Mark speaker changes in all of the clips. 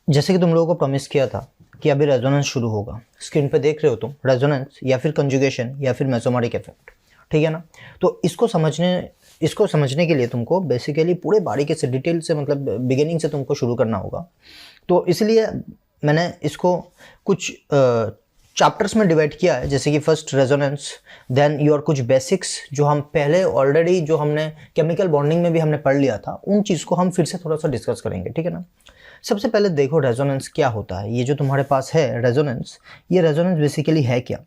Speaker 1: जैसे कि तुम लोगों को प्रॉमिस किया था कि अभी रेजोनेंस शुरू होगा, स्क्रीन पे देख रहे हो तुम, रेजोनेंस या फिर कंजुगेशन या फिर मेसोमेरिक इफेक्ट, ठीक है ना। तो इसको समझने के लिए तुमको बेसिकली पूरे बारीकी से डिटेल से, मतलब बिगिनिंग से तुमको शुरू करना होगा। तो इसलिए मैंने इसको कुछ चैप्टर्स में डिवाइड किया है, जैसे कि फर्स्ट रेजोनेंस, देन योर कुछ बेसिक्स जो हम पहले ऑलरेडी जो हमने केमिकल बॉन्डिंग में भी हमने पढ़ लिया था, उन चीज़ को हम फिर से थोड़ा सा डिस्कस करेंगे, ठीक है ना। सबसे पहले देखो रेजोनेंस क्या होता है। ये जो तुम्हारे पास है रेजोनेंस, ये रेजोनेंस बेसिकली है क्या,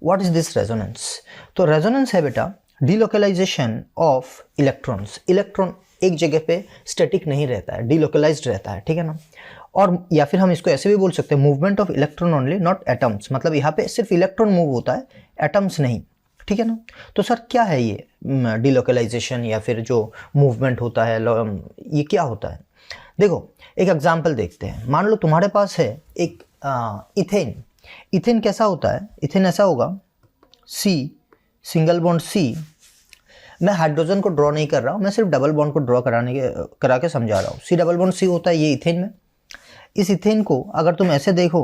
Speaker 1: व्हाट इज दिस रेजोनेंस। तो रेजोनेंस है बेटा डिलोकलाइजेशन ऑफ इलेक्ट्रॉन्स। इलेक्ट्रॉन एक जगह पे स्टैटिक नहीं रहता है, डिलोकलाइज्ड रहता है, ठीक है ना। और या फिर हम इसको ऐसे भी बोल सकते हैं, movement of electron only not atoms, मतलब यहाँ पे सिर्फ इलेक्ट्रॉन मूव होता है, एटम्स नहीं, ठीक है ना। तो सर क्या है ये डिलोकलाइजेशन या फिर जो मूवमेंट होता है, ये क्या होता है। देखो एक एग्जांपल देखते हैं। मान लो तुम्हारे पास है एक इथेन। इथेन कैसा होता है, इथेन ऐसा होगा, सी सिंगल बॉन्ड सी। मैं हाइड्रोजन को ड्रॉ नहीं कर रहा हूँ, मैं सिर्फ डबल बॉन्ड को ड्रॉ करा के समझा रहा हूँ। सी डबल बॉन्ड सी होता है ये इथेन में। इस इथेन को अगर तुम ऐसे देखो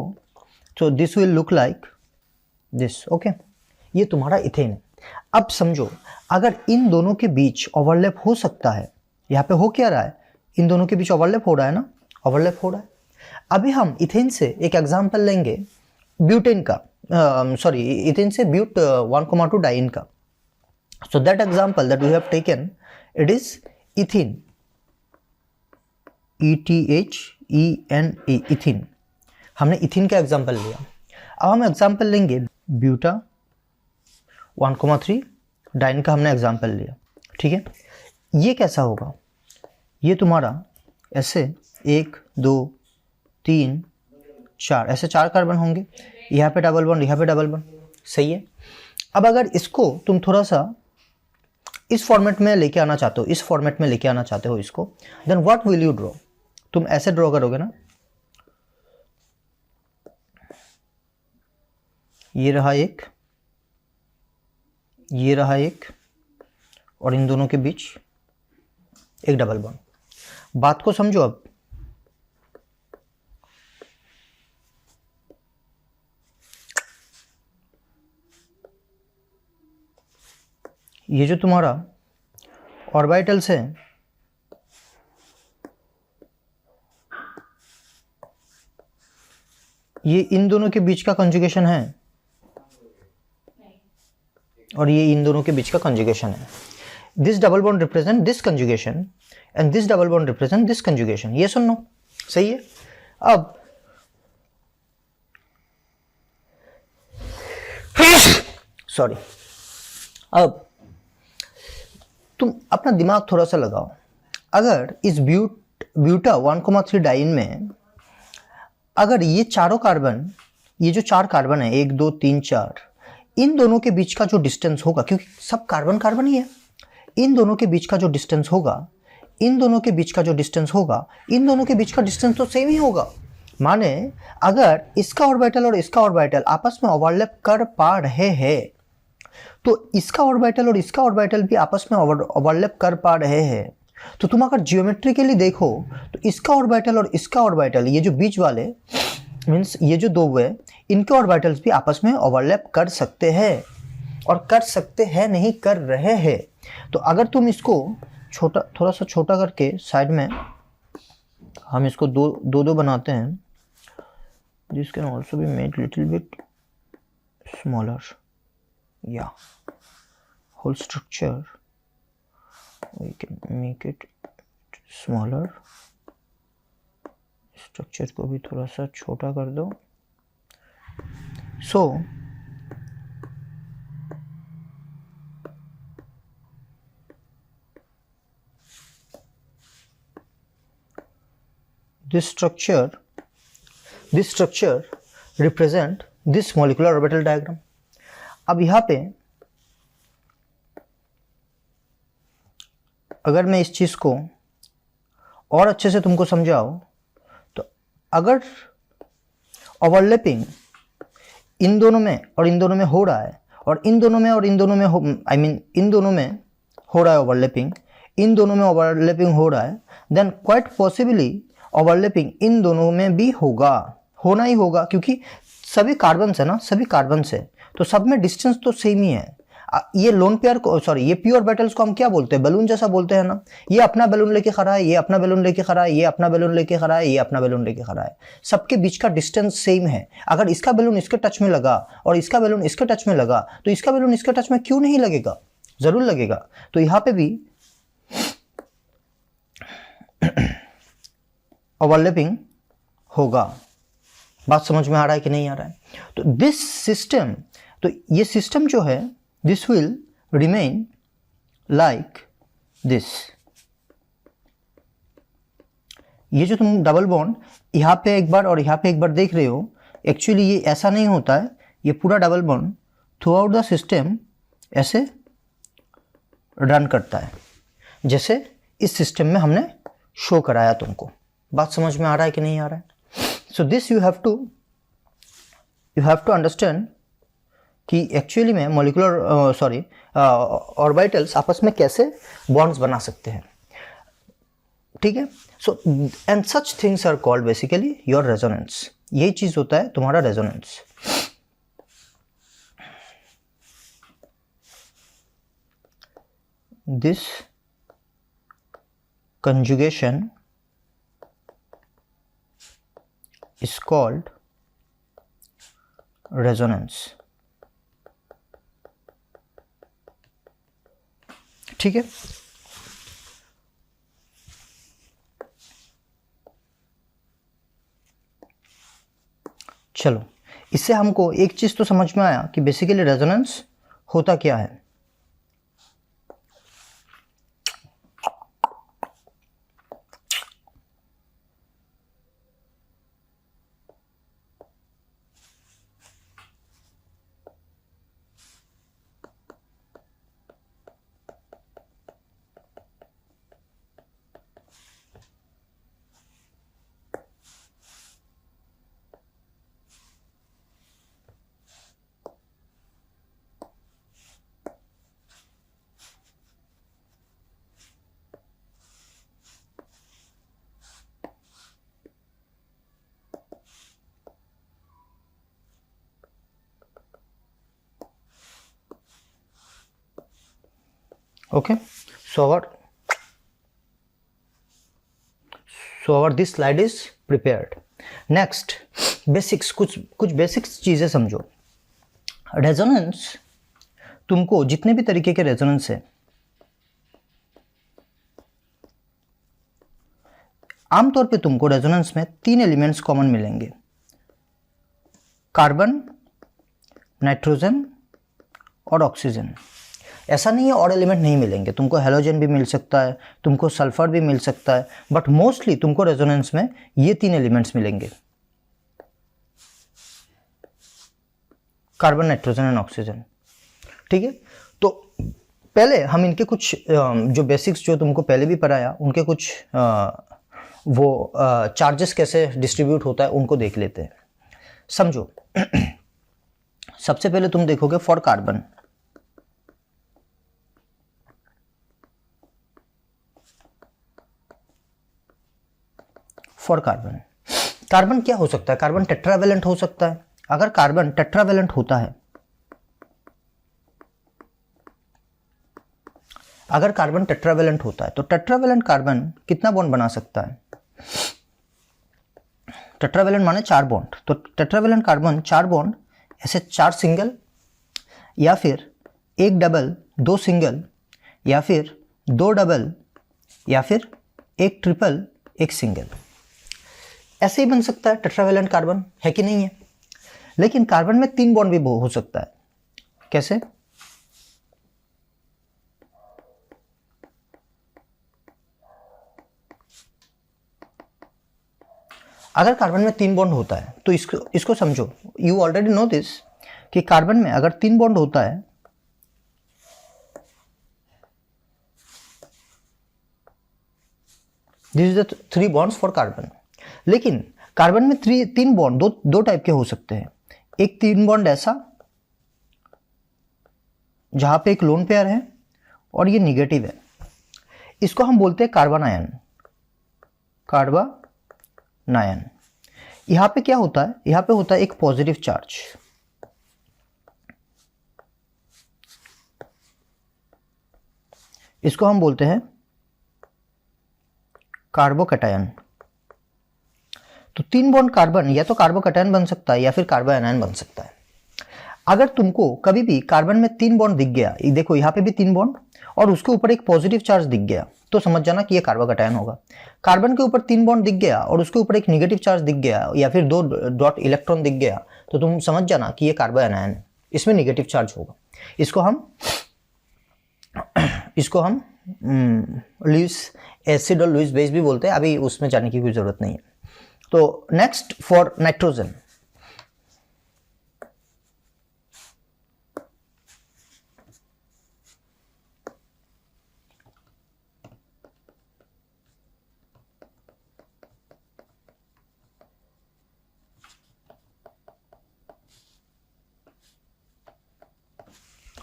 Speaker 1: तो this will look like this, okay. ये तुम्हारा इथेन है। अब समझो अगर इन दोनों के बीच ओवरलैप हो सकता है, यहाँ पे हो क्या रहा है, इन दोनों के बीच ओवरलैप हो रहा है ना, ओवरलैप हो रहा है। अभी हम इथेन से एक एग्जांपल लेंगे ब्यूटेन का, सॉरी इथेन से ब्यूट 1,2 डाइन का। So that example that we have taken, it is ethene, ETHENE, ethene। हमने इथीन का एग्जाम्पल लिया। अब हम एग्जाम्पल लेंगे ब्यूटा 1,3 डाइन का, हमने एग्जाम्पल लिया, ठीक है। ये कैसा होगा, ये तुम्हारा ऐसे 1 2 3 4 ऐसे 4 कार्बन होंगे, यहाँ पे डबल बॉन्ड, यहाँ पे डबल बॉन्ड, सही है। अब अगर इसको तुम थोड़ा सा इस फॉर्मेट में लेके आना चाहते हो, इस फॉर्मेट में लेके आना चाहते हो इसको, then what will you draw. तुम ऐसे ड्रॉ करोगे ना, ये रहा एक, ये रहा एक, और इन दोनों के बीच एक डबल बॉन्ड। बात को समझो अब। ये जो तुम्हारा ऑर्बिटल्स है, ये इन दोनों के बीच का कंजुगेशन है, और ये इन दोनों के बीच का कंजुगेशन है। This double bond represent this conjugation and this double bond represent this conjugation. ये सुनो, सही है। अब सॉरी, अब तुम अपना दिमाग थोड़ा सा लगाओ। अगर इस ब्यूटा 1,3 डाइन में अगर ये चारों कार्बन, ये जो 4 कार्बन है 1 2 3 4, इन दोनों के बीच का जो डिस्टेंस होगा, क्योंकि सब कार्बन कार्बन ही है, इन दोनों के बीच का जो डिस्टेंस होगा, इन दोनों के बीच का जो डिस्टेंस होगा, इन दोनों के बीच का डिस्टेंस तो सेम ही होगा। माने अगर इसका ऑर्बिटल और इसका ऑर्बिटल आपस में ओवरलैप कर पा रहे हैं, तो इसका ऑर्बिटल और इसका ऑर्बिटल भी आपस में ओवरलैप कर पा रहे हैं। तो तुम अगर जियोमेट्रिकली देखो तो इसका ऑर्बिटल और इसका ऑर्बिटल, ये जो बीच वाले मीन्स ये जो दो है, इनके ऑर्बिटल्स भी आपस में ओवरलैप कर सकते हैं, और कर सकते हैं नहीं कर रहे हैं। तो अगर तुम इसको छोटा, थोड़ा सा छोटा करके साइड में हम इसको दो बनाते हैं, this can also be made little bit smaller, या whole structure we can make it smaller। Structure को भी थोड़ा सा छोटा कर दो। सो this structure represent this molecular orbital diagram। अब यहाँ पे अगर मैं इस चीज़ को और अच्छे से तुमको समझाऊं, तो अगर ओवरलैपिंग इन दोनों में और इन दोनों में हो रहा है, और इन दोनों में और इन दोनों में इन दोनों में हो रहा है ओवरलैपिंग, इन दोनों में ओवरलैपिंग हो रहा है, देन क्वाइट पॉसिबली ओवरलैपिंग इन दोनों में भी होगा, होना ही होगा, क्योंकि सभी कार्बन है ना, सभी कार्बन से, तो सब में डिस्टेंस तो सेम ही है। ये लोन पेयर को, सॉरी, ये पी ऑर्बिटल्स को हम क्या बोलते हैं, बैलून जैसा बोलते हैं ना। ये अपना बैलून लेके खड़ा है, ये अपना बैलून लेके खड़ा है, ये अपना बैलून लेके खड़ा है, ये अपना बैलून लेके खड़ा है, सबके बीच का डिस्टेंस सेम है। अगर इसका बैलून इसके टच में लगा और इसका बैलून इसके टच में लगा, तो इसका बैलून इसके टच में क्यों नहीं लगेगा, जरूर लगेगा। तो यहां पे भी ओवरलैपिंग होगा। बात समझ में आ रहा है कि नहीं आ रहा है? तो दिस सिस्टम, तो ये सिस्टम जो है, this will remain like this. ये जो तुम डबल बॉन्ड यहां पे एक बार और यहां पे एक बार देख रहे हो, एक्चुअली ये ऐसा नहीं होता है। ये पूरा double bond through out the system ऐसे रन करता है, जैसे इस सिस्टम में हमने शो कराया तुमको। बात समझ में आ रहा है कि नहीं आ रहा है? So this you have to understand कि एक्चुअली में मॉलिक्यूलर ऑर्बिटल्स आपस में कैसे बॉन्ड्स बना सकते हैं, ठीक है। So and such things are called basically your resonance. यही चीज होता है तुम्हारा resonance. This conjugation is called resonance, ठीक है। चलो, इससे हमको एक चीज तो समझ में आया कि बेसिकली रेजोनेंस होता क्या है। Okay, so our this slide is prepared. Next, basics, कुछ बेसिक्स चीजें समझो। रेजोनेंस, तुमको जितने भी तरीके के रेजोनेंस है, आमतौर पे तुमको रेजोनेंस में 3 एलिमेंट्स कॉमन मिलेंगे, कार्बन, नाइट्रोजन और ऑक्सीजन। ऐसा नहीं है और एलिमेंट नहीं मिलेंगे, तुमको हेलोजन भी मिल सकता है, तुमको सल्फर भी मिल सकता है, बट मोस्टली तुमको रेजोनेंस में ये 3 एलिमेंट्स मिलेंगे, कार्बन, नाइट्रोजन एंड ऑक्सीजन, ठीक है। तो पहले हम इनके कुछ जो बेसिक्स जो तुमको पहले भी पढ़ाया, उनके कुछ वो चार्जेस कैसे डिस्ट्रीब्यूट होता है उनको देख लेते हैं। समझो, सबसे पहले तुम देखोगे for carbon, for carbon, carbon क्या हो सकता है, कार्बन टेट्रावेलेंट हो सकता है। अगर कार्बन टेट्रावेलेंट होता है, अगर कार्बन टेट्रावेलेंट होता है तो टेट्रावेलेंट कार्बन कितना बॉन्ड बना सकता है? टेट्रावेलेंट माने 4 बॉन्ड, तो टेट्रावेलेंट कार्बन 4 बॉन्ड ऐसे 4 सिंगल, या फिर 1 डबल 2 सिंगल, या फिर 2 डबल, या फिर 1 ट्रिपल 1 सिंगल, ऐसे ही बन सकता है टेट्रावेलेंट कार्बन, है कि नहीं है। लेकिन कार्बन में 3 बॉन्ड भी हो सकता है। कैसे? अगर कार्बन में 3 बॉन्ड होता है तो इसको समझो, यू ऑलरेडी नो दिस, कि कार्बन में अगर 3 बॉन्ड होता है, this is the 3 bonds for carbon. लेकिन कार्बन में 3 बॉन्ड दो टाइप के हो सकते हैं। एक 3 बॉन्ड ऐसा जहां पे एक लोन पेयर है और ये निगेटिव है, इसको हम बोलते हैं कार्बन आयन, कार्बा नायन। यहां पे क्या होता है, यहां पे होता है एक पॉजिटिव चार्ज, इसको हम बोलते हैं कार्बोकैटायन। तो 3 बॉन्ड कार्बन या तो कार्बोकैटायन बन सकता है या फिर कार्बो एनायन बन सकता है। अगर तुमको कभी भी कार्बन में 3 बॉन्ड दिख गया, देखो यहाँ पे भी 3 बॉन्ड और उसके ऊपर एक पॉजिटिव चार्ज दिख गया, तो समझ जाना कि ये कार्बोकैटायन होगा। कार्बन के ऊपर 3 बॉन्ड दिख गया और उसके ऊपर एक नेगेटिव चार्ज दिख गया या फिर 2 डॉट इलेक्ट्रॉन दिख गया, तो तुम समझ जाना कि ये कार्बो एनायन है, इसमें नेगेटिव चार्ज होगा। इसको हम लुईस एसिड और लुईस बेस भी बोलते हैं, अभी उसमें जाने की कोई जरूरत नहीं है। तो next for nitrogen,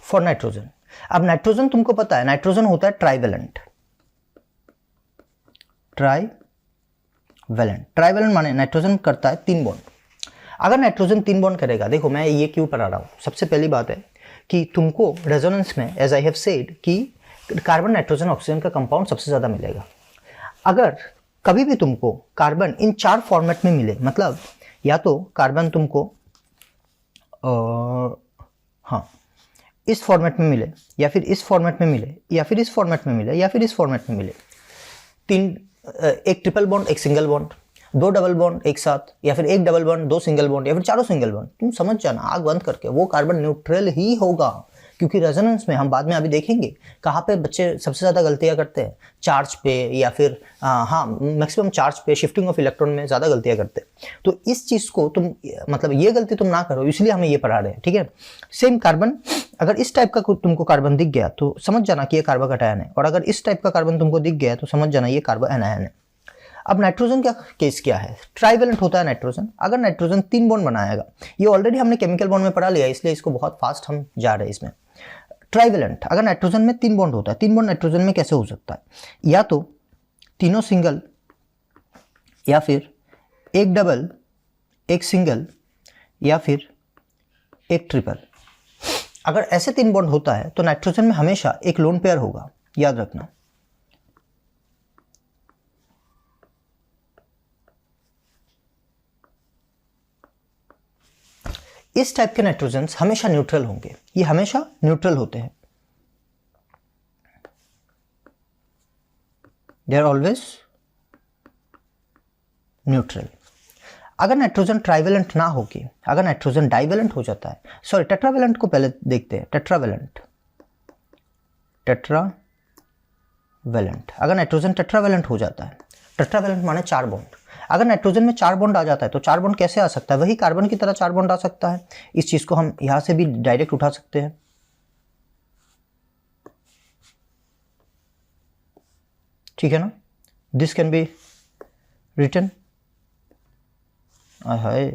Speaker 1: for nitrogen. अब नाइट्रोजन तुमको पता है, नाइट्रोजन होता है ट्राइवेलेंट। ट्राइवेलेंट माने नाइट्रोजन करता है 3 बॉन्ड। अगर नाइट्रोजन 3 बॉन्ड करेगा, देखो मैं ये क्यों पढ़ा रहा हूं, सबसे पहली बात है कि तुमको रेजोनेंस में, एज आई हैव सेड, कि कार्बन नाइट्रोजन ऑक्सीजन का कंपाउंड सबसे ज्यादा मिलेगा। अगर कभी भी तुमको कार्बन इन 4 फॉर्मेट में मिले, मतलब या तो कार्बन तुमको हाँ इस फॉर्मेट में मिले, या फिर इस फॉर्मेट में मिले, या फिर इस फॉर्मेट में मिले, या फिर इस फॉर्मेट में मिले, एक ट्रिपल बॉन्ड, एक सिंगल बॉन्ड, 2 डबल बॉन्ड एक साथ, या फिर एक डबल बॉन्ड, 2 सिंगल बॉन्ड, या फिर 4 सिंगल बॉन्ड, तुम समझ जाना आग बंद करके वो कार्बन न्यूट्रल ही होगा। क्योंकि रेजोनेंस में हम बाद में अभी देखेंगे कहाँ पे बच्चे सबसे ज़्यादा गलतियाँ करते हैं, चार्ज पे या फिर मैक्सिमम चार्ज पे, शिफ्टिंग ऑफ इलेक्ट्रॉन में ज़्यादा गलतियाँ करते हैं। तो इस चीज़ को तुम, मतलब ये गलती तुम ना करो, इसलिए हमें ये पढ़ा रहे हैं, ठीक है। सेम कार्बन, अगर इस टाइप का तुमको कार्बन दिख गया तो समझ जाना कि ये कार्बोकैटायन है, और अगर इस टाइप का कार्बन तुमको दिख गया तो समझ जाना ये कार्बो एनायन है। अब नाइट्रोजन का केस क्या है, ट्राइवेलेंट होता है नाइट्रोजन। अगर नाइट्रोजन 3 बॉन्ड बनाएगा, ये ऑलरेडी हमने केमिकल बॉन्ड में पढ़ा लिया, इसलिए इसको बहुत फास्ट हम जा रहे हैं इसमें। ट्राइवेलेंट, अगर नाइट्रोजन में 3 बॉन्ड होता है, 3 बॉन्ड नाइट्रोजन में कैसे हो सकता है, या तो तीनों सिंगल, या फिर एक डबल, एक सिंगल, या फिर एक ट्रिपल। अगर ऐसे 3 बॉन्ड होता है तो नाइट्रोजन में हमेशा एक लोन पेयर होगा, याद रखना। इस टाइप के नाइट्रोजन्स हमेशा न्यूट्रल होंगे, ये हमेशा न्यूट्रल होते हैं, दे आर ऑलवेज न्यूट्रल। अगर नाइट्रोजन ट्राइवेलेंट ना होके, अगर नाइट्रोजन डाइवेलेंट हो जाता है, सॉरी टेट्रावेलेंट को पहले देखते हैं, टेट्रावेलेंट, अगर नाइट्रोजन टेट्रावेलेंट हो जाता है, टेट्रावेलेंट माने 4 बॉन्ड, अगर नाइट्रोजन में 4 बॉन्ड आ जाता है तो 4 बॉन्ड कैसे आ सकता है, वही कार्बन की तरह 4 बॉन्ड आ सकता है। इस चीज को हम यहां से भी डायरेक्ट उठा सकते हैं, ठीक है ना, दिस कैन बी रिटन। हाय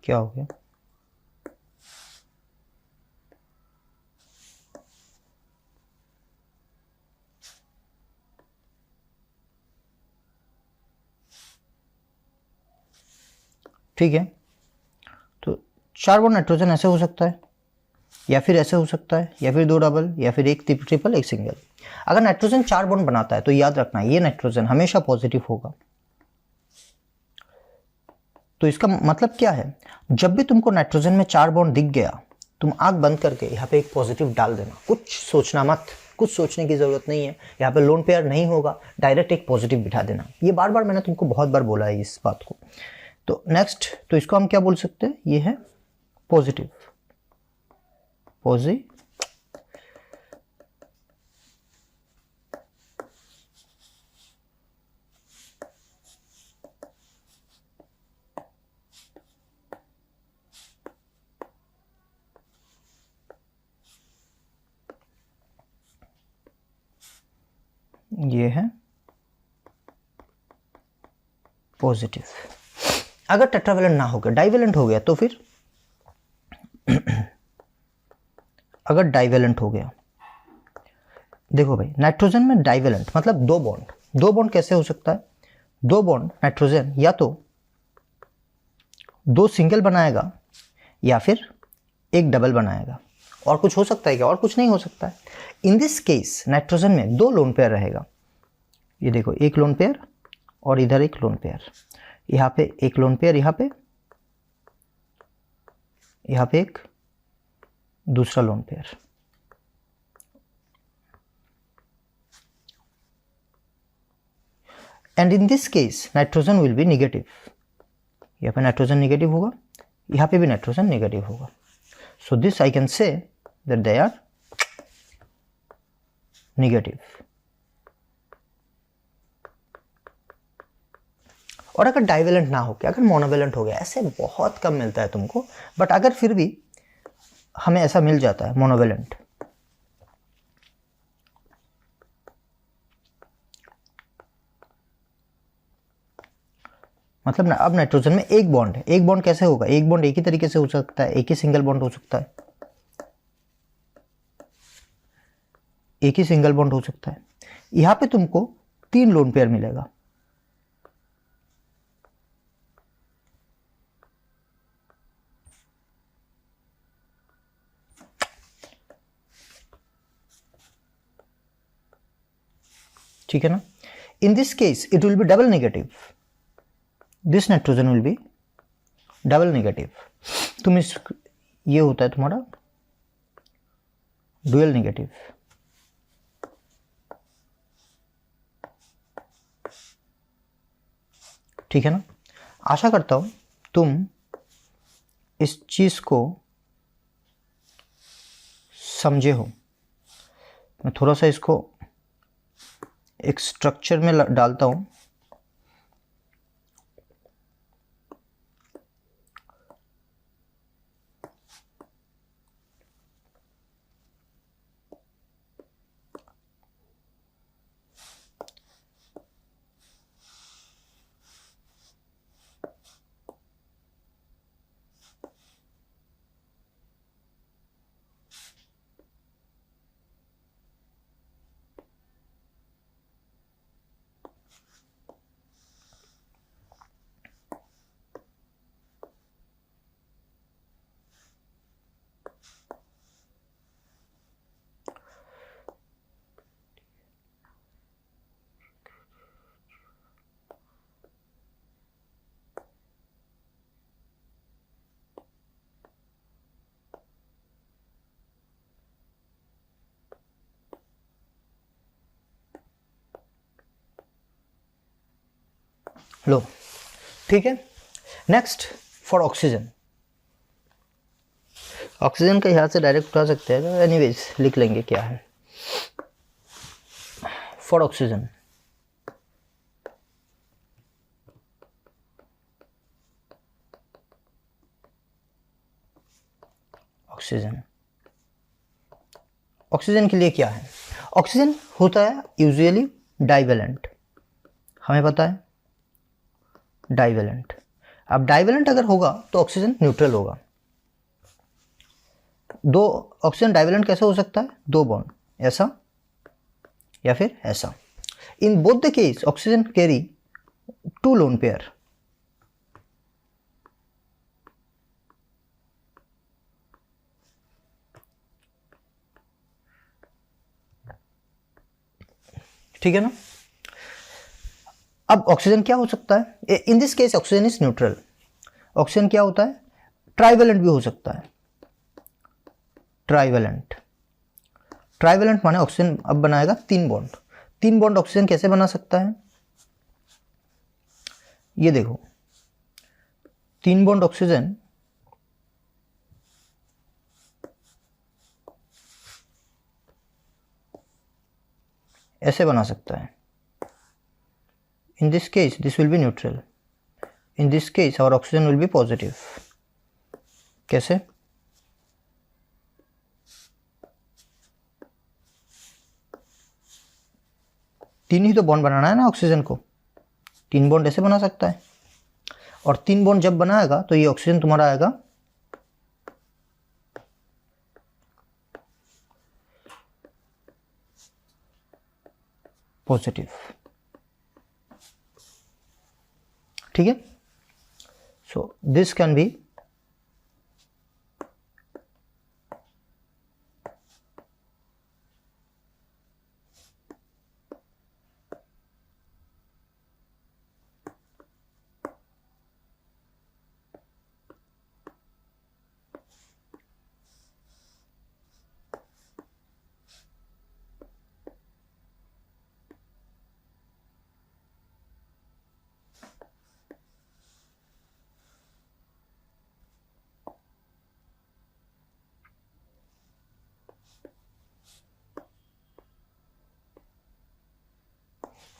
Speaker 1: क्या हो गया, ठीक है। तो 4 बॉन्ड नाइट्रोजन ऐसे हो सकता है, या फिर ऐसे हो सकता है, या फिर 2 डबल, या फिर एक ट्रिपल, एक सिंगल। अगर नाइट्रोजन 4 बॉन्ड बनाता है तो याद रखना ये नाइट्रोजन हमेशा पॉजिटिव होगा। तो इसका मतलब क्या है, जब भी तुमको नाइट्रोजन में 4 बॉन्ड दिख गया, तुम आंख बंद करके यहाँ पे एक पॉजिटिव डाल देना, कुछ सोचना मत, कुछ सोचने की जरूरत नहीं है, यहाँ पे लोन पेयर नहीं होगा, डायरेक्ट एक पॉजिटिव बिठा देना। ये बार बार मैंने तुमको बहुत बार बोला है इस बात को। तो नेक्स्ट, तो इसको हम क्या बोल सकते हैं, ये है पॉजिटिव, ये है पॉजिटिव। अगर टेट्रावेलेंट ना होकर डाइवेलेंट हो गया तो फिर अगर डाइवेलेंट हो गया, देखो भाई नाइट्रोजन में डाइवेलेंट मतलब दो बॉन्ड कैसे हो सकता है? दो बॉन्ड नाइट्रोजन या तो दो सिंगल बनाएगा या फिर एक डबल बनाएगा। और कुछ हो सकता है क्या? और कुछ नहीं हो सकता है। इन दिस केस नाइट्रोजन में दो लोन पेयर रहेगा। ये देखो एक लोन पेयर और इधर एक लोन पेयर, यहाँ पे एक लोन पेयर, यहाँ पे एक दूसरा lone pair. And in this case nitrogen will be negative. यहाँ पे नाइट्रोजन नेगेटिव होगा, यहाँ पे भी नाइट्रोजन नेगेटिव होगा। So this I can say that they are negative. और अगर डाइवेलेंट ना हो के अगर मोनोवेलेंट हो गया, ऐसे बहुत कम मिलता है तुमको, बट अगर फिर भी हमें ऐसा मिल जाता है मोनोवेलेंट, मतलब ना अब नाइट्रोजन में एक बॉन्ड है। एक बॉन्ड कैसे होगा? एक बॉन्ड एक ही तरीके से हो सकता है, एक ही सिंगल बॉन्ड हो सकता है, एक ही सिंगल बॉन्ड हो सकता है। यहां पे तुमको 3 लोन पेयर मिलेगा। ठीक है ना? इन this case it will be double negative. This nitrogen will be double negative. तुम इस ये होता है तुम्हारा डुअल नेगेटिव। ठीक है ना? आशा करता हूं तुम इस चीज को समझे हो। मैं थोड़ा सा इसको एक स्ट्रक्चर में डालता हूं। लो, ठीक है। Next for oxygen. ऑक्सीजन का यहाँ से डायरेक्ट उठा सकते हैं, एनीवेज लिख लेंगे क्या है। फॉर ऑक्सीजन ऑक्सीजन के लिए क्या है? ऑक्सीजन होता है यूजुअली डाइवेलेंट, हमें पता है डाइवेलेंट। अब डाइवेलेंट अगर होगा तो ऑक्सीजन न्यूट्रल होगा। दो ऑक्सीजन डाइवेलेंट कैसे हो सकता है? दो बॉन्ड ऐसा या फिर ऐसा। In both the case oxygen carry 2 lone pair. ठीक है ना? अब ऑक्सीजन क्या हो सकता है? इन this case oxygen is neutral. Oxygen क्या होता है? ट्राइवेलेंट भी हो सकता है। ट्राइवेलेंट माने ऑक्सीजन अब बनाएगा 3 बॉन्ड। 3 बॉन्ड ऑक्सीजन कैसे बना सकता है? ये देखो 3 बॉन्ड ऑक्सीजन ऐसे बना सकता है। In this case this will be neutral. In this case our oxygen will be positive. कैसे? तीन ही तो बॉन्ड बनाना है ना ऑक्सीजन को, 3 बॉन्ड ऐसे बना सकता है। और 3 बॉन्ड जब बनाएगा तो ये ऑक्सीजन तुम्हारा आएगा पॉजिटिव, ठीक है। So this can be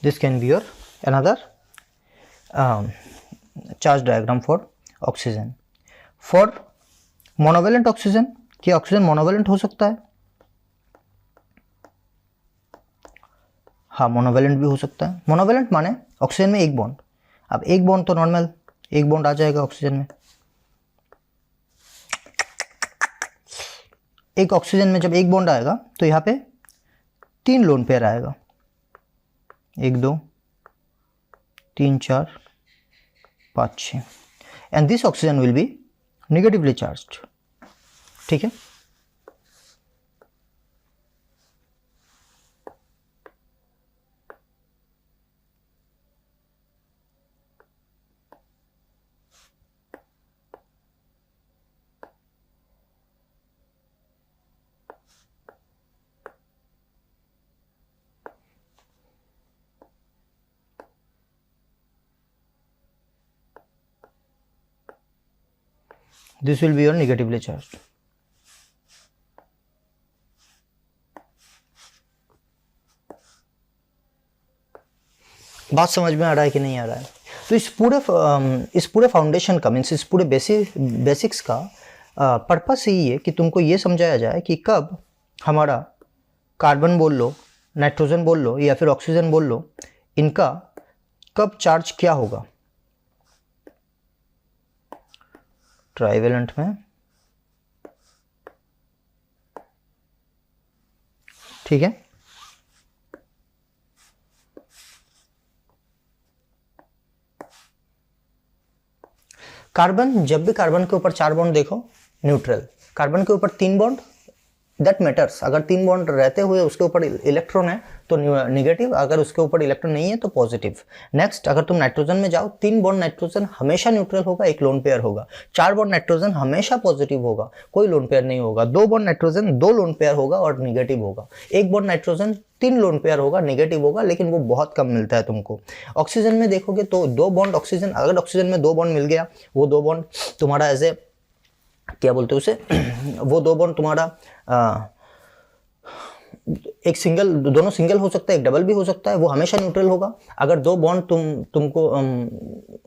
Speaker 1: this can be your another charge diagram for oxygen. For monovalent oxygen, क्या ऑक्सीजन मोनोवेलेंट हो सकता है? हाँ, मोनोवेलेंट भी हो सकता है। मोनोवेलेंट माने ऑक्सीजन में एक बॉन्ड। अब एक बॉन्ड तो नॉर्मल एक बॉन्ड आ जाएगा ऑक्सीजन में। एक ऑक्सीजन में जब एक बॉन्ड आएगा तो यहाँ पे 3 लोन पेयर आएगा, 1 2 3 4 5 6, and this oxygen will be negatively charged, ठीक है। This will be your negatively charged. बात समझ में आ रहा है कि नहीं आ रहा है? तो इस पूरे फाउंडेशन का मीन्स इस पूरे बेसिक्स का पर्पस यही है कि तुमको ये समझाया जाए कि कब हमारा कार्बन बोल लो, नाइट्रोजन बोल लो या फिर ऑक्सीजन बोल लो, इनका कब चार्ज क्या होगा ट्राइवेलेंट में, ठीक है। कार्बन, जब भी कार्बन के ऊपर 4 बॉन्ड देखो न्यूट्रल, कार्बन के ऊपर 3 बॉन्ड दैट मैटर्स, अगर 3 बॉन्ड रहते हुए उसके ऊपर इलेक्ट्रॉन है तो निगेटिव, अगर उसके ऊपर इलेक्ट्रॉन नहीं है तो पॉजिटिव। नेक्स्ट, अगर तुम नाइट्रोजन में जाओ, 3 बॉन्ड नाइट्रोजन हमेशा न्यूट्रल होगा, 1 लोन पेयर होगा। 4 बॉन्ड नाइट्रोजन हमेशा पॉजिटिव होगा, कोई लोन पेयर नहीं होगा। 2 बॉन्ड नाइट्रोजन 2 लोन पेयर होगा और निगेटिव होगा। 1 बॉन्ड नाइट्रोजन 3 लोन पेयर होगा, नेगेटिव होगा, लेकिन वो बहुत कम मिलता है तुमको। ऑक्सीजन में देखोगे तो 2 बॉन्ड ऑक्सीजन, अगर ऑक्सीजन में 2 बॉन्ड मिल गया, वो 2 बॉन्ड तुम्हारा एज ए क्या बोलते हैं उसे वो 2 बॉन्ड तुम्हारा एक सिंगल, दोनों सिंगल हो सकता है, एक डबल भी हो सकता है, वो हमेशा न्यूट्रल होगा। अगर 2 बॉन्ड तुमको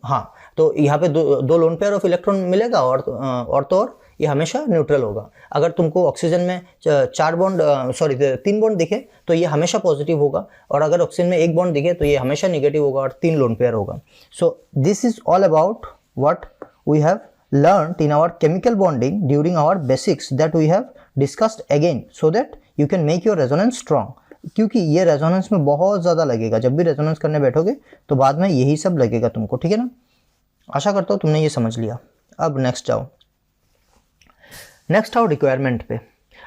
Speaker 1: हाँ, तो यहाँ पे 2 लोन पेयर ऑफ इलेक्ट्रॉन मिलेगा और तो और ये हमेशा न्यूट्रल होगा। अगर तुमको ऑक्सीजन में 3 बॉन्ड दिखे तो ये हमेशा पॉजिटिव होगा, और अगर ऑक्सीजन में 1 बॉन्ड दिखे तो ये हमेशा नेगेटिव होगा और 3 लोन पेयर होगा। So this is all about what we have learned in our chemical bonding during our basics that we have discussed again, so that you can make your resonance strong. क्योंकि ये resonance में बहुत ज़्यादा लगेगा, जब भी resonance करने बैठोगे तो बाद में यही सब लगेगा तुमको, ठीक है ना। आशा करता हूँ तुमने ये समझ लिया। अब नेक्स्ट आओ रिक्वायरमेंट पे।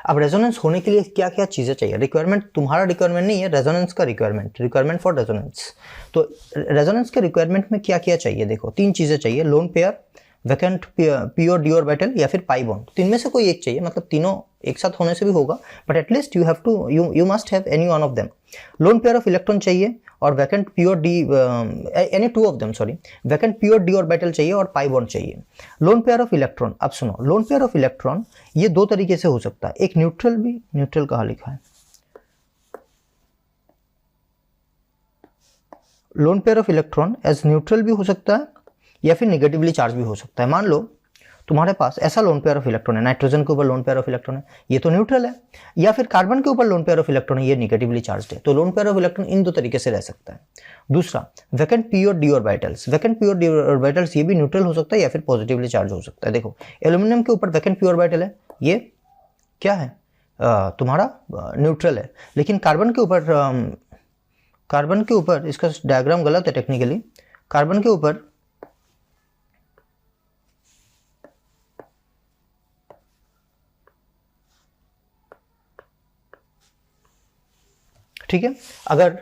Speaker 1: अब रेजोनेंस होने के लिए क्या क्या चीज़ें चाहिए? रिक्वायरमेंट तुम्हारा रिक्वायरमेंट नहीं है, रेजोनेंस का रिक्वायरमेंट फॉर रेजोनेंस। तो रेजोनेंस के रिक्वायरमेंट में क्या क्या चाहिए? देखो, 3 चीज़ें चाहिए, lone pair, vacant pure D orbital या फिर पाई बॉन्ड। 3 में से कोई एक चाहिए, मतलब तीनों एक साथ होने से भी होगा, but at least you must have any one of them. Loan pair of electron चाहिए और vacant pure D, any 2 of them, sorry, vacant pure D orbital चाहिए और पाई बॉन्ड चाहिए। लोन पेयर ऑफ इलेक्ट्रॉन, अब सुनो, लोन पेयर ऑफ इलेक्ट्रॉन ये 2 तरीके से हो सकता है। एक न्यूट्रल भी, न्यूट्रल कहाँ लिखा है? Lone pair of electron as neutral भी हो सकता है या फिर निगेटिवली चार्ज भी हो सकता है। मान लो तुम्हारे पास ऐसा लोन पेयर ऑफ इलेक्ट्रॉन है, नाइट्रोजन के ऊपर लोन पेयर ऑफ इलेक्ट्रॉन है, ये तो न्यूट्रल है, या फिर कार्बन के ऊपर लोन पेयर ऑफ इलेक्ट्रॉन है, ये निगेटिवली चार्ज्ड है। तो loan pair of electron in दो तरीके से रह सकता है। दूसरा, वैकेंट पी और डी ऑर्बिटल्स। वैकेंट पी और डी ऑर्बिटल्स ये भी न्यूट्रल हो सकता है या फिर पॉजिटिवली चार्ज हो सकता है। देखो एल्यूमिनियम के ऊपर वैकेंट पी ऑर्बिटल है, ये क्या है, तुम्हारा न्यूट्रल है। लेकिन कार्बन के ऊपर इसका डायग्राम गलत है टेक्निकली। कार्बन के ऊपर ठीक है, अगर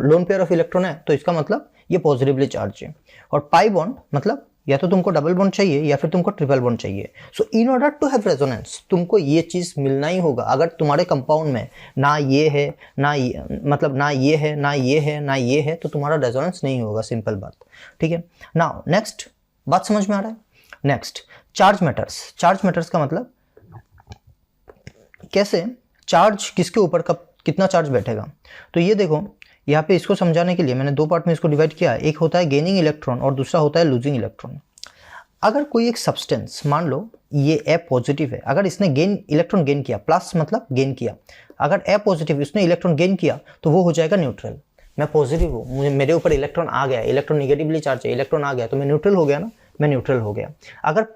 Speaker 1: लोन पेयर ऑफ इलेक्ट्रॉन है तो इसका मतलब ये पॉजिटिवली चार्ज है। और पाई बॉन्ड मतलब या तो तुमको डबल बॉन्ड चाहिए या फिर तुमको ट्रिपल बॉन्ड चाहिए। So in order to have resonance तुमको ये चीज मिलना ही होगा। अगर तुम्हारे कंपाउंड में ना ये है ना ये, मतलब ना ये है ना ये है ना ये है, तो तुम्हारा रेजोनेंस नहीं होगा, सिंपल बात। ठीक है, नाउ नेक्स्ट बात समझ में आ रहा है। Next, charge matters. Charge matters का मतलब कैसे चार्ज किसके ऊपर कब कितना चार्ज बैठेगा। तो ये देखो यहाँ पे इसको समझाने के लिए मैंने दो पार्ट में इसको डिवाइड किया। एक होता है गेनिंग इलेक्ट्रॉन और दूसरा होता है लूजिंग इलेक्ट्रॉन। अगर कोई एक सब्सटेंस, मान लो ये ए पॉजिटिव है, अगर इसने इलेक्ट्रॉन गेन किया, प्लस मतलब गेन किया, अगर ए पॉजिटिव इसने इलेक्ट्रॉन गेन किया तो वो हो जाएगा न्यूट्रल। मैं पॉजिटिव हूँ, मुझे मेरे ऊपर इलेक्ट्रॉन आ गया, इलेक्ट्रॉन निगेटिवली चार्ज है, इलेक्ट्रॉन आ गया तो मैं न्यूट्रल हो गया ना, मैं न्यूट्रल हो गया। अगर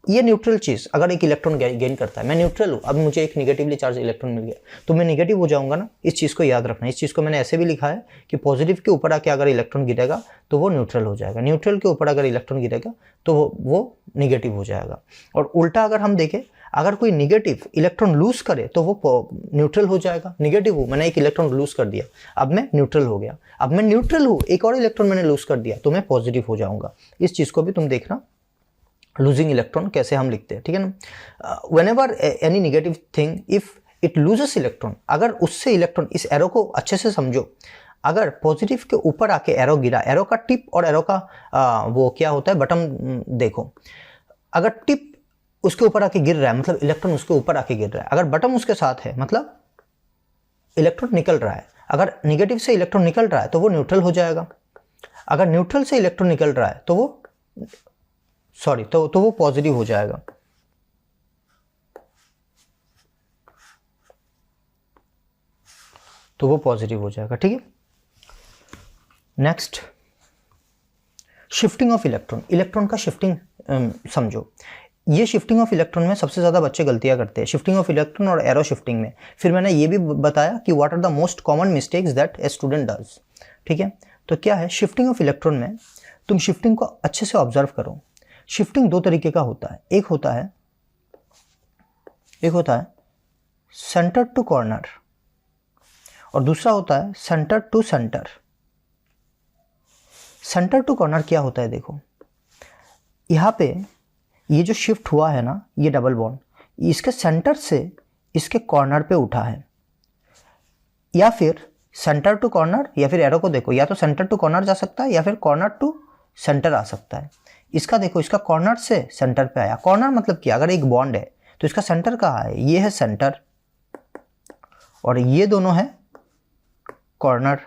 Speaker 1: ये न्यूट्रल चीज अगर एक इलेक्ट्रॉन गेन करता है, मैं न्यूट्रल हूँ, अब मुझे एक निगेटिवली चार्ज इलेक्ट्रॉन मिल गया तो मैं निगेटिव हो जाऊंगा ना। इस चीज को याद रखना। इस चीज को मैंने ऐसे भी लिखा है कि पॉजिटिव के ऊपर आके अगर इलेक्ट्रॉन गिरेगा तो वो न्यूट्रल हो जाएगा, न्यूट्रल के ऊपर अगर इलेक्ट्रॉन गिरेगा तो वो निगेटिव हो जाएगा। और उल्टा अगर हम देखें, अगर कोई निगेटिव इलेक्ट्रॉन लूज करे तो वो न्यूट्रल हो जाएगा। निगेटिव हूँ, मैंने एक इलेक्ट्रॉन लूज कर दिया, अब मैं न्यूट्रल हो गया। अब मैं न्यूट्रल हूँ, एक और इलेक्ट्रॉन मैंने लूज कर दिया तो मैं पॉजिटिव हो जाऊंगा। इस चीज को भी तुम देखना, लूजिंग इलेक्ट्रॉन कैसे हम लिखते हैं, ठीक है ना। Whenever any negative thing if it loses electron, अगर उससे इलेक्ट्रॉन, इस एरो को अच्छे से समझो, अगर पॉजिटिव के ऊपर आके एरो गिरा, एरो का टिप और एरो का वो क्या होता है बटन, देखो अगर टिप उसके ऊपर आके गिर रहा है मतलब इलेक्ट्रॉन उसके ऊपर आके गिर रहा है, अगर बटन उसके साथ है मतलब इलेक्ट्रॉन निकल रहा है। अगर निगेटिव से इलेक्ट्रॉन निकल रहा है तो वो न्यूट्रल हो जाएगा, अगर न्यूट्रल से इलेक्ट्रॉन निकल रहा है तो वो तो वो पॉजिटिव हो जाएगा। तो वो पॉजिटिव हो जाएगा, ठीक है। Next, shifting of electron. Electron का शिफ्टिंग समझो। ये शिफ्टिंग ऑफ इलेक्ट्रॉन में सबसे ज़्यादा बच्चे गलतियां करते हैं, शिफ्टिंग ऑफ इलेक्ट्रॉन और एरो शिफ्टिंग में। फिर मैंने ये भी बताया कि what are the most common mistakes that a student does, ठीक है। तो क्या है शिफ्टिंग ऑफ इलेक्ट्रॉन में, तुम शिफ्टिंग को अच्छे से ऑब्जर्व करो। शिफ्टिंग दो तरीके का होता है, एक होता है सेंटर टू कॉर्नर और दूसरा होता है centre to centre. Centre to corner क्या होता है, देखो यहाँ पे ये जो शिफ्ट हुआ है ना, ये डबल बॉन्ड इसके सेंटर से इसके कॉर्नर पे उठा है, या फिर सेंटर टू कॉर्नर, या फिर एरो को देखो, या तो सेंटर टू कॉर्नर जा सकता है या फिर कॉर्नर टू सेंटर आ सकता है। इसका देखो, इसका कॉर्नर से सेंटर पे आया। कॉर्नर मतलब क्या, अगर एक बॉन्ड है तो इसका सेंटर कहाँ है, ये है सेंटर और ये दोनों है कॉर्नर।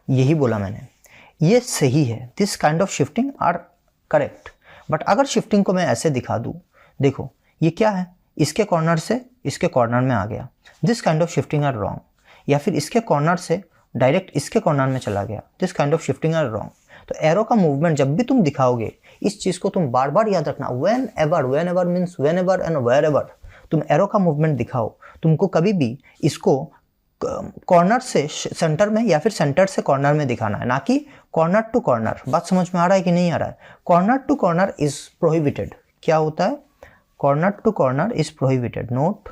Speaker 1: यही बोला मैंने, ये सही है। This kind of shifting are correct. But अगर शिफ्टिंग को मैं ऐसे दिखा दूं, देखो ये क्या है, इसके कॉर्नर से इसके कॉर्नर में आ गया, this kind of shifting are wrong. या फिर इसके कॉर्नर से डायरेक्ट इसके कॉर्नर में चला गया, this kind of shifting are wrong. तो एरो का मूवमेंट जब भी तुम दिखाओगे, इस चीज को तुम बार बार याद रखना। Whenever means whenever and wherever तुम एरो का मूवमेंट दिखाओ, तुमको कभी भी इसको कॉर्नर से सेंटर में या फिर सेंटर से कॉर्नर में दिखाना है, ना कि कॉर्नर टू कॉर्नर। बात समझ में आ रहा है कि नहीं आ रहा है। Corner to corner is prohibited. क्या होता है, corner to corner is prohibited. Note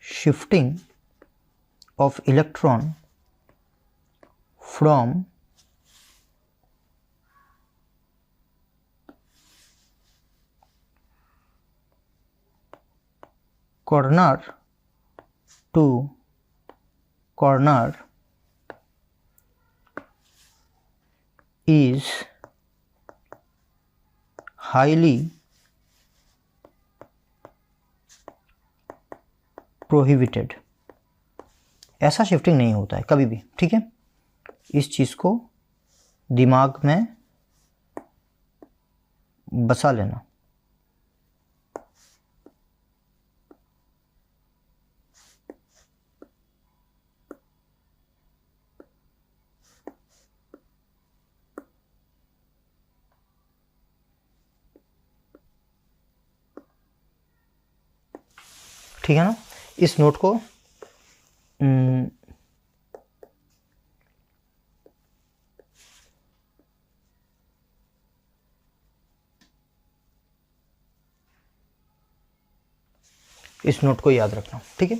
Speaker 1: shifting of electron from corner to corner is highly prohibited, ऐसा शिफ्टिंग नहीं होता है कभी भी, ठीक है। इस चीज़ को दिमाग में बसा लेना। ठीक है ना, इस नोट को इस नोट को याद रखना, ठीक है।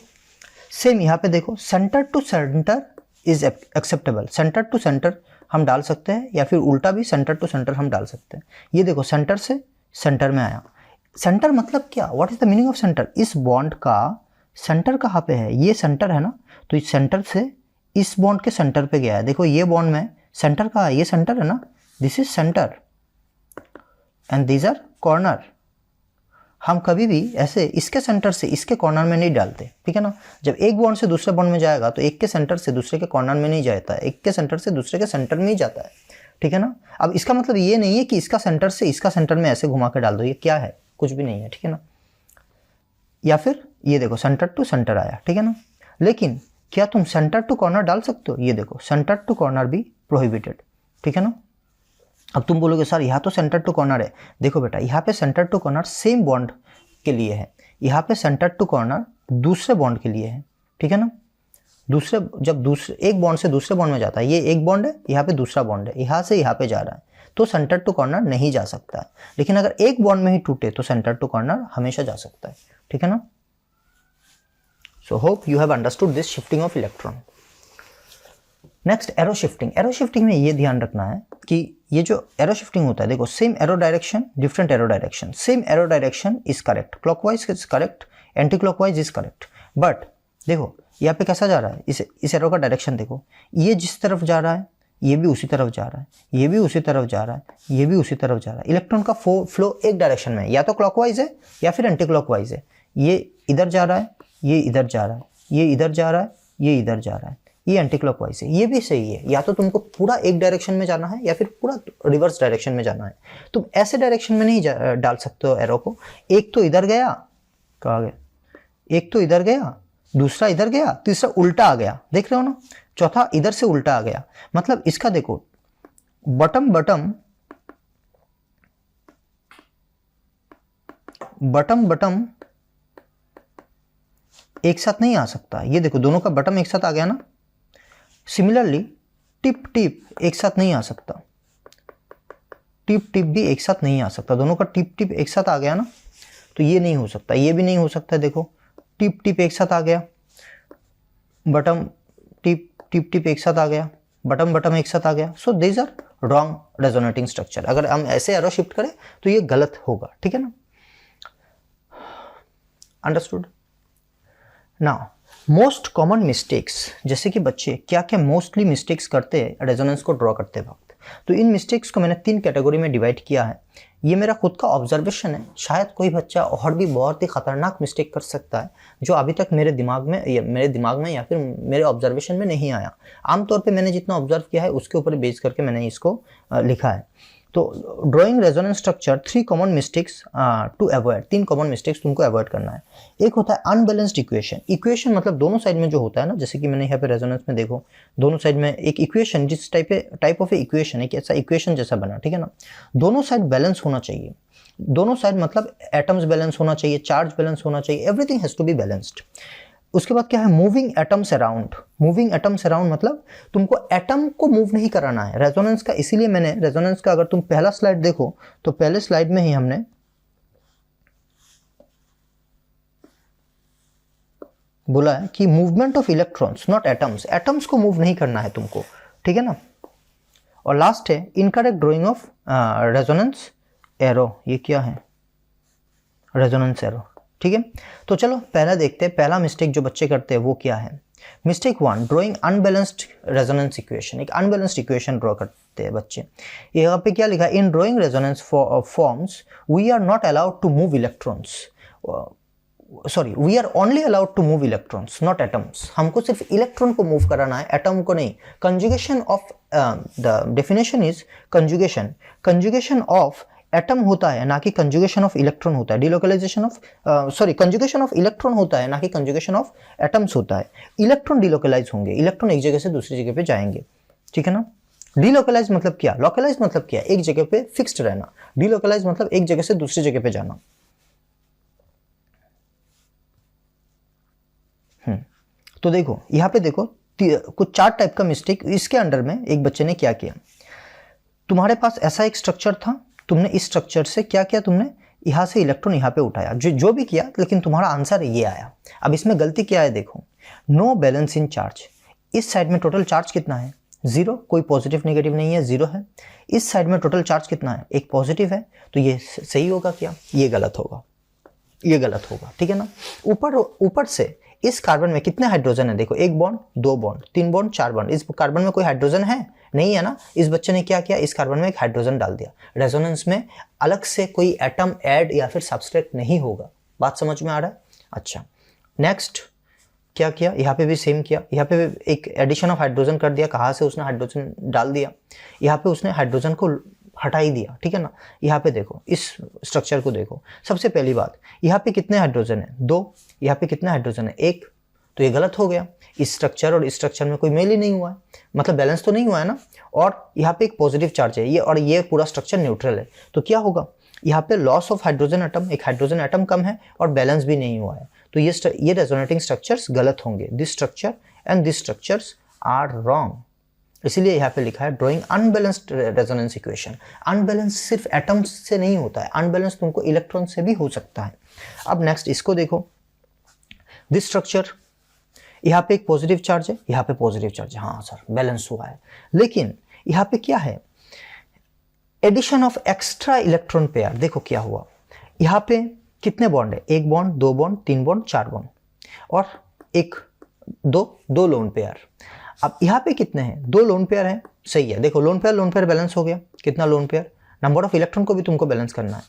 Speaker 1: सेम यहाँ पे देखो, centre to centre is acceptable, centre to centre हम डाल सकते हैं या फिर उल्टा भी सेंटर टू सेंटर हम डाल सकते हैं। ये देखो सेंटर से सेंटर में आया। सेंटर मतलब क्या, what is the meaning of centre? इस बॉन्ड का सेंटर कहाँ पे है? ये सेंटर है ना, तो इस सेंटर से इस बॉन्ड के सेंटर पे गया है। देखो ये बॉन्ड में सेंटर कहाँ है? ये सेंटर है ना, this is centre and these are corner. हम कभी भी ऐसे इसके सेंटर से इसके कॉर्नर में नहीं डालते, ठीक है ना। जब एक बॉन्ड से दूसरे बॉन्ड में जाएगा तो एक के सेंटर से दूसरे के कॉर्नर में नहीं जाता है, एक के सेंटर से दूसरे के सेंटर में ही जाता है, ठीक है ना। अब इसका मतलब ये नहीं है कि इसका सेंटर से इसका सेंटर में ऐसे घुमा के डाल दो, ये क्या है? कुछ भी नहीं है, ठीक है ना। या फिर ये देखो सेंटर टू सेंटर आया, ठीक है ना। लेकिन क्या तुम सेंटर टू कॉर्नर डाल सकते हो? ये देखो सेंटर टू कॉर्नर भी प्रोहिबिटेड, ठीक है ना। अब तुम बोलोगे सर यहाँ तो सेंटर टू कॉर्नर है। देखो बेटा, यहाँ पे centre to corner same bond के लिए है, यहाँ पे सेंटर टू कॉर्नर दूसरे बॉन्ड के लिए है, ठीक है ना। जब दूसरे एक बॉन्ड से दूसरे बॉन्ड में जाता है, ये एक बॉन्ड है, यहाँ पे दूसरा बॉन्ड है, यहाँ से यहाँ पे जा रहा है, तो सेंटर टू कॉर्नर नहीं जा सकता है। लेकिन अगर एक बॉन्ड में ही टूटे तो सेंटर टू कॉर्नर हमेशा जा सकता है, ठीक है ना। So hope you have understood this shifting of electron. Next arrow shifting. Arrow shifting में ये ध्यान रखना है कि ये जो एरो शिफ्टिंग होता है, देखो same arrow direction different arrow direction, same arrow direction is correct, clockwise is correct, anti clockwise is correct. But देखो यहाँ पे कैसा जा रहा है, इस एरो का डायरेक्शन देखो, ये जिस तरफ जा रहा है ये भी उसी तरफ जा रहा है, ये भी उसी तरफ जा रहा है, ये भी उसी तरफ जा रहा है। इलेक्ट्रॉन का फ्लो एक डायरेक्शन में है, या तो क्लॉकवाइज है या फिर एंटी क्लॉकवाइज है। ये इधर जा रहा है, ये इधर जा रहा है, ये इधर जा रहा है, ये इधर जा रहा है, ये एंटी क्लॉकवाइज है। ये भी सही है, या तो तुमको पूरा एक डायरेक्शन में जाना है या फिर पूरा रिवर्स डायरेक्शन में जाना है। तुम ऐसे डायरेक्शन में नहीं डाल सकते हो एरो को। एक तो इधर गया, कहाँ गया, एक तो इधर गया, दूसरा इधर गया, तीसरा उल्टा आ गया, देख रहे हो ना, चौथा इधर से उल्टा आ गया। मतलब इसका देखो बटम बटम बटम बटम एक साथ नहीं आ सकता। ये देखो दोनों का बटम एक साथ आ गया ना। सिमिलरली टिप टिप एक साथ नहीं आ सकता, टिप टिप भी एक साथ नहीं आ सकता। दोनों का टिप टिप एक साथ आ गया ना, तो ये नहीं हो सकता, ये भी नहीं हो सकता। देखो टिप टिप एक साथ आ गया, बटम टिप टिप टिप एक साथ आ गया, बटम बटम एक साथ आ गया। So these are wrong resonating structure. अगर हम ऐसे एरो शिफ्ट करें तो ये गलत होगा, ठीक है ना। Understood. Now most common mistakes, जैसे कि बच्चे क्या क्या मोस्टली मिस्टेक्स करते हैं रेजोनेंस को ड्रॉ करते वक्त, तो इन मिस्टेक्स को मैंने 3 कैटेगरी में डिवाइड किया है। ये मेरा खुद का ऑब्जर्वेशन है, शायद कोई बच्चा और भी बहुत ही खतरनाक मिस्टेक कर सकता है जो अभी तक मेरे दिमाग में या फिर मेरे ऑब्जर्वेशन में नहीं आया। आमतौर पे मैंने जितना ऑब्जर्व किया है उसके ऊपर बेस करके मैंने इसको लिखा है। तो drawing resonance structure 3 common mistakes to avoid, 3 common mistakes तुमको अवॉइड करना है। एक होता है अनबैलेंस्ड इक्वेशन। इक्वेशन मतलब दोनों साइड में जो होता है ना, जैसे कि मैंने यहाँ पे रेजोनेंस में देखो दोनों साइड में एक इक्वेशन, जिस टाइप ऑफ इक्वेशन है कि ऐसा इक्वेशन जैसा बना, ठीक है ना। दोनों साइड बैलेंस होना चाहिए, दोनों साइड मतलब एटम्स बैलेंस होना चाहिए, चार्ज बैलेंस होना चाहिए, everything has to be balanced. उसके बाद क्या है, moving atoms around. Moving atoms around मतलब तुमको एटम को मूव नहीं कराना है रेजोनेंस का। इसीलिए मैंने रेजोनेंस का, अगर तुम पहला स्लाइड देखो तो पहले स्लाइड में ही हमने बोला है कि movement of electrons not atoms, atoms को मूव नहीं करना है तुमको, ठीक है ना। और लास्ट है incorrect drying of resonance arrow. ये क्या है, रेजोनेंस एरो, ठीक है। तो चलो पहला देखते हैं, पहला मिस्टेक जो बच्चे करते हैं वो क्या है। Mistake 1, drawing unbalanced resonance equation. एक अनबैलेंस्ड इक्वेशन ड्रॉ करते हैं बच्चे। यहाँ पे क्या लिखा है, in drawing resonance forms we are not allowed to move electrons. Sorry, we are only allowed to move electrons not atoms. हमको सिर्फ इलेक्ट्रॉन को मूव कराना है, एटम को नहीं। Conjugation of the definition is conjugation, conjugation of atom होता है ना कि कंजुगेशन ऑफ इलेक्ट्रॉन होता है। Delocalisation of sorry conjugation of electron होता है ना कि कंजुगेशन ऑफ एटम्स होता है। इलेक्ट्रॉन डिलोकलाइज होंगे, इलेक्ट्रॉन एक जगह से दूसरी जगह पे जाएंगे, ठीक है ना। डिलोकलाइज मतलब क्या, लोकलाइज मतलब क्या, एक जगह पे फिक्स्ड रहना। डिलोकलाइज मतलब एक जगह से दूसरी जगह पे जाना। तो देखो यहाँ पे देखो कुछ 4 टाइप का मिस्टेक इसके अंडर में एक बच्चे ने क्या किया। तुम्हारे पास ऐसा एक स्ट्रक्चर था, तुमने इस स्ट्रक्चर से क्या किया, तुमने यहाँ से इलेक्ट्रॉन यहाँ पे उठाया, जो भी किया, लेकिन तुम्हारा आंसर ये आया। अब इसमें गलती क्या है देखो, नो बैलेंस इन चार्ज। इस साइड में टोटल चार्ज कितना है, 0, कोई पॉजिटिव नेगेटिव नहीं है, 0 है। इस साइड में टोटल चार्ज कितना है, एक पॉजिटिव है, तो ये सही होगा क्या, ये गलत होगा, ये गलत होगा, ठीक है ना। ऊपर से इस कार्बन में कितने हाइड्रोजन है, देखो 1 बॉन्ड, 2 बॉन्ड, 3 बॉन्ड, 4 बॉन्ड। इस कार्बन में कोई हाइड्रोजन है नहीं, है ना। इस बच्चे ने क्या किया, इस कार्बन में एक हाइड्रोजन डाल दिया। रेजोनेंस में अलग से कोई एटम ऐड या फिर सब्सट्रैक्ट नहीं होगा। बात समझ में आ रहा है। अच्छा, नेक्स्ट क्या किया, यहाँ पे भी सेम किया, यहाँ पे भी एक एडिशन ऑफ हाइड्रोजन कर दिया। कहाँ से उसने हाइड्रोजन डाल दिया, यहाँ पे उसने हाइड्रोजन को हटा ही दिया, ठीक है ना। यहाँ पे देखो, इस स्ट्रक्चर को देखो, सबसे पहली बात, यहाँ पे कितने हाइड्रोजन है, 2, यहाँ पे कितने हाइड्रोजन है, 1, तो ये गलत हो गया। इस स्ट्रक्चर और इस स्ट्रक्चर में कोई मेल ही नहीं हुआ है, मतलब बैलेंस तो नहीं हुआ है ना। और यहाँ पे एक पॉजिटिव चार्ज है, ये और ये पूरा स्ट्रक्चर न्यूट्रल है, तो क्या होगा, यहाँ पे लॉस ऑफ हाइड्रोजन एटम, एक हाइड्रोजन एटम कम है और बैलेंस भी नहीं हुआ है, तो ये रेजोनेटिंग स्ट्रक्चर्स गलत होंगे। This structure and this structures are wrong. इसीलिए यहाँ पे लिखा है drawing unbalanced resonance equation. Unbalance सिर्फ एटम्स से नहीं होता है, अनबैलेंस तुमको इलेक्ट्रॉन से भी हो सकता है। अब नेक्स्ट इसको देखो, दिस स्ट्रक्चर, यहाँ पे एक पॉजिटिव चार्ज है, यहाँ पे पॉजिटिव चार्ज है, हाँ सर बैलेंस हुआ है। लेकिन यहाँ पे क्या है, addition of extra electron pair. देखो क्या हुआ, यहाँ पे कितने बॉन्ड है, 1 बॉन्ड, 2 बॉन्ड, 3 बॉन्ड, 4 बॉन्ड और एक दो लोन पेयर। अब यहाँ पे कितने हैं, 2 लोन पेयर हैं, सही है। देखो लोन पेयर बैलेंस हो गया, कितना lone pair, number of electron को भी तुमको बैलेंस करना है।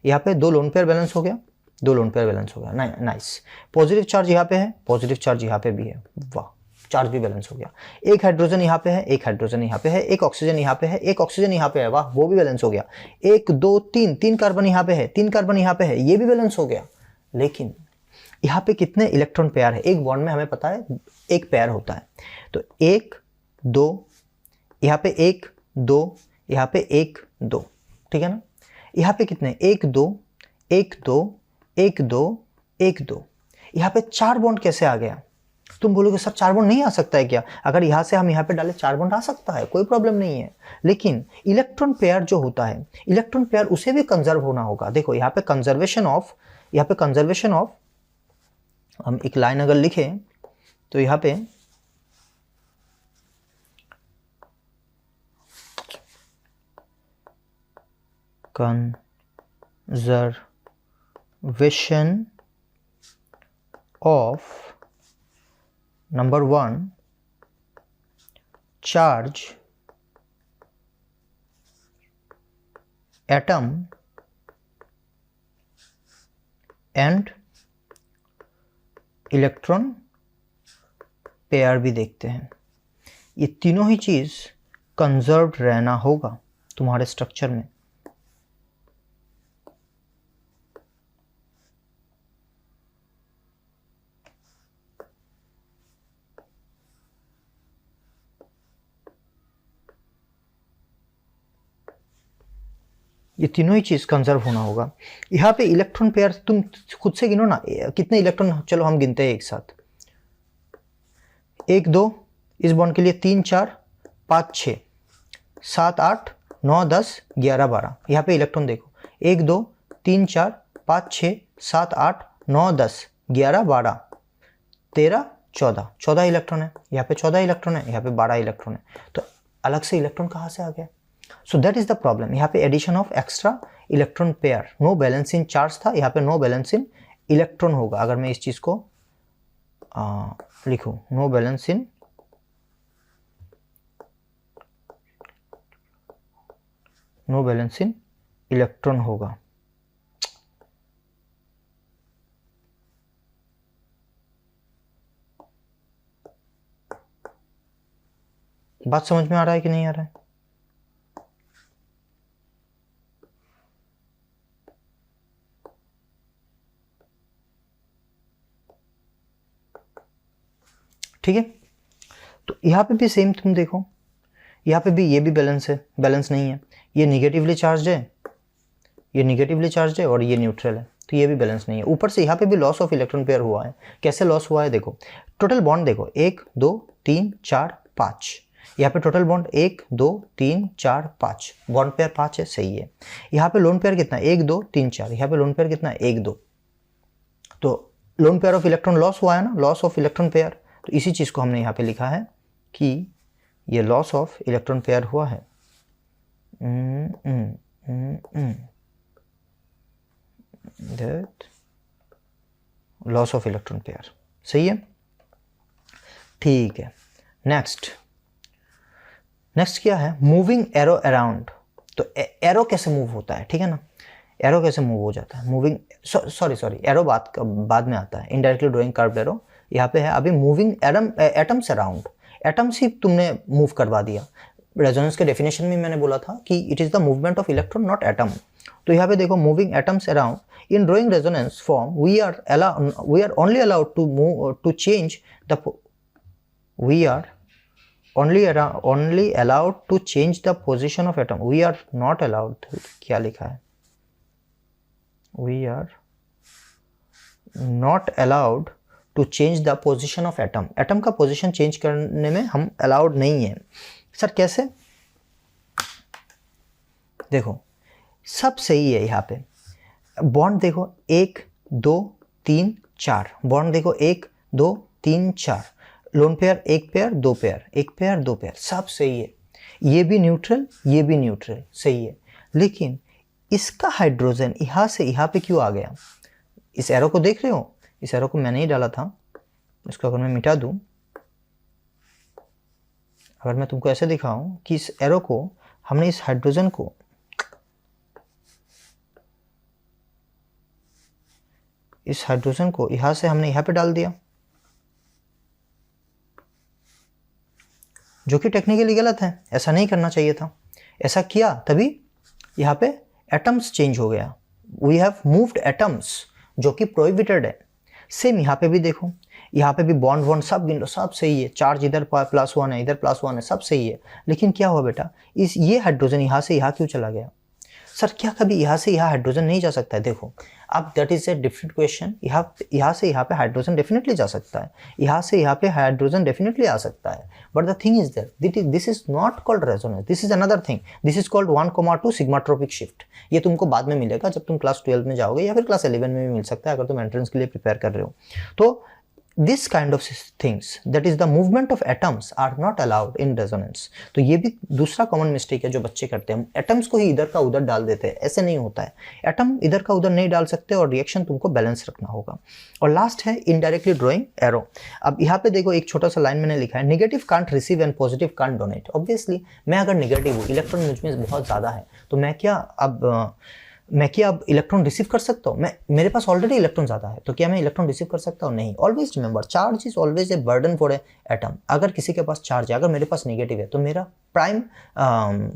Speaker 1: यहाँ पे 2 लोन पेयर बैलेंस हो गया, 2 लोन पेयर बैलेंस हो गया, नाइस। पॉजिटिव चार्ज यहाँ पे है, पॉजिटिव चार्ज यहाँ पे भी है, वाह, चार्ज भी बैलेंस हो गया। एक हाइड्रोजन यहाँ पे है, एक हाइड्रोजन यहाँ पे है, एक ऑक्सीजन यहाँ पे है, एक ऑक्सीजन यहाँ पे है, वाह, वो भी बैलेंस हो गया। 1 2 3 3 कार्बन यहाँ पे है, 3 कार्बन यहाँ पे है, ये भी बैलेंस हो गया। लेकिन यहाँ पे कितने इलेक्ट्रॉन पेयर है, एक बॉन्ड में हमें पता है एक पेयर होता है, तो 1 2, यहाँ पे 1 2, यहाँ पे 1 2, ठीक है ना। यहाँ पे कितने, 1 2 1 2 1 2 1 2, यहाँ पे 4 बॉन्ड कैसे आ गया। तुम बोलोगे सर 4 बॉन्ड नहीं आ सकता है क्या, अगर यहाँ से हम यहाँ पे डाले 4 बॉन्ड आ सकता है, कोई प्रॉब्लम नहीं है। लेकिन इलेक्ट्रॉन पेयर जो होता है, इलेक्ट्रॉन पेयर उसे भी कंजर्व होना होगा। देखो यहाँ पे कंजर्वेशन ऑफ, यहाँ पे कंजर्वेशन ऑफ, हम एक लाइन अगर लिखें तो यहाँ पे conservation of number 1 charge atom and electron pair भी देखते हैं। ये तीनों ही चीज कंजर्व्ड रहना होगा तुम्हारे स्ट्रक्चर में। ये तीनों ही चीज कंजर्व होना होगा। यहाँ पे इलेक्ट्रॉन पेयर तुम खुद से गिनो ना, कितने इलेक्ट्रॉन, चलो हम गिनते हैं एक साथ, 1 2, इस बॉन्ड के लिए 3 4 5 6 7 8 9 10 11 12। यहाँ पे इलेक्ट्रॉन देखो, 1 2 3 4 5 6 7 8 9 10 11 12 13 14, 14 इलेक्ट्रॉन है। यहाँ पे 14 इलेक्ट्रॉन है, यहाँ पे 12 इलेक्ट्रॉन है, तो अलग से इलेक्ट्रॉन कहाँ से आ गया। So that is the problem. यहाँ पे addition of extra electron pair, no balance in charge था, यहाँ पे नो बैलेंस इन इलेक्ट्रॉन होगा। अगर मैं इस चीज को लिखूं, नो बैलेंस इन इलेक्ट्रॉन होगा। बात समझ में आ रहा है कि नहीं आ रहा है? ठीक है, तो यहाँ पे भी सेम तुम देखो, यहाँ पे भी ये भी बैलेंस है, बैलेंस नहीं है, ये निगेटिवली चार्ज है, ये निगेटिवली चार्ज है और ये न्यूट्रल है, तो ये भी बैलेंस नहीं है। ऊपर से यहाँ पे भी लॉस ऑफ इलेक्ट्रॉन पेयर हुआ है। कैसे लॉस हुआ है देखो, टोटल बॉन्ड देखो 1 2 3 4 5, यहाँ पे टोटल बॉन्ड 1 2 3 4 5, बॉन्ड पेयर 5 है, सही है। यहाँ पे लोन पेयर कितना 1 2 3 4, यहाँ पे लोन पेयर कितना 1 2, तो loan pair of electron loss हुआ है ना, लॉस ऑफ इलेक्ट्रॉन पेयर। तो इसी चीज़ को हमने यहाँ पे लिखा है कि ये लॉस ऑफ इलेक्ट्रॉन पेयर हुआ है। That loss of electron pair, सही है, ठीक है। नेक्स्ट क्या है, मूविंग एरो अराउंड। तो एरो कैसे मूव होता है, ठीक है ना, एरो कैसे मूव हो जाता है, मूविंग, सॉरी एरो बाद में आता है, इनडायरेक्टली ड्राइंग कर्व्ड एरो। यहाँ पे है अभी मूविंग एटम्स अराउंड, एटम्स ही तुमने मूव करवा दिया। रेजोनेंस के डेफिनेशन में मैंने बोला था कि it is the movement of electron not atom. तो यहाँ पे देखो moving atoms around in drawing resonance form we are only allowed to move to change the, we are only allowed to change the position of atom, we are not allowed, क्या लिखा है, we are not allowed to change the position of atom, atom का position change करने में हम allowed नहीं है। Sir कैसे, देखो सब सही है, यहाँ पे बॉन्ड देखो 1 2 3 4, बॉन्ड देखो 1 2 3 4, lone pair 1 pair 2 pair 1 pair 2 pair, सब सही है। ये भी न्यूट्रल, ये भी न्यूट्रल, सही है। लेकिन इसका हाइड्रोजन यहाँ से यहाँ पे क्यों आ गया, इस एरो को देख रहे हो, इस एरो को मैंने ही डाला था, इसको अगर मैं मिटा दूं, अगर मैं तुमको ऐसे दिखाऊं कि इस एरो को हमने इस हाइड्रोजन को यहाँ से हमने यहाँ पे डाल दिया, जो कि टेक्निकली गलत है, ऐसा नहीं करना चाहिए था। ऐसा किया तभी यहाँ पे एटम्स चेंज हो गया, वी हैव मूव्ड एटम्स, जो कि प्रोहिबिटेड है। सेम यहाँ पे भी देखो, यहाँ पे भी बॉन्ड सब गिन लो, सब सही है, चार्ज इधर +1 है, इधर +1 है, सब सही है। लेकिन क्या हुआ बेटा, ये हाइड्रोजन यहाँ से यहाँ क्यों चला गया? सर क्या कभी यहाँ से यहाँ हाइड्रोजन नहीं जा सकता है? देखो अब that is a different question. यहाँ से यहाँ पे हाइड्रोजन डेफिनेटली जा सकता है, यहाँ से यहाँ पे हाइड्रोजन डेफिनेटली आ सकता है, but the thing is that this is not called resonance, this is another thing, this is called 1,2 sigmatropic shift. ये तुमको बाद में मिलेगा जब तुम क्लास 12 में जाओगे, या फिर क्लास 11 में भी मिल सकता है अगर तुम एंट्रेंस के लिए प्रिपेयर कर रहे हो। तो this kind of things, that is the movement of atoms, are not allowed in resonance। तो ये भी दूसरा कॉमन मिस्टेक है जो बच्चे करते हैं, एटम्स को ही इधर का उधर डाल देते हैं, ऐसे नहीं होता है, एटम इधर का उधर नहीं डाल सकते और रिएक्शन तुमको बैलेंस रखना होगा। और लास्ट है इनडायरेक्टली ड्राइंग एरो। अब यहाँ पे देखो एक छोटा सा लाइन मैंने लिखा है, negative can't receive and positive can't donate. Obviously मैं अगर नेगेटिव हूँ, इलेक्ट्रॉन मुझ में बहुत ज़्यादा है, तो मैं क्या अब इलेक्ट्रॉन रिसीव कर सकता हूँ? मेरे पास ऑलरेडी इलेक्ट्रॉन ज़्यादा है, तो क्या मैं इलेक्ट्रॉन रिसीव कर सकता हूँ? नहीं। Always remember, charge is always a burden for a atom. अगर किसी के पास चार्ज है, अगर मेरे पास नेगेटिव है, तो मेरा प्राइम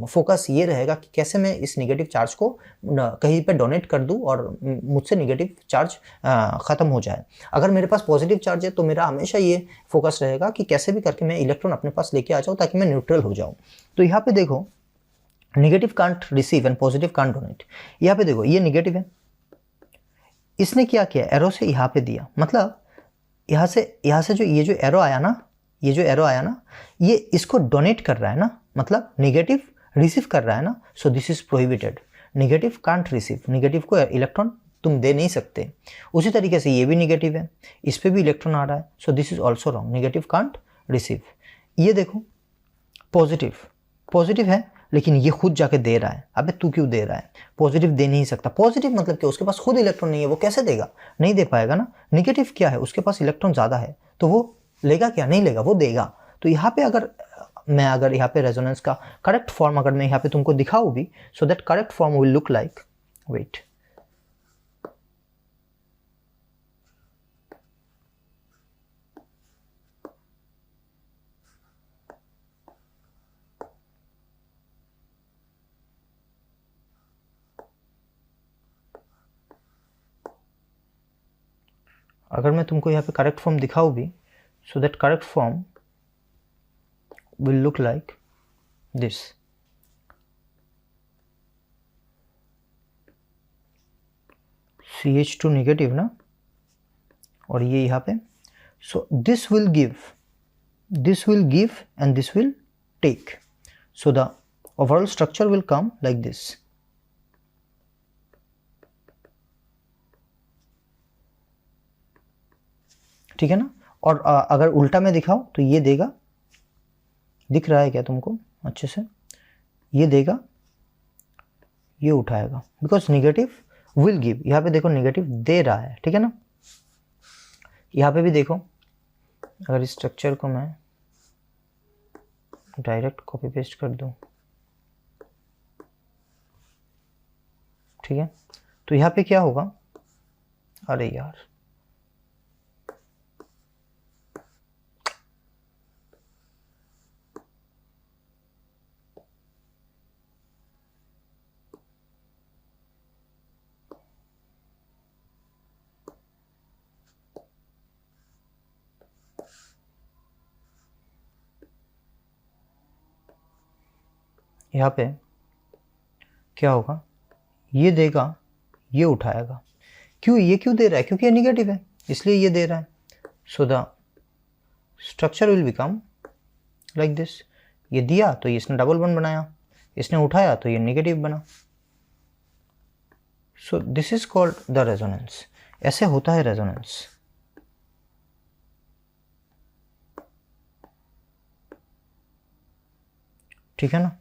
Speaker 1: फोकस ये रहेगा कि कैसे मैं इस नेगेटिव चार्ज को कहीं पे डोनेट कर दूँ और मुझसे नेगेटिव चार्ज ख़त्म हो जाए। अगर मेरे पास पॉजिटिव चार्ज है, तो मेरा हमेशा ये फोकस रहेगा कि कैसे भी करके मैं इलेक्ट्रॉन अपने पास लेके आ जाऊँ ताकि मैं न्यूट्रल हो जाऊँ। तो यहाँ पे देखो, negative can't receive and positive can't donate. यहाँ पे देखो ये नेगेटिव है, इसने क्या किया, एरो से यहाँ पे दिया, मतलब यहाँ से जो ये जो एरो आया ना, ये इसको डोनेट कर रहा है ना, मतलब नेगेटिव रिसीव कर रहा है ना, सो this is prohibited. Negative can't receive, negative को इलेक्ट्रॉन तुम दे नहीं सकते। उसी तरीके से ये भी नेगेटिव है, इस पे भी इलेक्ट्रॉन आ रहा है, so this is also wrong, negative can't receive. ये देखो पॉजिटिव है, लेकिन ये खुद जाके दे रहा है। अबे तू क्यों दे रहा है? पॉजिटिव दे नहीं सकता। पॉजिटिव मतलब क्या, उसके पास खुद इलेक्ट्रॉन नहीं है, वो कैसे देगा? नहीं दे पाएगा ना। नेगेटिव क्या है, उसके पास इलेक्ट्रॉन ज़्यादा है, तो वो लेगा क्या? नहीं लेगा, वो देगा। तो यहाँ पे अगर यहाँ पे रेजोनेंस का करेक्ट फॉर्म अगर मैं यहाँ पे तुमको दिखाऊँ भी, so that correct form will look like, wait, अगर मैं तुमको यहाँ पे करेक्ट फॉर्म दिखाऊँ भी, so that correct form will look like this. CH2 negative ना, और ये यहाँ पे, so this will give and this will take, so the overall structure will come like this. ठीक है ना। और अगर उल्टा में दिखाओ तो ये देगा, दिख रहा है क्या तुमको अच्छे से, ये देगा, ये उठाएगा, बिकॉज नेगेटिव विल गिव। यहाँ पे देखो नेगेटिव दे रहा है, ठीक है ना। यहाँ पे भी देखो, अगर इस स्ट्रक्चर को मैं डायरेक्ट कॉपी पेस्ट कर दूं, ठीक है, तो यहाँ पे क्या होगा, अरे यार यहाँ पे क्या होगा, ये देगा, ये उठाएगा। क्यों, ये क्यों दे रहा है, क्योंकि ये निगेटिव है इसलिए ये दे रहा है। So the structure will become like this. ये दिया तो इसने डबल बॉन्ड बनाया, इसने उठाया तो ये नेगेटिव बना। सो this is called the resonance. ऐसे होता है रेजोनेंस। ठीक है ना,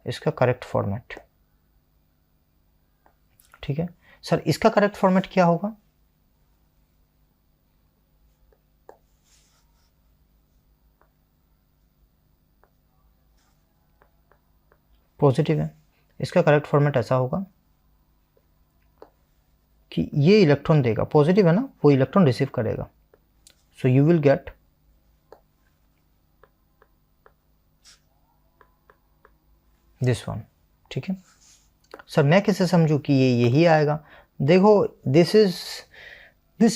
Speaker 1: इसका करेक्ट फॉर्मेट। ठीक है सर, इसका करेक्ट फॉर्मेट क्या होगा, पॉजिटिव है। इसका करेक्ट फॉर्मेट ऐसा होगा कि ये इलेक्ट्रॉन देगा, पॉजिटिव है ना, वो इलेक्ट्रॉन रिसीव करेगा। So you will get this one. ठीक है सर, मैं कैसे समझूं कि ये यही आएगा। देखो this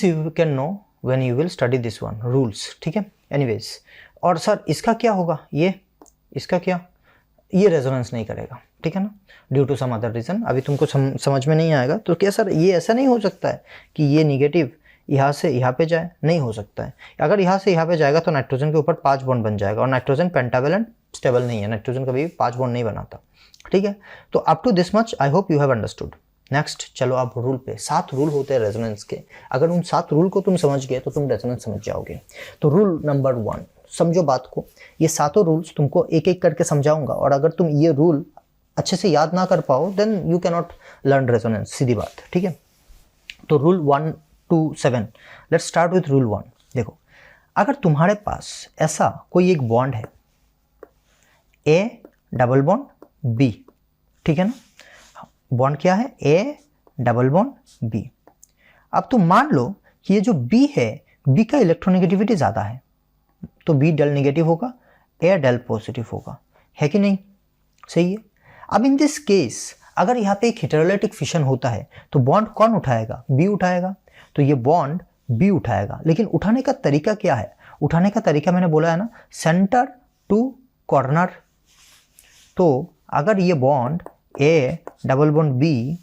Speaker 1: you can know when you will study this one rules. ठीक है एनीवेज, और सर इसका क्या होगा, ये इसका क्या, ये रेजोनेंस नहीं करेगा। ठीक है ना, due to some other reason. अभी तुमको समझ में नहीं आएगा तो क्या सर ये ऐसा नहीं हो सकता है कि ये निगेटिव यहाँ से यहाँ पे जाए, नहीं हो सकता है। अगर यहाँ से यहाँ पे जाएगा तो नाइट्रोजन के ऊपर 5 बॉन्ड बन जाएगा, और नाइट्रोजन पेंटावेलेंट स्टेबल नहीं है, नाइट्रोजन कभी भी 5 बॉन्ड नहीं बनाता। ठीक है, तो up to this much I hope you have understood. Next चलो आप रूल पे। 7 रूल होते हैं रेजोनेंस के। अगर उन 7 रूल को तुम समझ गए तो तुम रेजोनेंस समझ जाओगे। तो रूल नंबर 1, समझो बात को, ये 7 रूल्स तुमको एक एक करके समझाऊंगा, और अगर तुम ये रूल अच्छे से याद ना कर पाओ then you can not learn resonance, सीधी बात। ठीक है, तो rule 1 to 7, let's start with rule 1। देखो, अगर तुम्हारे पास ऐसा कोई एक बॉन्ड है, ए डबल बॉन्ड बी, ठीक है ना, बॉन्ड क्या है, ए डबल बॉन्ड बी। अब तुम मान लो कि ये जो बी है, बी का इलेक्ट्रोनेगेटिविटी ज़्यादा है, तो बी डेल नेगेटिव होगा, ए डेल पॉजिटिव होगा, है कि नहीं, सही है। अब इन दिस केस अगर यहाँ पे एक हेटेरोलाइटिक फिशन होता है तो बॉन्ड कौन उठाएगा, बी उठाएगा, तो ये बॉन्ड बी उठाएगा। लेकिन उठाने का तरीका क्या है, उठाने का तरीका मैंने बोला है ना, सेंटर टू कॉर्नर। तो अगर ये bond A double bond B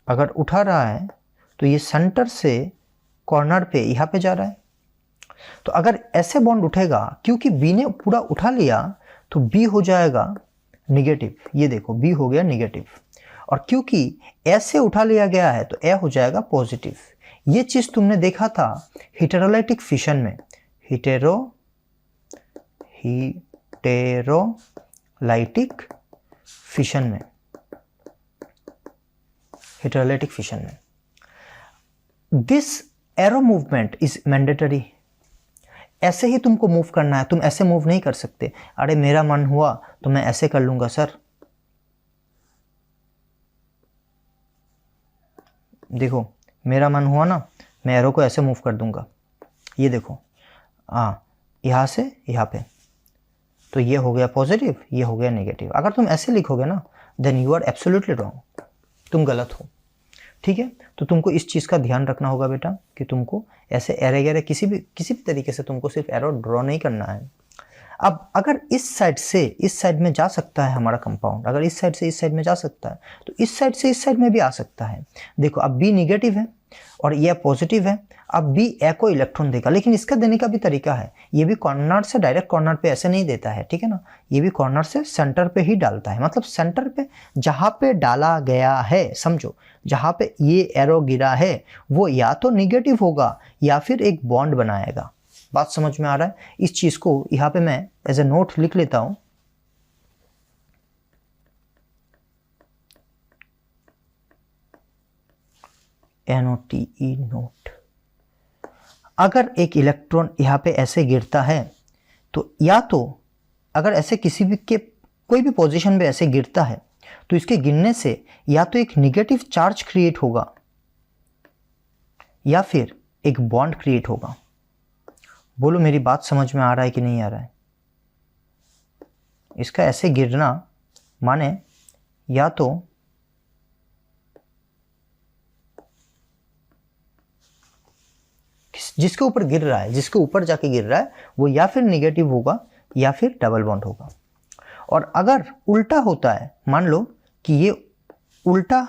Speaker 1: अगर उठा रहा है तो ये सेंटर से कॉर्नर पे यहाँ पे जा रहा है। तो अगर ऐसे बॉन्ड उठेगा, क्योंकि बी ने पूरा उठा लिया तो बी हो जाएगा निगेटिव, ये देखो बी हो गया निगेटिव, और क्योंकि ऐसे उठा लिया गया है तो ए हो जाएगा पॉजिटिव। ये चीज तुमने देखा था हेटेरोलाइटिक फिशन में, हेटेरोलाइटिक फिशन में, हेटेरोलाइटिक फिशन में this arrow movement is mandatory. ऐसे ही तुमको मूव करना है, तुम ऐसे मूव नहीं कर सकते। अरे मेरा मन हुआ तो मैं ऐसे कर लूंगा सर, देखो मेरा मन हुआ ना, मैं एरो को ऐसे मूव कर दूंगा, ये देखो, यहाँ से यहाँ पे, तो ये हो गया पॉजिटिव, ये हो गया नेगेटिव। अगर तुम ऐसे लिखोगे ना then you are absolutely wrong, तुम गलत हो। ठीक है, तो तुमको इस चीज़ का ध्यान रखना होगा बेटा कि तुमको ऐसे एरे गैरे किसी भी तरीके से तुमको सिर्फ एरो ड्रॉ नहीं करना है। अब अगर इस साइड से इस साइड में जा सकता है हमारा कंपाउंड, अगर इस साइड से इस साइड में जा सकता है तो इस साइड से इस साइड में भी आ सकता है। देखो अब बी निगेटिव है और ये पॉजिटिव है, अब बी ए को इलेक्ट्रॉन देगा, लेकिन इसका देने का भी तरीका है। ये भी कॉर्नर से डायरेक्ट कॉर्नर पे ऐसे नहीं देता है, ठीक है ना, ये भी कॉर्नर से सेंटर पे ही डालता है। मतलब सेंटर पे जहाँ पे डाला गया है, समझो जहाँ पे ये एरो गिरा है वो या तो निगेटिव होगा या फिर एक बॉन्ड बनाएगा। बात समझ में आ रहा है? इस चीज को यहाँ पे मैं एज ए नोट लिख लेता हूं। NOTE note. अगर एक इलेक्ट्रॉन यहाँ पे ऐसे गिरता है तो या तो अगर ऐसे किसी भी के कोई भी पोजीशन में ऐसे गिरता है तो इसके गिरने से या तो एक निगेटिव चार्ज क्रिएट होगा या फिर एक बॉन्ड क्रिएट होगा। बोलो मेरी बात समझ में आ रहा है कि नहीं आ रहा है? इसका ऐसे गिरना माने या तो जिसके ऊपर गिर रहा है, जिसके ऊपर जाके गिर रहा है वो या फिर निगेटिव होगा या फिर डबल बॉन्ड होगा। और अगर उल्टा होता है, मान लो कि ये उल्टा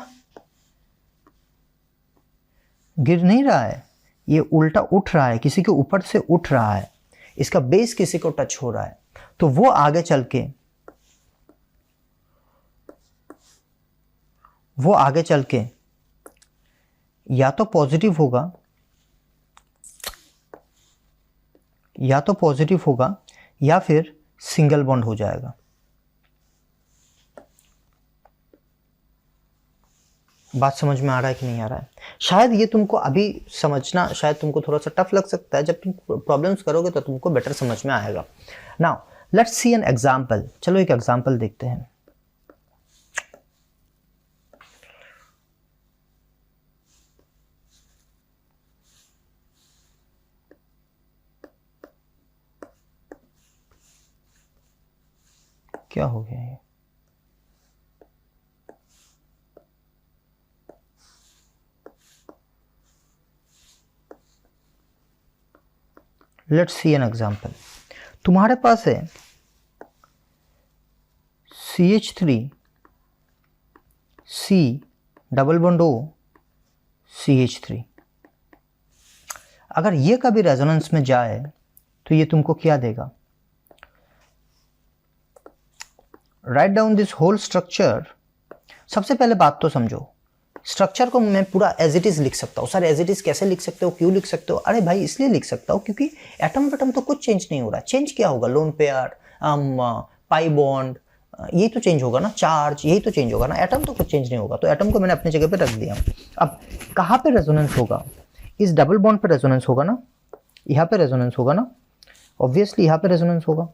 Speaker 1: गिर नहीं रहा है, ये उल्टा उठ रहा है, किसी के ऊपर से उठ रहा है, इसका बेस किसी को टच हो रहा है, तो वो आगे चल के या तो पॉजिटिव होगा या फिर सिंगल बॉन्ड हो जाएगा। बात समझ में आ रहा है कि नहीं आ रहा है? शायद ये तुमको अभी समझना शायद तुमको थोड़ा सा टफ लग सकता है, जब तुम प्रॉब्लम्स करोगे तो तुमको बेटर समझ में आएगा। Now let's see an example. चलो एक एग्जांपल देखते हैं। क्या हो गया ये? Let's see an example. तुम्हारे पास है CH3 C double bond O CH3। अगर ये कभी रेजोनेंस में जाए तो ये तुमको क्या देगा? Write down this whole structure. सबसे पहले बात तो समझो, स्ट्रक्चर को मैं पूरा एज इट इज लिख सकता हूँ। सर एज इट इज कैसे लिख सकते हो, क्यों लिख सकते हो? अरे भाई इसलिए लिख सकता हूँ क्योंकि एटम वटम तो कुछ चेंज नहीं हो रहा। चेंज क्या होगा? लोन पेयर, पाई बॉन्ड, यही तो चेंज होगा ना, चार्ज यही तो चेंज होगा ना, एटम तो कुछ चेंज नहीं होगा। तो एटम को मैंने अपनी जगह पे रख दिया। अब कहाँ पे रेजोनेंस होगा? इस डबल बॉन्ड पे रेजोनेंस होगा ना, यहाँ पे रेजोनेंस होगा ना, ऑब्वियसली यहाँ पे रेजोनेंस होगा,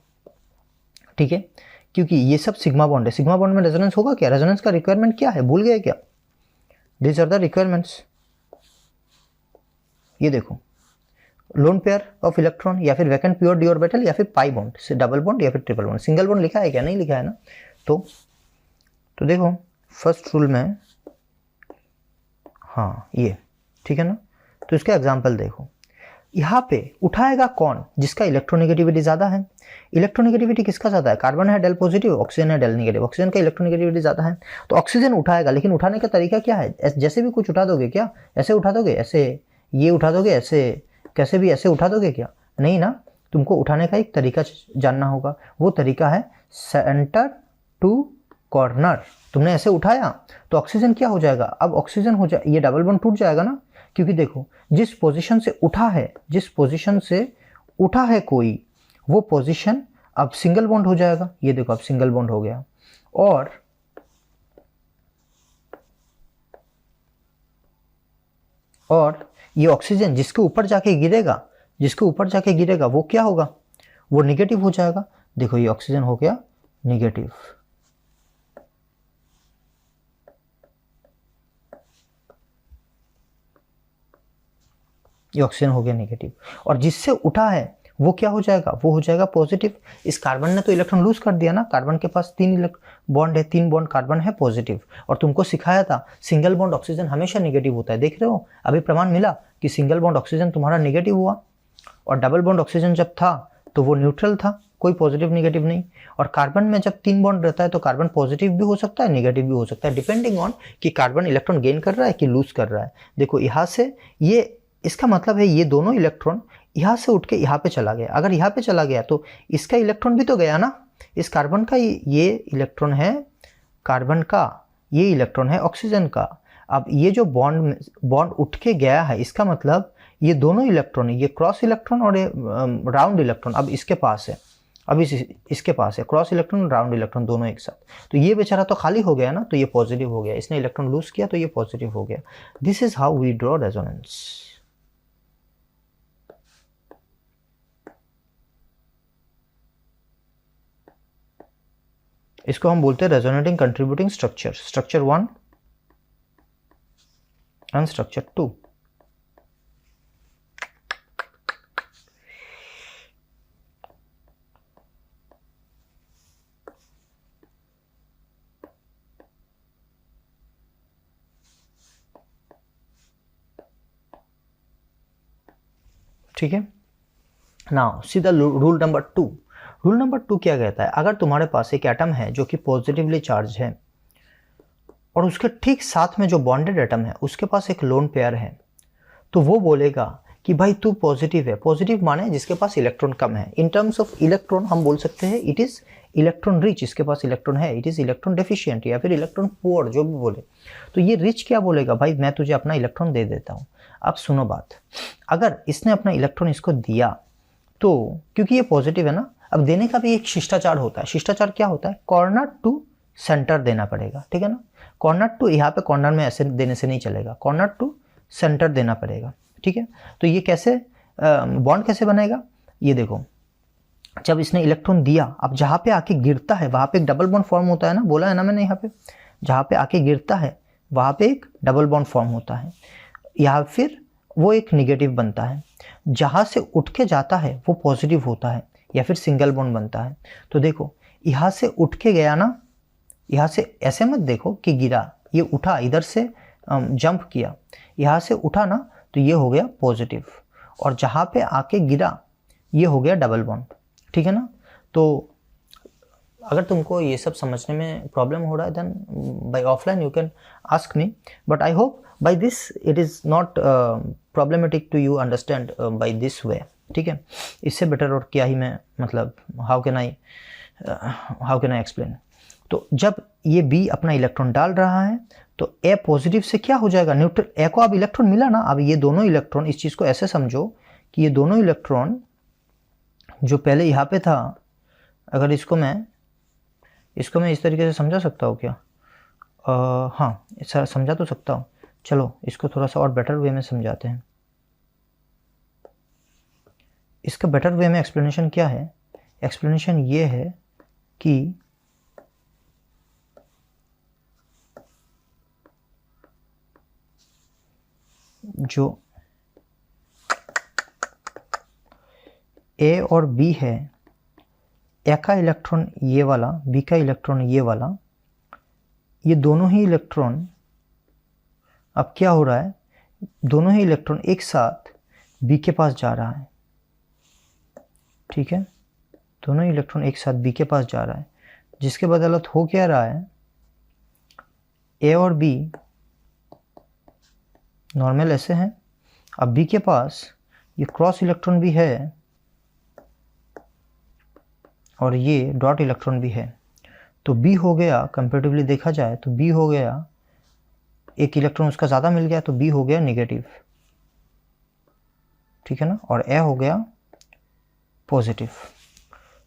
Speaker 1: ठीक है, क्योंकि ये सब सिग्मा बॉन्ड है। सिग्मा बॉन्ड में रेजोनेंस होगा क्या? रेजोनेंस का रिक्वायरमेंट क्या है, भूल गए क्या? These are the requirements। ये देखो, लोन पेयर ऑफ इलेक्ट्रॉन या फिर वैकेंट प्योर डी ऑर्बिटल या फिर पाई बॉन्ड से डबल बॉन्ड या फिर ट्रिपल बॉन्ड। सिंगल बॉन्ड लिखा है क्या? नहीं लिखा है ना। तो देखो फर्स्ट रूल में, हाँ ये ठीक है ना। तो इसका एग्जांपल देखो, यहाँ पे उठाएगा कौन? जिसका इलेक्ट्रोनेगेटिविटी ज़्यादा है। इलेक्ट्रोनेगेटिविटी किसका ज़्यादा है? कार्बन है डेल पॉजिटिव, ऑक्सीजन है डेल नेगेटिव। ऑक्सीजन का इलेक्ट्रोनेगेटिविटी ज़्यादा है तो ऑक्सीजन उठाएगा, लेकिन उठाने का तरीका क्या है? जैसे भी कुछ उठा दोगे क्या? ऐसे उठा दोगे, ऐसे ये उठा दोगे, ऐसे कैसे भी ऐसे उठा दोगे क्या? नहीं ना, तुमको उठाने का एक तरीका जानना होगा। वो तरीका है सेंटर टू कॉर्नर। तुमने ऐसे उठाया तो ऑक्सीजन क्या हो जाएगा? अब ऑक्सीजन हो जाए, ये डबल बॉन्ड टूट जाएगा ना, क्योंकि देखो जिस पोजीशन से उठा है कोई, वो पोजीशन अब सिंगल बॉन्ड हो जाएगा। ये देखो अब सिंगल बॉन्ड हो गया। और ये ऑक्सीजन जिसके ऊपर जाके गिरेगा वो क्या होगा? वो निगेटिव हो जाएगा। देखो ये ऑक्सीजन हो गया निगेटिव, ये ऑक्सीजन हो गया नेगेटिव। और जिससे उठा है वो क्या हो जाएगा, वो हो जाएगा पॉजिटिव। इस कार्बन ने तो इलेक्ट्रॉन लूज कर दिया ना, कार्बन के पास 3 बॉन्ड है, 3 बॉन्ड कार्बन है पॉजिटिव। और तुमको सिखाया था सिंगल बॉन्ड ऑक्सीजन हमेशा नेगेटिव होता है, देख रहे हो अभी प्रमाण मिला कि सिंगल बॉन्ड ऑक्सीजन तुम्हारा नेगेटिव हुआ, और डबल बॉन्ड ऑक्सीजन जब था तो वो न्यूट्रल था, कोई पॉजिटिव नेगेटिव नहीं। और कार्बन में जब 3 बॉन्ड रहता है तो कार्बन पॉजिटिव भी हो सकता है, नेगेटिव भी हो सकता है, डिपेंडिंग ऑन कि कार्बन इलेक्ट्रॉन गेन कर रहा है कि लूज कर रहा है। देखो यहाँ से ये, इसका मतलब है ये दोनों इलेक्ट्रॉन यहाँ से उठ के यहाँ पे चला गया। अगर यहाँ पे चला गया तो इसका इलेक्ट्रॉन भी तो गया ना, इस कार्बन का ये इलेक्ट्रॉन है कार्बन का, ये इलेक्ट्रॉन है ऑक्सीजन का। अब ये जो बॉन्ड उठ के गया है, इसका मतलब ये दोनों इलेक्ट्रॉन, ये क्रॉस इलेक्ट्रॉन और ये राउंड इलेक्ट्रॉन अब इसके पास है, अब इसके पास है क्रॉस इलेक्ट्रॉन राउंड इलेक्ट्रॉन दोनों एक साथ। तो ये बेचारा तो खाली हो गया ना, तो ये पॉजिटिव हो गया, इसने इलेक्ट्रॉन लूज किया तो ये पॉजिटिव हो गया। This is how we draw resonance. इसको हम बोलते हैं resonating contributing structure, structure 1 and structure 2। ठीक है, now see the rule number 2। Rule number 2 क्या कहता है, अगर तुम्हारे पास एक एटम है जो कि पॉजिटिवली चार्ज है और उसके ठीक साथ में जो बॉन्डेड एटम है उसके पास एक लोन पेयर है, तो वो बोलेगा कि भाई तू पॉजिटिव है। पॉजिटिव माने जिसके पास इलेक्ट्रॉन कम है। इन टर्म्स ऑफ इलेक्ट्रॉन हम बोल सकते हैं इट इज इलेक्ट्रॉन रिच, इसके पास इलेक्ट्रॉन है, इट इज इलेक्ट्रॉन डेफिशिएंट या फिर इलेक्ट्रॉन पुअर, जो भी बोले। तो ये रिच क्या बोलेगा, भाई मैं तुझे अपना इलेक्ट्रॉन दे देता हूँ। अब सुनो बात, अगर इसने अपना इलेक्ट्रॉन इसको दिया तो क्योंकि ये पॉजिटिव है ना, अब देने का भी एक शिष्टाचार होता है। शिष्टाचार क्या होता है, कॉर्नर टू सेंटर देना पड़ेगा, ठीक है ना। कॉर्नर टू, यहाँ पे कॉर्नर में ऐसे देने से नहीं चलेगा, कॉर्नर टू सेंटर देना पड़ेगा, ठीक है। तो ये कैसे बॉन्ड कैसे बनेगा, ये देखो, जब इसने इलेक्ट्रॉन दिया, अब जहाँ पे आके गिरता है वहाँ पे एक डबल बॉन्ड फॉर्म होता है ना, बोला है ना मैंने, यहाँ पे जहाँ पे आके गिरता है वहाँ पे एक डबल बॉन्ड फॉर्म होता है, या फिर वो एक निगेटिव बनता है। जहाँ से उठ के जाता है वो पॉजिटिव होता है या फिर सिंगल बॉन्ड बनता है। तो देखो यहाँ से उठ के गया ना, यहाँ से ऐसे मत देखो कि गिरा, ये उठा, इधर से जंप किया, यहाँ से उठा ना, तो ये हो गया पॉजिटिव, और जहाँ पे आके गिरा ये हो गया डबल बॉन्ड, ठीक है ना। तो अगर तुमको ये सब समझने में प्रॉब्लम हो रहा है then by offline you can ask me, but I hope by this it is not problematic to you understand by this way, ठीक है। इससे बेटर और क्या ही मैं, मतलब हाउ कैन आई एक्सप्लेन। तो जब ये बी अपना इलेक्ट्रॉन डाल रहा है तो ए पॉजिटिव से क्या हो जाएगा, न्यूट्रल, ए को अब इलेक्ट्रॉन मिला ना। अब ये दोनों इलेक्ट्रॉन, इस चीज़ को ऐसे समझो कि ये दोनों इलेक्ट्रॉन जो पहले यहाँ पे था, अगर इसको मैं इस तरीके से समझा सकता हूँ क्या, हाँ समझा तो सकता हूँ। चलो इसको थोड़ा सा और बेटर वे में समझाते हैं। इसका बेटर वे में एक्सप्लेनेशन क्या है, एक्सप्लेनेशन ये है कि जो ए और बी है, ए का इलेक्ट्रॉन ये वाला, बी का इलेक्ट्रॉन ये वाला, ये दोनों ही इलेक्ट्रॉन, अब क्या हो रहा है, दोनों ही इलेक्ट्रॉन एक साथ बी के पास जा रहा है, ठीक है। दोनों इलेक्ट्रॉन एक साथ बी के पास जा रहा है, जिसके बदौलत हो क्या रहा है, ए और बी नॉर्मल ऐसे हैं, अब बी के पास ये क्रॉस इलेक्ट्रॉन भी है और ये डॉट इलेक्ट्रॉन भी है। तो बी हो गया, कंपैरेटिवली देखा जाए तो बी हो गया, एक इलेक्ट्रॉन उसका ज़्यादा मिल गया तो बी हो गया नेगेटिव, ठीक है ना, और ए हो गया positive.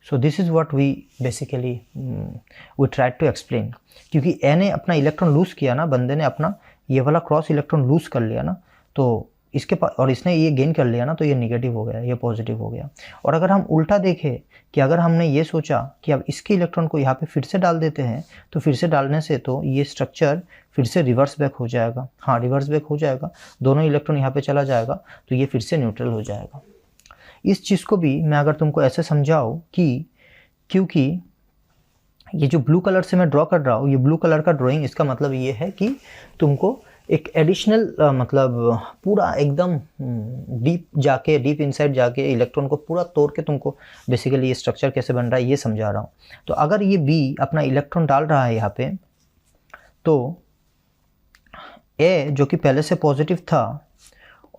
Speaker 1: So this is what we basically we try to explain. क्योंकि ए ने अपना इलेक्ट्रॉन लूज किया ना, बंदे ने अपना ये वाला क्रॉस इलेक्ट्रॉन लूज कर लिया ना, तो इसके पास, और इसने ये गेन कर लिया ना, तो ये नेगेटिव हो गया, ये पॉजिटिव हो गया। और अगर हम उल्टा देखें कि अगर हमने ये सोचा कि अब इसके इलेक्ट्रॉन को यहाँ पे फिर से डाल देते हैं, तो फिर से डालने से तो ये स्ट्रक्चर फिर से रिवर्स बैक हो जाएगा, हाँ रिवर्स बैक हो जाएगा, दोनों इलेक्ट्रॉन यहाँ पे चला जाएगा, तो ये फिर से न्यूट्रल हो जाएगा। इस चीज़ को भी मैं अगर तुमको ऐसे समझाऊँ कि क्योंकि ये जो ब्लू कलर से मैं ड्रॉ कर रहा हूँ, ये ब्लू कलर का ड्राइंग, इसका मतलब ये है कि तुमको एक एडिशनल मतलब पूरा एकदम डीप इनसाइड जाके इलेक्ट्रॉन को पूरा तोड़ के तुमको बेसिकली ये स्ट्रक्चर कैसे बन रहा है ये समझा रहा हूँ। तो अगर ये बी अपना इलेक्ट्रॉन डाल रहा है यहाँ पे, तो ए जो कि पहले से पॉजिटिव था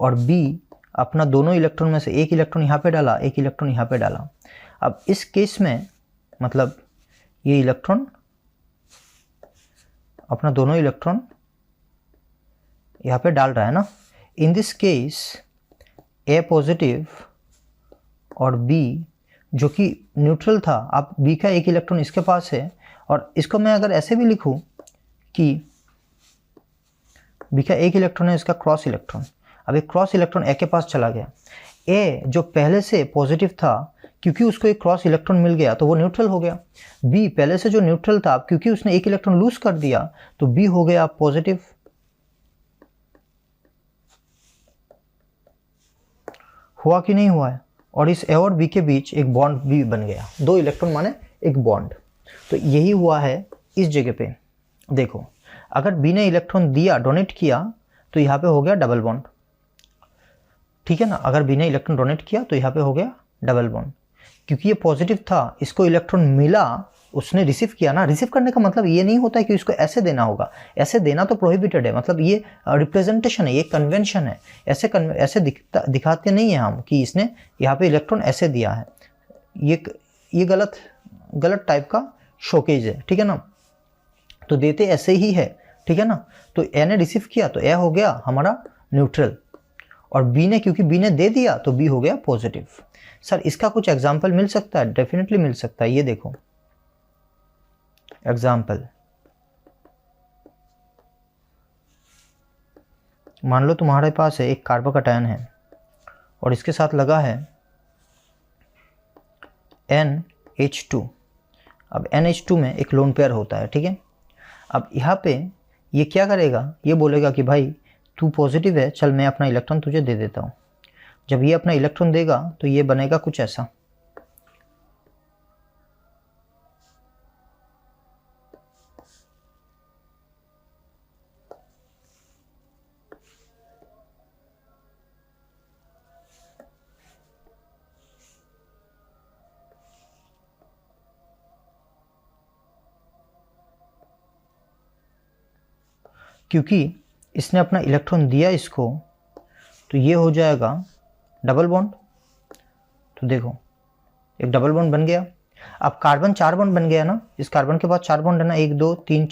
Speaker 1: और बी अपना दोनों इलेक्ट्रॉन में से एक इलेक्ट्रॉन यहाँ पे डाला, एक इलेक्ट्रॉन यहाँ पे डाला। अब इस केस में मतलब ये इलेक्ट्रॉन अपना दोनों इलेक्ट्रॉन यहाँ पे डाल रहा है ना। इन दिस केस ए पॉजिटिव और बी जो कि न्यूट्रल था, अब बी का एक इलेक्ट्रॉन इसके पास है, और इसको मैं अगर ऐसे भी लिखूं कि बी का एक इलेक्ट्रॉन है, इसका क्रॉस इलेक्ट्रॉन, अब एक क्रॉस इलेक्ट्रॉन ए के पास चला गया। ए जो पहले से पॉजिटिव था, क्योंकि उसको एक क्रॉस इलेक्ट्रॉन मिल गया तो वो न्यूट्रल हो गया। बी पहले से जो न्यूट्रल था, क्योंकि उसने एक इलेक्ट्रॉन लूज कर दिया तो बी हो गया पॉजिटिव। हुआ कि नहीं हुआ है? और इस ए और बी के बीच एक बॉन्ड भी बन गया, दो इलेक्ट्रॉन माने एक बॉन्ड। तो यही हुआ है इस जगह पे। देखो अगर बी ने इलेक्ट्रॉन दिया, डोनेट किया, तो यहाँ पे हो गया डबल बॉन्ड, ठीक है ना। अगर बी ने इलेक्ट्रॉन डोनेट किया तो यहाँ पे हो गया डबल बॉन्ड, क्योंकि ये पॉजिटिव था, इसको इलेक्ट्रॉन मिला, उसने रिसीव किया ना। रिसीव करने का मतलब ये नहीं होता है कि उसको ऐसे देना होगा, ऐसे देना तो प्रोहिबिटेड है, मतलब ये रिप्रेजेंटेशन है, ये कन्वेंशन है। ऐसे दिखाते नहीं है हम कि इसने यहाँ पे इलेक्ट्रॉन ऐसे दिया है, ये गलत टाइप का शोकेज है, ठीक है ना। तो देते ऐसे ही है, ठीक है ना। तो ए ने रिसीव किया तो ए हो गया हमारा न्यूट्रल, और बी ने, क्योंकि बी ने दे दिया तो बी हो गया पॉजिटिव। सर इसका कुछ एग्जाम्पल मिल सकता है? डेफिनेटली मिल सकता है। ये देखो एग्जाम्पल, मान लो तुम्हारे पास है एक कार्बोकैटायन है और इसके साथ लगा है NH2। अब NH2 में एक लोन पेयर होता है, ठीक है। अब यहाँ पे ये क्या करेगा, ये बोलेगा कि भाई तू पॉजिटिव है, चल मैं अपना इलेक्ट्रॉन तुझे दे देता हूँ। जब ये अपना इलेक्ट्रॉन देगा तो ये बनेगा कुछ ऐसा, क्योंकि इसने अपना इलेक्ट्रॉन दिया इसको, तो ये हो जाएगा डबल बॉन्ड। तो देखो एक डबल बॉन्ड बन गया। अब कार्बन 4 बॉन्ड बन गया ना, इस कार्बन के पास 4 बॉन्ड है ना, 1 2 3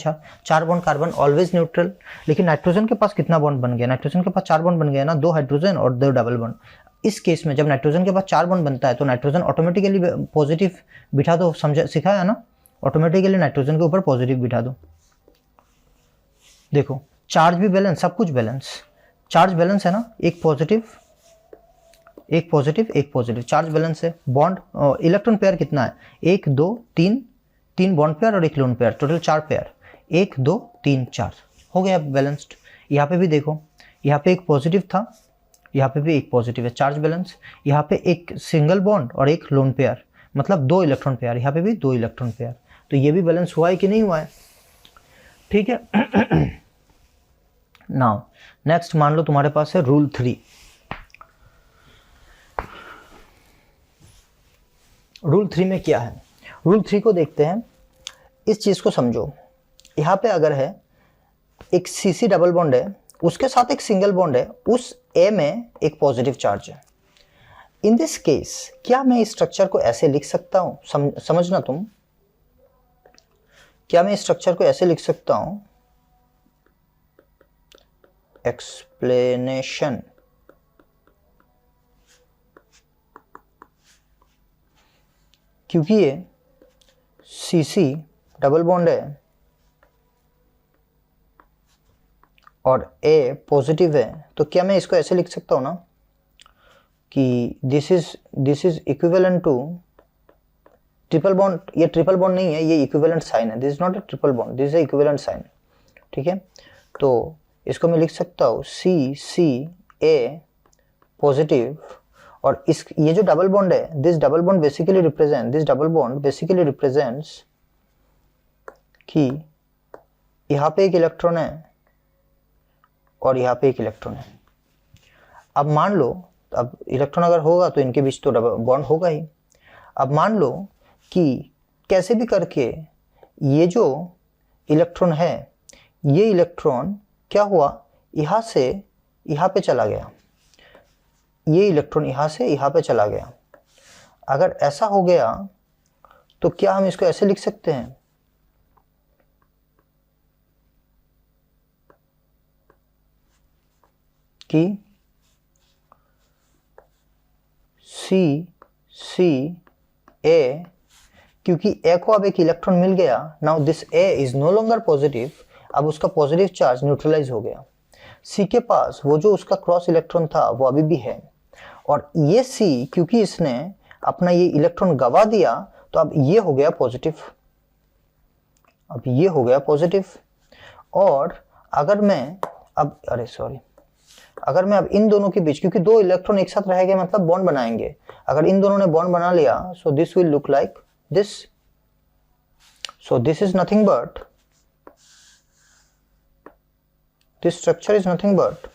Speaker 1: 4 बॉन्ड कार्बन ऑलवेज न्यूट्रल। लेकिन नाइट्रोजन के पास कितना बॉन्ड बन गया? नाइट्रोजन के पास 4 बॉन्ड बन गया ना, 2 हाइड्रोजन और 2 डबल बॉन्ड। इस केस में जब नाइट्रोजन के पास 4 बॉन्ड बनता है तो नाइट्रोजन ऑटोमेटिकली पॉजिटिव बिठा दो, समझा सिखाया ना, ऑटोमेटिकली नाइट्रोजन के ऊपर पॉजिटिव बिठा दो। देखो चार्ज भी बैलेंस, सब कुछ बैलेंस, चार्ज बैलेंस है ना, एक पॉजिटिव एक पॉजिटिव, चार्ज बैलेंस है। बॉन्ड इलेक्ट्रॉन पेयर कितना है? 1 2 3 बॉन्ड पेयर और एक लोन पेयर, टोटल 4 पेयर, 1 2 3 4 हो गया बैलेंस्ड। यहाँ पे भी देखो, यहाँ पे एक पॉजिटिव था, यहाँ पे भी एक पॉजिटिव है, चार्ज बैलेंस। यहाँ पे एक सिंगल बॉन्ड और एक लोन पेयर, मतलब 2 इलेक्ट्रॉन पेयर, यहाँ पे भी 2 इलेक्ट्रॉन पेयर। तो ये भी बैलेंस हुआ है कि नहीं हुआ है? ठीक है। नाउ नेक्स्ट मान लो तुम्हारे पास है रूल 3। रूल 3 में क्या है? रूल 3 को देखते हैं। इस चीज को समझो, यहाँ पे अगर है एक CC डबल बॉन्ड है, उसके साथ एक सिंगल बॉन्ड है, उस A में एक पॉजिटिव चार्ज है। इन दिस केस क्या मैं इस स्ट्रक्चर को ऐसे लिख सकता हूं? समझना तुम, क्या मैं इस स्ट्रक्चर को ऐसे लिख सकता हूं? एक्सप्लेनेशन, क्योंकि ये CC डबल बॉन्ड है और A पॉजिटिव है, तो क्या मैं इसको ऐसे लिख सकता हूं ना कि this is equivalent to triple bond. ये ट्रिपल बॉन्ड नहीं है, ये इक्विवेलेंट साइन है। This is not a triple bond, this is equivalent sign, ठीक है। तो इसको मैं लिख सकता हूँ CCA पॉजिटिव और इस ये जो डबल बॉन्ड है, this double bond basically represents कि यहाँ पे एक इलेक्ट्रॉन है और यहाँ पे एक इलेक्ट्रॉन है। अब मान लो, अब इलेक्ट्रॉन अगर होगा तो इनके बीच तो डबल बॉन्ड होगा ही। अब मान लो कि कैसे भी करके ये जो इलेक्ट्रॉन है, ये इलेक्ट्रॉन क्या हुआ, यहाँ से यहाँ पे चला गया, ये इलेक्ट्रॉन यहाँ से यहाँ पे चला गया। अगर ऐसा हो गया तो क्या हम इसको ऐसे लिख सकते हैं कि CCA, क्योंकि A को अब एक इलेक्ट्रॉन मिल गया, now this A is no longer positive, अब उसका पॉजिटिव चार्ज न्यूट्रलाइज हो गया। C के पास वो जो उसका क्रॉस इलेक्ट्रॉन था वो अभी भी है, और ये C क्योंकि इसने अपना ये इलेक्ट्रॉन गवा दिया तो अब ये हो गया पॉजिटिव, अब ये हो गया पॉजिटिव। और अगर मैं अब अगर मैं अब इन दोनों के बीच, क्योंकि दो इलेक्ट्रॉन एक साथ रहेंगे मतलब बॉन्ड बनाएंगे, अगर इन दोनों ने बॉन्ड बना लिया सो this will look like this. So this is nothing but, this structure is nothing but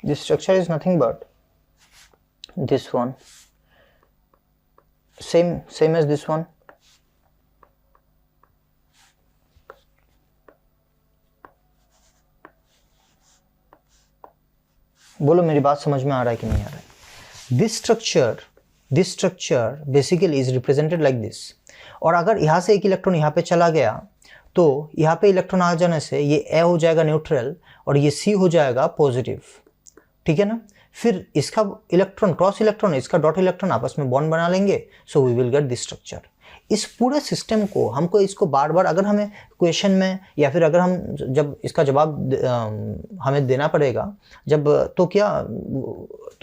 Speaker 1: this structure is nothing but this one, same as this one। बोलो मेरी बात समझ में आ रहा है कि नहीं आ रहा है। This structure basically is represented like this. और अगर यहाँ से एक इलेक्ट्रॉन यहाँ पे चला गया तो यहाँ पे इलेक्ट्रॉन आ जाने से ये A हो जाएगा न्यूट्रल और ये C हो जाएगा पॉजिटिव, ठीक है ना। फिर इसका इलेक्ट्रॉन, क्रॉस इलेक्ट्रॉन, इसका डॉट इलेक्ट्रॉन आपस में बॉन्ड बना लेंगे, so we will get this structure. इस पूरे सिस्टम को हमको इसको बार बार अगर हमें क्वेश्चन में या फिर अगर हम जब इसका जवाब हमें देना पड़ेगा जब, तो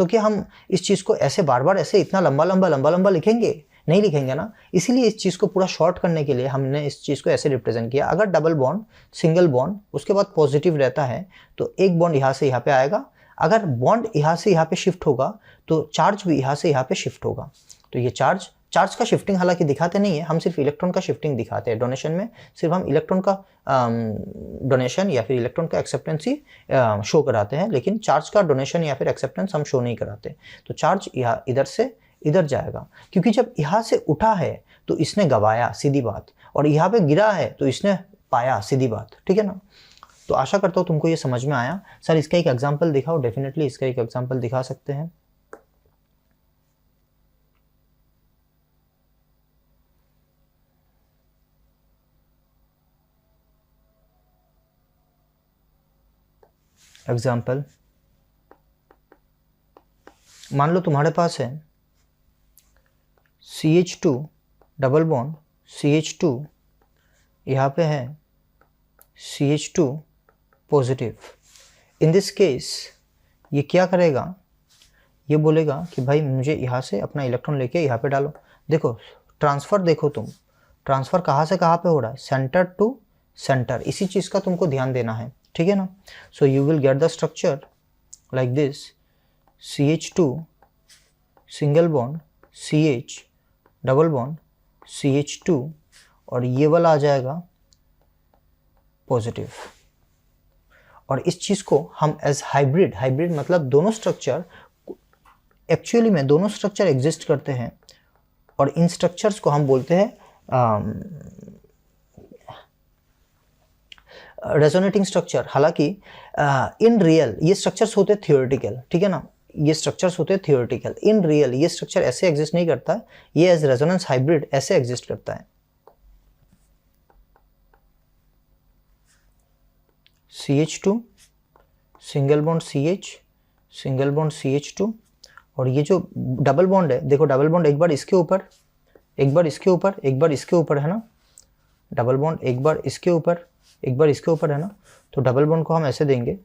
Speaker 1: क्या हम इस चीज़ को ऐसे बार बार ऐसे इतना लंबा लंबा लिखेंगे? नहीं लिखेंगे ना। इसीलिए इस चीज़ को पूरा शॉर्ट करने के लिए हमने इस चीज़ को ऐसे रिप्रेजेंट किया। अगर डबल बॉन्ड, सिंगल बॉन्ड, उसके बाद पॉजिटिव रहता है तो एक बॉन्ड यहाँ से यहाँ पे आएगा। अगर बॉन्ड यहाँ से यहाँ पे शिफ्ट होगा तो चार्ज भी यहाँ से यहाँ पे शिफ्ट होगा। तो ये चार्ज का शिफ्टिंग हालांकि दिखाते नहीं है, हम सिर्फ इलेक्ट्रॉन का शिफ्टिंग दिखाते हैं। डोनेशन में सिर्फ हम इलेक्ट्रॉन का डोनेशन या फिर इलेक्ट्रॉन का एक्सेप्टेंस ही शो कराते हैं, लेकिन चार्ज का डोनेशन या फिर एक्सेप्टेंस हम शो नहीं कराते। तो चार्ज यहाँ इधर से इधर जाएगा, क्योंकि जब यहाँ से उठा है तो इसने गवाया, सीधी बात, और यहाँ पे गिरा है तो इसने पाया, सीधी बात, ठीक है ना। तो आशा करता हूँ तुमको ये समझ में आया। सर इसका एक एग्जाम्पल दिखाओ। डेफिनेटली इसका एक एग्जाम्पल दिखा सकते हैं। एग्जाम्पल, मान लो तुम्हारे पास है CH2 डबल बॉन्ड CH2, यहाँ पे है CH2 positive. In this case ये क्या करेगा, ये बोलेगा कि भाई मुझे यहाँ से अपना इलेक्ट्रॉन लेके यहाँ पे डालो। देखो ट्रांसफ़र, देखो तुम ट्रांसफ़र कहाँ से कहाँ पे हो रहा है, सेंटर टू सेंटर। इसी चीज़ का तुमको ध्यान देना है, ठीक है ना। So you will get the structure like this, CH2 single bond CH double bond CH2, और ये वाला आ जाएगा पॉजिटिव। और इस चीज़ को हम एज हाइब्रिड मतलब दोनों स्ट्रक्चर, एक्चुअली में दोनों स्ट्रक्चर एग्जिस्ट करते हैं और इन स्ट्रक्चर्स को हम बोलते हैं रेजोनेटिंग स्ट्रक्चर। हालांकि इन रियल ये स्ट्रक्चर्स होते हैं थियोरेटिकल, ठीक है ना, ये स्ट्रक्चर्स होते हैं थियोरेटिकल। इन रियल ये स्ट्रक्चर ऐसे एग्जिस्ट नहीं करता है, ये एज रेजोनेंस हाइब्रिड ऐसे एग्जिस्ट करता है। CH2 single bond CH single bond CH2, और ये जो डबल बॉन्ड है, देखो डबल बॉन्ड एक बार इसके ऊपर, एक बार इसके ऊपर, एक बार इसके ऊपर, है ना। डबल बॉन्ड एक बार इसके ऊपर, एक बार इसके ऊपर है ना, तो डबल बॉन्ड को हम ऐसे देंगे,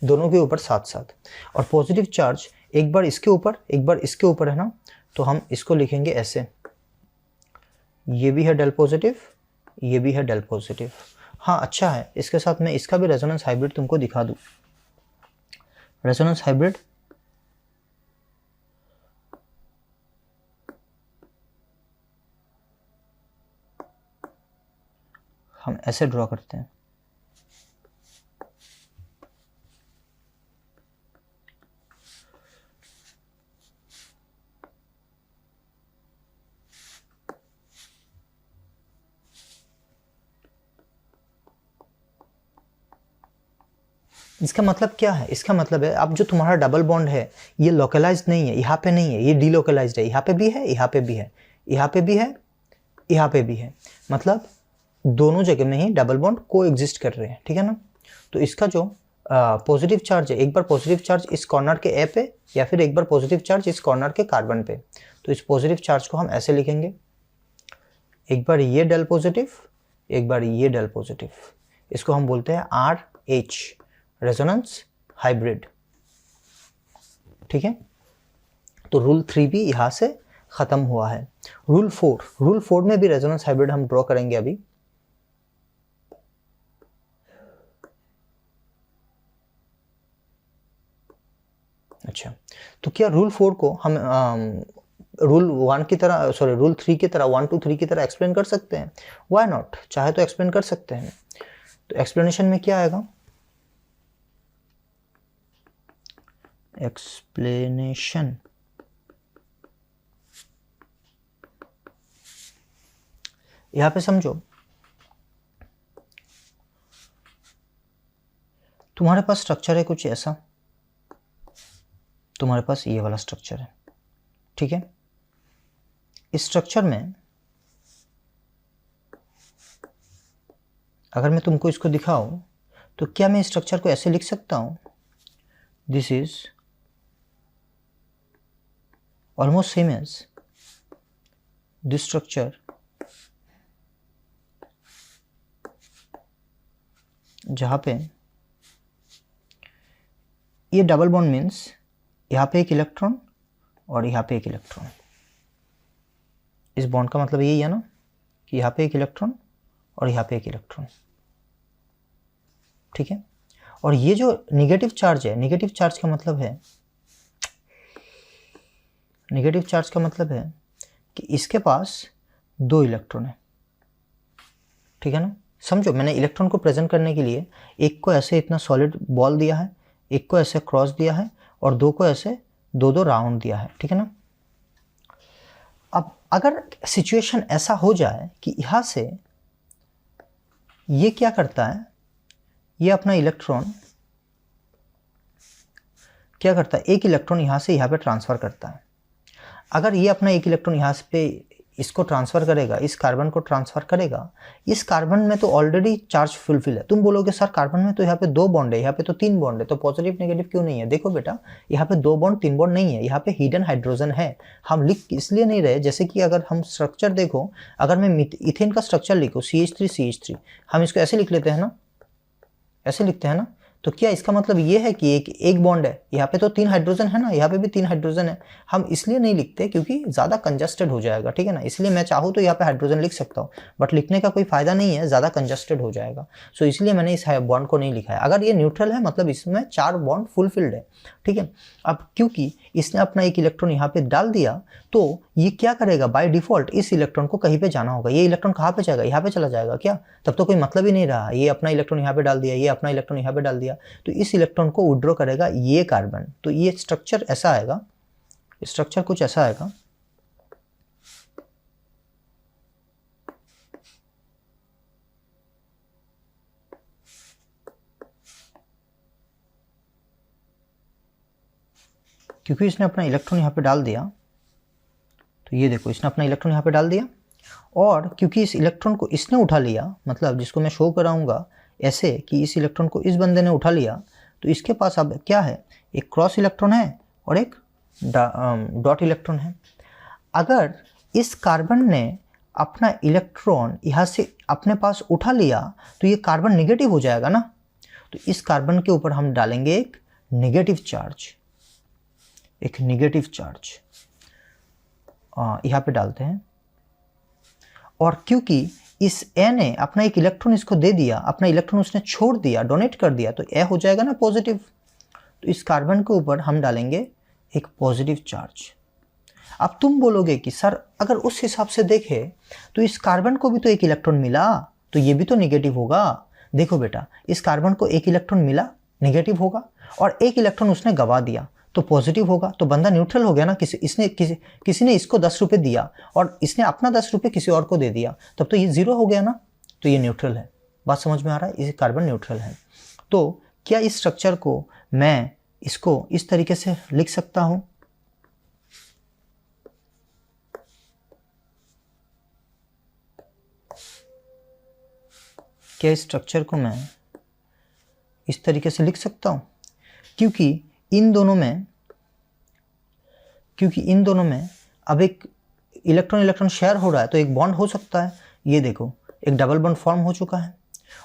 Speaker 1: दोनों के ऊपर साथ साथ, और पॉजिटिव चार्ज एक बार इसके ऊपर एक बार इसके ऊपर है ना, तो हम इसको लिखेंगे ऐसे, ये भी है डेल पॉजिटिव, ये भी है डेल पॉजिटिव। हाँ अच्छा है, इसके साथ मैं इसका भी रेजोनेंस हाइब्रिड तुमको दिखा दूँ। रेजोनेंस हाइब्रिड हम ऐसे ड्रॉ करते हैं, इसका मतलब क्या है? इसका मतलब है अब जो तुम्हारा डबल बॉन्ड है ये लोकलाइज्ड नहीं है, यहाँ पे नहीं है, ये डीलोकलाइज्ड है, यहाँ पे भी है, यहाँ पे भी है, यहाँ पे भी है, यहाँ पे भी है, मतलब दोनों जगह में ही डबल बॉन्ड को एग्जिस्ट कर रहे हैं, ठीक है ना। तो इसका जो पॉजिटिव चार्ज है, एक बार पॉजिटिव चार्ज इस कॉर्नर के ए पे या फिर एक बार पॉजिटिव चार्ज इस कॉर्नर के कार्बन पे, तो इस पॉजिटिव चार्ज को हम ऐसे लिखेंगे, एक बार ये डेल पॉजिटिव, एक बार ये डेल पॉजिटिव, इसको हम बोलते हैं RH, रेजोनेंस हाइब्रिड, ठीक है। तो रूल 3 भी यहाँ से ख़त्म हुआ है। रूल 4 में भी रेजोनेंस हाइब्रिड हम ड्रॉ करेंगे अभी। अच्छा, तो क्या रूल 4 को हम रूल 1 की तरह, सॉरी रूल 3 की तरह, 1 2 3 की तरह एक्सप्लेन कर सकते हैं? व्हाई नॉट, चाहे तो एक्सप्लेन कर सकते हैं। तो एक्सप्लेनेशन में क्या आएगा? एक्सप्लेनेशन यहां पे समझो, तुम्हारे पास स्ट्रक्चर है कुछ ऐसा, तुम्हारे पास ये वाला स्ट्रक्चर है, ठीक है। इस स्ट्रक्चर में अगर मैं तुमको इसको दिखाऊं तो क्या मैं इस स्ट्रक्चर को ऐसे लिख सकता हूं, this is almost same as this structure, जहां पे ये डबल बॉन्ड मीन्स यहाँ पे एक इलेक्ट्रॉन और यहाँ पे एक इलेक्ट्रॉन, इस बॉन्ड का मतलब यही है ना कि यहाँ पे एक इलेक्ट्रॉन और यहाँ पे एक इलेक्ट्रॉन, ठीक है। और ये जो नेगेटिव चार्ज है, नेगेटिव चार्ज का मतलब है, नेगेटिव चार्ज का मतलब है कि इसके पास 2 इलेक्ट्रॉन है, ठीक है ना। समझो, मैंने इलेक्ट्रॉन को प्रेजेंट करने के लिए एक को ऐसे इतना सॉलिड बॉल दिया है, एक को ऐसे क्रॉस दिया है और 2 को ऐसे 2 राउंड दिया है, ठीक है ना। अब अगर सिचुएशन ऐसा हो जाए कि यहाँ से ये क्या करता है, ये अपना इलेक्ट्रॉन क्या करता है, एक इलेक्ट्रॉन यहाँ से यहाँ पे ट्रांसफ़र करता है। अगर ये अपना एक इलेक्ट्रॉन यहाँ पे इसको ट्रांसफ़र करेगा, इस कार्बन को ट्रांसफ़र करेगा, इस कार्बन में तो ऑलरेडी चार्ज फुलफिल है। तुम बोलोगे सर कार्बन में तो यहाँ पे 2 बॉन्ड है, यहाँ पे तो 3 बॉन्ड है, तो पॉजिटिव नेगेटिव क्यों नहीं है? देखो बेटा, यहाँ पे 2 बॉन्ड 3 बॉन्ड नहीं है, यहाँ पे हिडन हाइड्रोजन है। हम लिख इसलिए नहीं रहे, जैसे कि अगर हम स्ट्रक्चर देखो, अगर मैं इथेन का स्ट्रक्चर लिखूँ CH3 हम इसको ऐसे लिख लेते हैं ना, ऐसे लिखते हैं ना। तो क्या इसका मतलब ये है कि एक बॉन्ड है, यहाँ पे तो 3 हाइड्रोजन है ना, यहाँ पे भी 3 हाइड्रोजन है। हम इसलिए नहीं लिखते क्योंकि ज़्यादा कंजस्टेड हो जाएगा, ठीक है ना। इसलिए मैं चाहूँ तो यहाँ पे हाइड्रोजन लिख सकता हूँ, बट लिखने का कोई फ़ायदा नहीं है, ज़्यादा कंजस्टेड हो जाएगा। सो इसलिए मैंने इस बॉन्ड को नहीं लिखा है। अगर ये न्यूट्रल है मतलब इसमें 4 बॉन्ड फुलफिल्ड है, ठीक है। अब क्योंकि इसने अपना एक इलेक्ट्रॉन यहाँ पे डाल दिया, तो ये क्या करेगा, बाय डिफ़ॉल्ट इस इलेक्ट्रॉन को कहीं पे जाना होगा। ये इलेक्ट्रॉन कहाँ पे जाएगा, यहाँ पे चला जाएगा क्या? तब तो कोई मतलब ही नहीं रहा। ये अपना इलेक्ट्रॉन यहाँ पे डाल दिया, ये अपना इलेक्ट्रॉन यहाँ पे डाल दिया, तो इस इलेक्ट्रॉन को विड्रॉ करेगा ये कार्बन। तो ये स्ट्रक्चर ऐसा आएगा, स्ट्रक्चर कुछ ऐसा आएगा। क्योंकि इसने अपना इलेक्ट्रॉन यहाँ पे डाल दिया, तो ये देखो इसने अपना इलेक्ट्रॉन यहाँ पे डाल दिया, और क्योंकि इस इलेक्ट्रॉन को इसने उठा लिया, मतलब जिसको मैं शो कराऊंगा ऐसे कि इस इलेक्ट्रॉन को इस बंदे ने उठा लिया, तो इसके पास अब क्या है, एक क्रॉस इलेक्ट्रॉन है और एक डॉट इलेक्ट्रॉन है। अगर इस कार्बन ने अपना इलेक्ट्रॉन यहाँ से अपने पास उठा लिया तो ये कार्बन नेगेटिव हो जाएगा ना। तो इस कार्बन के ऊपर हम डालेंगे एक नेगेटिव चार्ज, एक नेगेटिव चार्ज यहाँ पे डालते हैं। और क्योंकि इस ए ने अपना एक इलेक्ट्रॉन इसको दे दिया, अपना इलेक्ट्रॉन उसने छोड़ दिया, डोनेट कर दिया, तो ए हो जाएगा ना पॉजिटिव। तो इस कार्बन के ऊपर हम डालेंगे एक पॉजिटिव चार्ज। अब तुम बोलोगे कि सर अगर उस हिसाब से देखें तो इस कार्बन को भी तो एक इलेक्ट्रॉन मिला, तो ये भी तो नेगेटिव होगा। देखो बेटा, इस कार्बन को एक इलेक्ट्रॉन मिला, नेगेटिव होगा, और एक इलेक्ट्रॉन उसने गवा दिया तो पॉजिटिव होगा। तो बंदा न्यूट्रल हो गया ना। किसी ने इसको 10 रुपये दिया और इसने अपना 10 रुपये किसी और को दे दिया, तब तो ये 0 हो गया ना। तो ये न्यूट्रल है। बात समझ में आ रहा है? ये कार्बन न्यूट्रल है। तो क्या इस स्ट्रक्चर को मैं इसको इस तरीके से लिख सकता हूं? क्या इस स्ट्रक्चर को मैं इस तरीके से लिख सकता हूं? क्योंकि इन दोनों में अब एक इलेक्ट्रॉन शेयर हो रहा है, तो एक बॉन्ड हो सकता है। ये देखो, एक डबल बॉन्ड फॉर्म हो चुका है।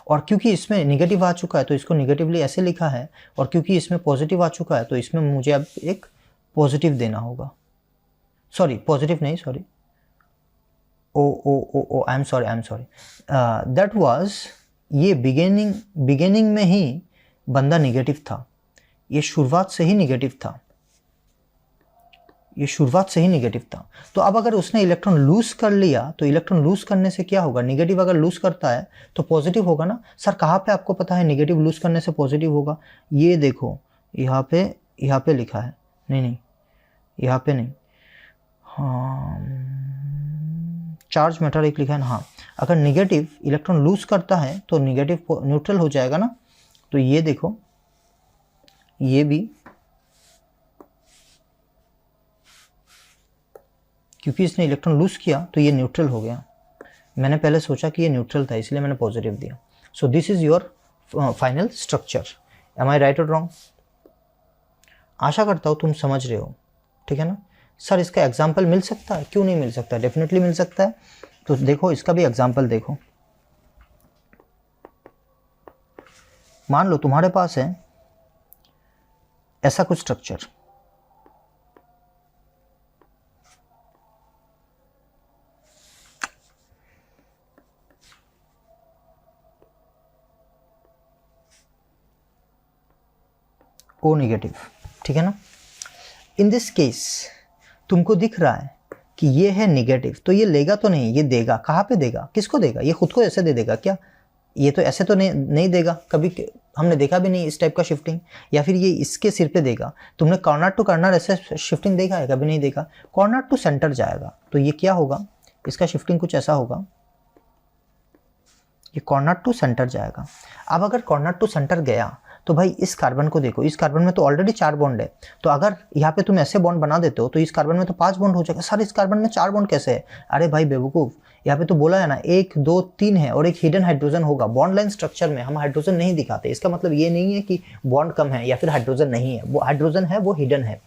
Speaker 1: और क्योंकि इसमें नेगेटिव आ चुका है तो इसको नेगेटिवली ऐसे लिखा है, और क्योंकि इसमें पॉजिटिव आ चुका है तो इसमें मुझे अब एक पॉजिटिव देना होगा। सॉरी, पॉजिटिव नहीं, sorry, oh I am sorry, that was, ये बिगिनिंग में ही बंदा नेगेटिव था। ये शुरुआत से ही नेगेटिव था। तो अब अगर उसने इलेक्ट्रॉन लूज कर लिया तो इलेक्ट्रॉन लूज करने से क्या होगा? नेगेटिव अगर लूज करता है तो पॉजिटिव होगा ना। सर कहाँ पे आपको पता है नेगेटिव लूज करने से पॉजिटिव होगा? ये देखो, यहाँ पे लिखा है। नहीं, यहाँ पे नहीं, हाँ, चार्ज मैटर एक लिखा है ना। हाँ, अगर नेगेटिव इलेक्ट्रॉन लूज करता है तो नेगेटिव न्यूट्रल हो जाएगा ना। तो ये देखो, ये भी, क्योंकि इसने इलेक्ट्रॉन लूज किया तो ये न्यूट्रल हो गया। मैंने पहले सोचा कि ये न्यूट्रल था, इसलिए मैंने पॉजिटिव दिया। So this is your final structure. Am I right और रॉन्ग? आशा करता हूँ तुम समझ रहे हो, ठीक है ना। सर इसका एग्जाम्पल मिल सकता है? क्यों नहीं मिल सकता, डेफिनेटली मिल सकता है। तो देखो, इसका भी एग्जाम्पल देखो। मान लो तुम्हारे पास है ऐसा कुछ स्ट्रक्चर, ओ नेगेटिव, ठीक है ना। इन दिस केस तुमको दिख रहा है कि ये है नेगेटिव, तो ये लेगा तो नहीं, ये देगा। कहाँ पे देगा? किसको देगा? ये खुद को ऐसे दे देगा क्या? ये तो ऐसे तो नहीं देगा, कभी हमने देखा भी नहीं इस टाइप का शिफ्टिंग। या फिर ये इसके सिर पे देगा। तुमने कॉर्नर टू कॉर्नर ऐसे शिफ्टिंग देखा है? कभी नहीं देखा। कॉर्नर टू सेंटर जाएगा, तो ये क्या होगा? इसका शिफ्टिंग कुछ ऐसा होगा, ये कॉर्नर टू सेंटर जाएगा। अब अगर कॉर्नर टू सेंटर गया तो भाई इस कार्बन को देखो, इस कार्बन में तो ऑलरेडी 4 बॉन्ड है। तो अगर यहाँ पे तुम ऐसे बॉन्ड बना देते हो तो इस कार्बन में तो 5 बॉन्ड हो जाएगा। सर इस कार्बन में 4 बॉन्ड कैसे है? अरे भाई बेवकूफ़, यहाँ पे तो बोला है ना 1 2 3 है और एक हिडन हाइड्रोजन होगा। बॉन्ड लाइन स्ट्रक्चर में हम हाइड्रोजन नहीं दिखाते। इसका मतलब ये नहीं है कि बॉन्ड कम है या फिर हाइड्रोजन नहीं है। वो हाइड्रोजन है, वो हिडन है।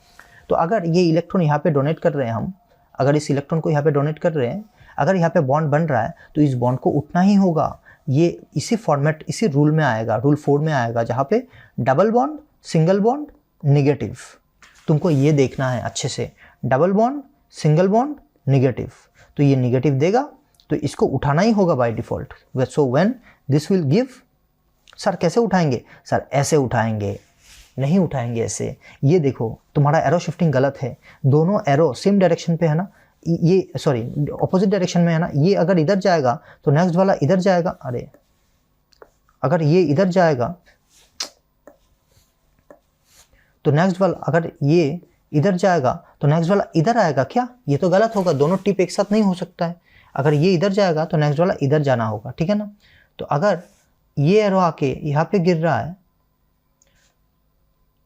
Speaker 1: तो अगर ये इलेक्ट्रॉन यहाँ पे डोनेट कर रहे हैं हम, अगर इस इलेक्ट्रॉन को यहाँ पे डोनेट कर रहे हैं, अगर यहाँ पे बॉन्ड बन रहा है तो इस बॉन्ड को उठना ही होगा। ये इसी फॉर्मेट, इसी रूल में आएगा, रूल 4 में आएगा, जहाँ पे double bond, single bond, negative. तुमको ये देखना है अच्छे से, double bond, single bond, negative. तो ये नेगेटिव देगा तो इसको उठाना ही होगा by default. So when this will give, sir कैसे उठाएंगे? सर ऐसे उठाएंगे, नहीं उठाएंगे ऐसे। ये देखो तुम्हारा एरो शिफ्टिंग गलत है, दोनों एरो सेम डायरेक्शन पे है ना, ये सॉरी ऑपोजिट डायरेक्शन में है ना। ये अगर इधर जाएगा तो नेक्स्ट वाला इधर जाएगा। अरे अगर ये इधर जाएगा तो नेक्स्ट वाला, अगर ये इधर जाएगा तो नेक्स्ट वाला इधर आएगा क्या? ये तो गलत होगा, दोनों टिप एक साथ नहीं हो सकता है। अगर ये इधर जाएगा तो नेक्स्ट वाला इधर जाना होगा, ठीक है ना। तो अगर ये एरो आके यहाँ पे गिर रहा है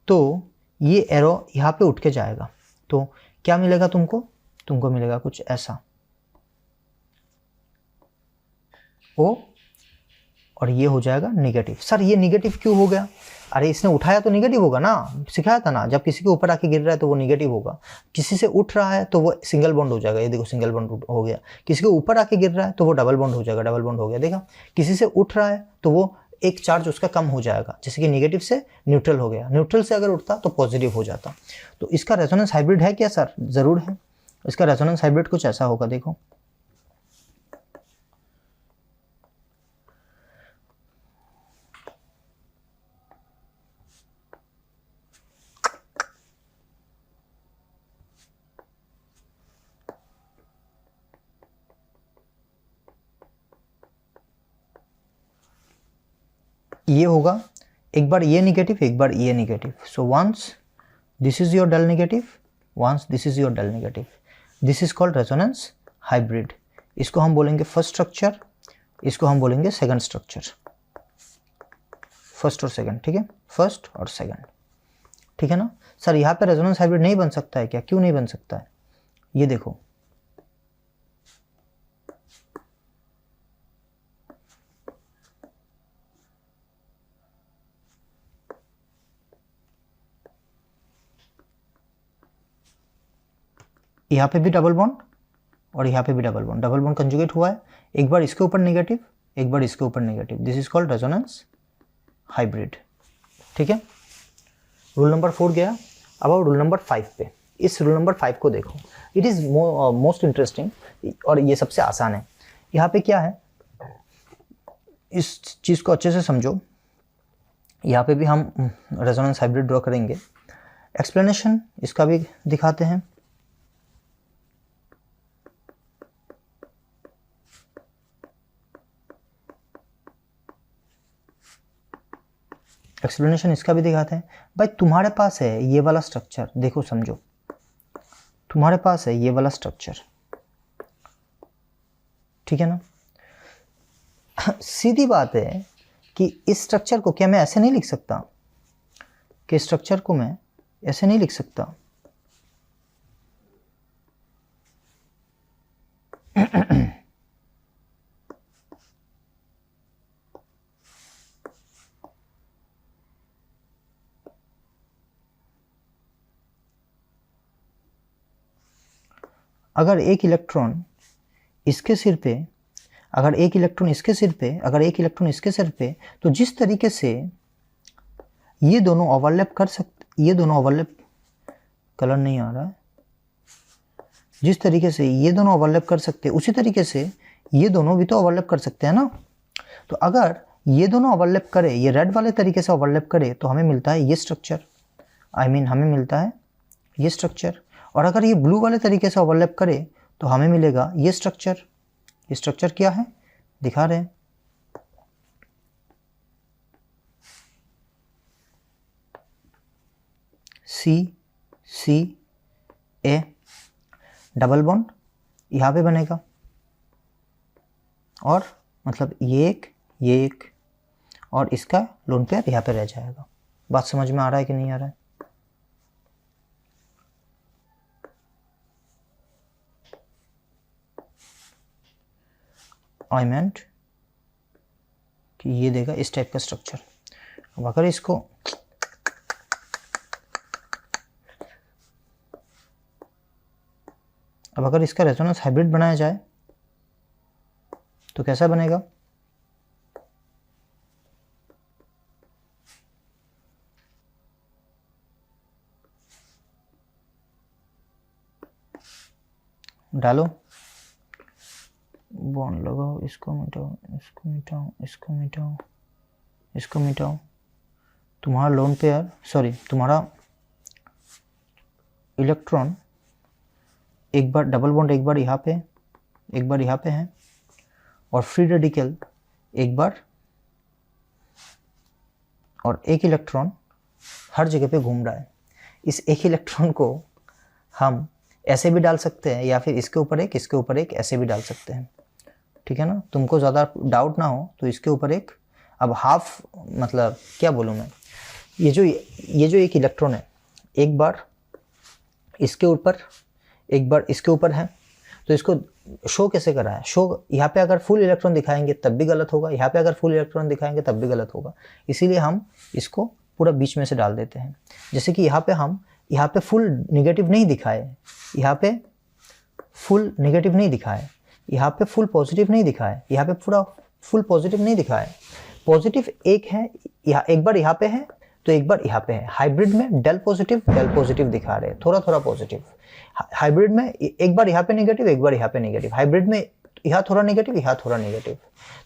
Speaker 1: तो ये एरो यहाँ पे उठ के जाएगा। तो क्या मिलेगा तुमको? तुमको मिलेगा कुछ ऐसा, ओ और ये हो जाएगा नेगेटिव। सर ये नेगेटिव क्यों हो गया? अरे इसने उठाया तो नेगेटिव होगा ना, सिखाया था ना, जब किसी के ऊपर आके गिर रहा है तो वो नेगेटिव होगा, किसी से उठ रहा है तो वो सिंगल बॉन्ड हो जाएगा, ये देखो सिंगल बॉन्ड हो गया, किसी के ऊपर आके गिर रहा है तो वो डबल बॉन्ड हो जाएगा, डबल बॉन्ड हो गया, देखा, किसी से उठ रहा है तो वो एक चार्ज उसका कम हो जाएगा, जैसे कि नेगेटिव से न्यूट्रल हो गया, न्यूट्रल से अगर उठता तो पॉजिटिव हो जाता। तो इसका रेजोनेंस हाइब्रिड है क्या सर? ज़रूर है। इसका रेजोनेंस हाइब्रिड कुछ ऐसा होगा, देखो ये होगा, एक बार ये नेगेटिव, एक बार ये negative, so once this is your del negative, once this is your del negative, this is called resonance hybrid. इसको हम बोलेंगे फर्स्ट स्ट्रक्चर, इसको हम बोलेंगे सेकंड स्ट्रक्चर, फर्स्ट और सेकंड, ठीक है, फर्स्ट और सेकंड, ठीक है ना। सर यहाँ पे रेजोनेंस हाइब्रिड नहीं बन सकता है क्या? क्यों नहीं बन सकता है? ये देखो, यहाँ पे भी डबल बॉन्ड और यहाँ पे भी double bond, double bond conjugate हुआ है, एक बार इसके ऊपर नेगेटिव, एक बार इसके ऊपर negative, this is called resonance hybrid, ठीक है। रूल नंबर 4 गया। अब आओ रूल नंबर 5 पे। इस रूल नंबर 5 को देखो, इट इज़ मोस्ट इंटरेस्टिंग और ये सबसे आसान है। यहाँ पे क्या है, इस चीज़ को अच्छे से समझो। यहाँ पे भी हम रेजोनेंस हाइब्रिड ड्रॉ करेंगे, एक्सप्लेनेशन इसका भी दिखाते हैं। एक्सप्लेनेशन इसका भी दिखाते हैं। भाई तुम्हारे पास है ये वाला स्ट्रक्चर, देखो समझो, तुम्हारे पास है ये वाला स्ट्रक्चर, ठीक है ना। सीधी बात है कि इस स्ट्रक्चर को क्या मैं ऐसे नहीं लिख सकता, कि स्ट्रक्चर को मैं ऐसे नहीं लिख सकता। अगर एक इलेक्ट्रॉन इसके सिर पे, अगर एक इलेक्ट्रॉन इसके सिर पे, अगर एक इलेक्ट्रॉन इसके सिर पे, तो जिस तरीके से ये दोनों ओवरलैप कर सकते, ये दोनों ओवरलैप, कलर नहीं आ रहा है, जिस तरीके से ये दोनों ओवरलैप कर सकते हैं उसी तरीके से ये दोनों भी तो ओवरलैप कर सकते हैं ना। तो अगर ये दोनों ओवरलैप करे, ये रेड वाले तरीके से ओवरलैप करे, तो हमें मिलता है ये स्ट्रक्चर, हमें मिलता है ये स्ट्रक्चर। और अगर ये ब्लू वाले तरीके से ओवरलैप करे तो हमें मिलेगा ये स्ट्रक्चर। ये स्ट्रक्चर क्या है, दिखा रहे हैं, C A डबल बॉन्ड यहाँ पे बनेगा, और मतलब ये एक और इसका लोन पेयर यहाँ पे रह जाएगा। बात समझ में आ रहा है कि नहीं आ रहा है? आई मेंट कि ये देगा इस टाइप का स्ट्रक्चर। अब अगर इसको अब अगर इसका रेजोनेंस हाइब्रिड बनाया जाए तो कैसा बनेगा? डालो, बॉन्ड लगाओ, इसको मिटाओ, इसको मिटाओ, इसको मिटाओ, इसको मिटाओ। तुम्हारा लोन पेयर, सॉरी तुम्हारा इलेक्ट्रॉन एक बार डबल बॉन्ड, एक बार यहाँ पे, एक बार यहाँ पे है, और फ्री रेडिकल एक बार, और एक इलेक्ट्रॉन हर जगह पे घूम रहा है। इस एक इलेक्ट्रॉन को हम ऐसे भी डाल सकते हैं, या फिर इसके ऊपर एक, इसके ऊपर एक, ऐसे भी डाल सकते हैं, ठीक है ना। तुमको ज़्यादा डाउट ना हो तो इसके ऊपर एक, अब हाफ, मतलब क्या बोलूँ मैं, ये जो एक इलेक्ट्रॉन है, एक बार इसके ऊपर, एक बार इसके ऊपर है, तो इसको शो कैसे करा है, शो यहाँ पे अगर फुल इलेक्ट्रॉन दिखाएंगे तब भी गलत होगा, यहाँ पे अगर फुल इलेक्ट्रॉन दिखाएंगे तब भी गलत होगा, इसीलिए हम इसको पूरा बीच में से डाल देते हैं। जैसे कि यहाँ पे हम यहाँ पे फुल नेगेटिव नहीं दिखाए, यहाँ पे फुल नेगेटिव नहीं दिखाए, यहाँ पे फुल पॉजिटिव नहीं दिखाए, यहाँ पे पूरा फुल पॉजिटिव नहीं दिखाए, पॉजिटिव एक है, यहाँ एक बार यहाँ पे है तो एक बार यहाँ पे है। हाइब्रिड में डेल पॉजिटिव दिखा रहे हैं, थोड़ा थोड़ा पॉजिटिव। हाइब्रिड में एक बार यहाँ पे नेगेटिव, एक बार यहाँ पे नेगेटिव। हाइब्रिड में यहाँ थोड़ा नेगेटिव, यहाँ थोड़ा नेगेटिव।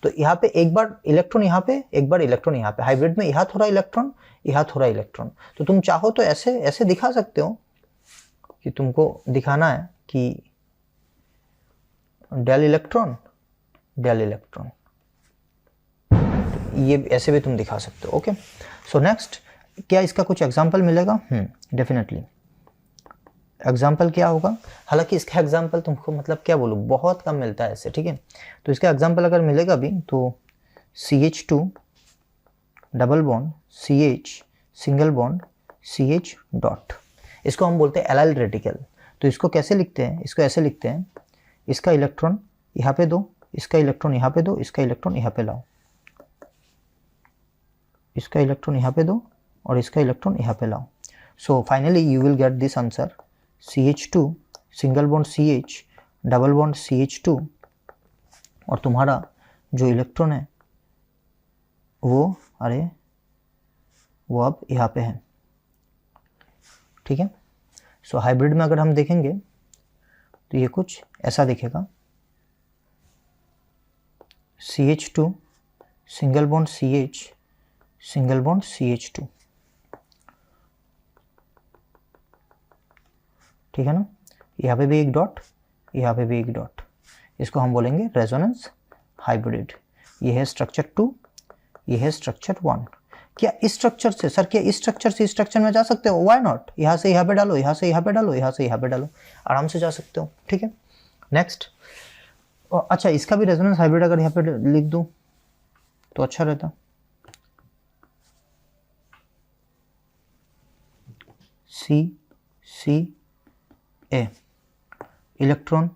Speaker 1: तो यहाँ पे एक बार इलेक्ट्रॉन यहाँ पे, एक बार इलेक्ट्रॉन यहाँ पे। हाइब्रिड में यहाँ थोड़ा इलेक्ट्रॉन, यहाँ थोड़ा इलेक्ट्रॉन। तो तुम चाहो तो ऐसे ऐसे दिखा सकते हो कि तुमको दिखाना है कि डेल इलेक्ट्रॉन, ये ऐसे भी तुम दिखा सकते हो। ओके, सो नेक्स्ट, क्या इसका कुछ एग्जाम्पल मिलेगा? डेफिनेटली। एग्जाम्पल क्या होगा? हालांकि इसका एग्जाम्पल तुमको मतलब क्या बोलूँ, बहुत कम मिलता है ऐसे, ठीक है। तो इसका एग्जाम्पल अगर मिलेगा भी तो CH2 double bond CH single bond CH dot, इसको हम बोलते हैं एलाइल रेडिकल। तो इसको कैसे लिखते हैं? इसको ऐसे लिखते हैं, इसका इलेक्ट्रॉन यहाँ पे दो, इसका इलेक्ट्रॉन यहाँ पे दो, इसका इलेक्ट्रॉन यहाँ पे लाओ, इसका इलेक्ट्रॉन यहाँ पे दो और इसका इलेक्ट्रॉन यहाँ पे लाओ। So finally you will get this answer, CH2 single bond CH double bond CH2, और तुम्हारा जो इलेक्ट्रॉन है वो अब यहाँ पे है, ठीक है। सो हाइब्रिड में अगर हम देखेंगे तो ये कुछ ऐसा दिखेगा, CH2 single bond CH single bond CH2, ठीक है ना। यहाँ पे भी एक डॉट, यहाँ पे भी एक डॉट, इसको हम बोलेंगे रेजोनेंस हाइब्रिड। ये है स्ट्रक्चर 2, ये है स्ट्रक्चर 1। क्या इस स्ट्रक्चर से सर, क्या इस स्ट्रक्चर से इस स्ट्रक्चर में जा सकते हो? Why not? यहाँ से यहाँ पे डालो, यहाँ से यहाँ पे डालो, यहाँ से यहाँ पे डालो, आराम से जा सकते हो, ठीक है। नेक्स्ट, अच्छा इसका भी रेजोनेंस हाइब्रिड अगर यहाँ पे लिख दूँ तो अच्छा रहता। CA इलेक्ट्रॉन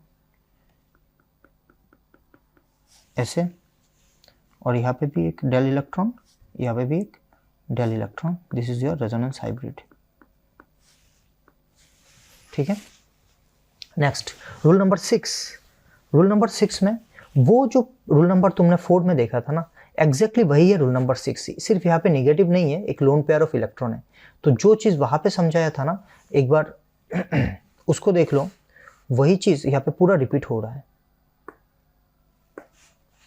Speaker 1: ऐसे, और यहाँ पे भी एक डेल इलेक्ट्रॉन, यहाँ पे भी एक del electron. This is your resonance hybrid, ठीक है। Next, rule number 6। Rule number 6 में वो जो रूल नंबर तुमने 4 में देखा था ना, एग्जैक्टली वही है रूल नंबर 6। सिर्फ यहाँ पे नेगेटिव नहीं है, एक लोन पेयर ऑफ इलेक्ट्रॉन है। तो जो चीज़ वहाँ पे समझाया था ना, एक बार उसको देख लो, वही चीज़ यहाँ पे पूरा रिपीट हो रहा है।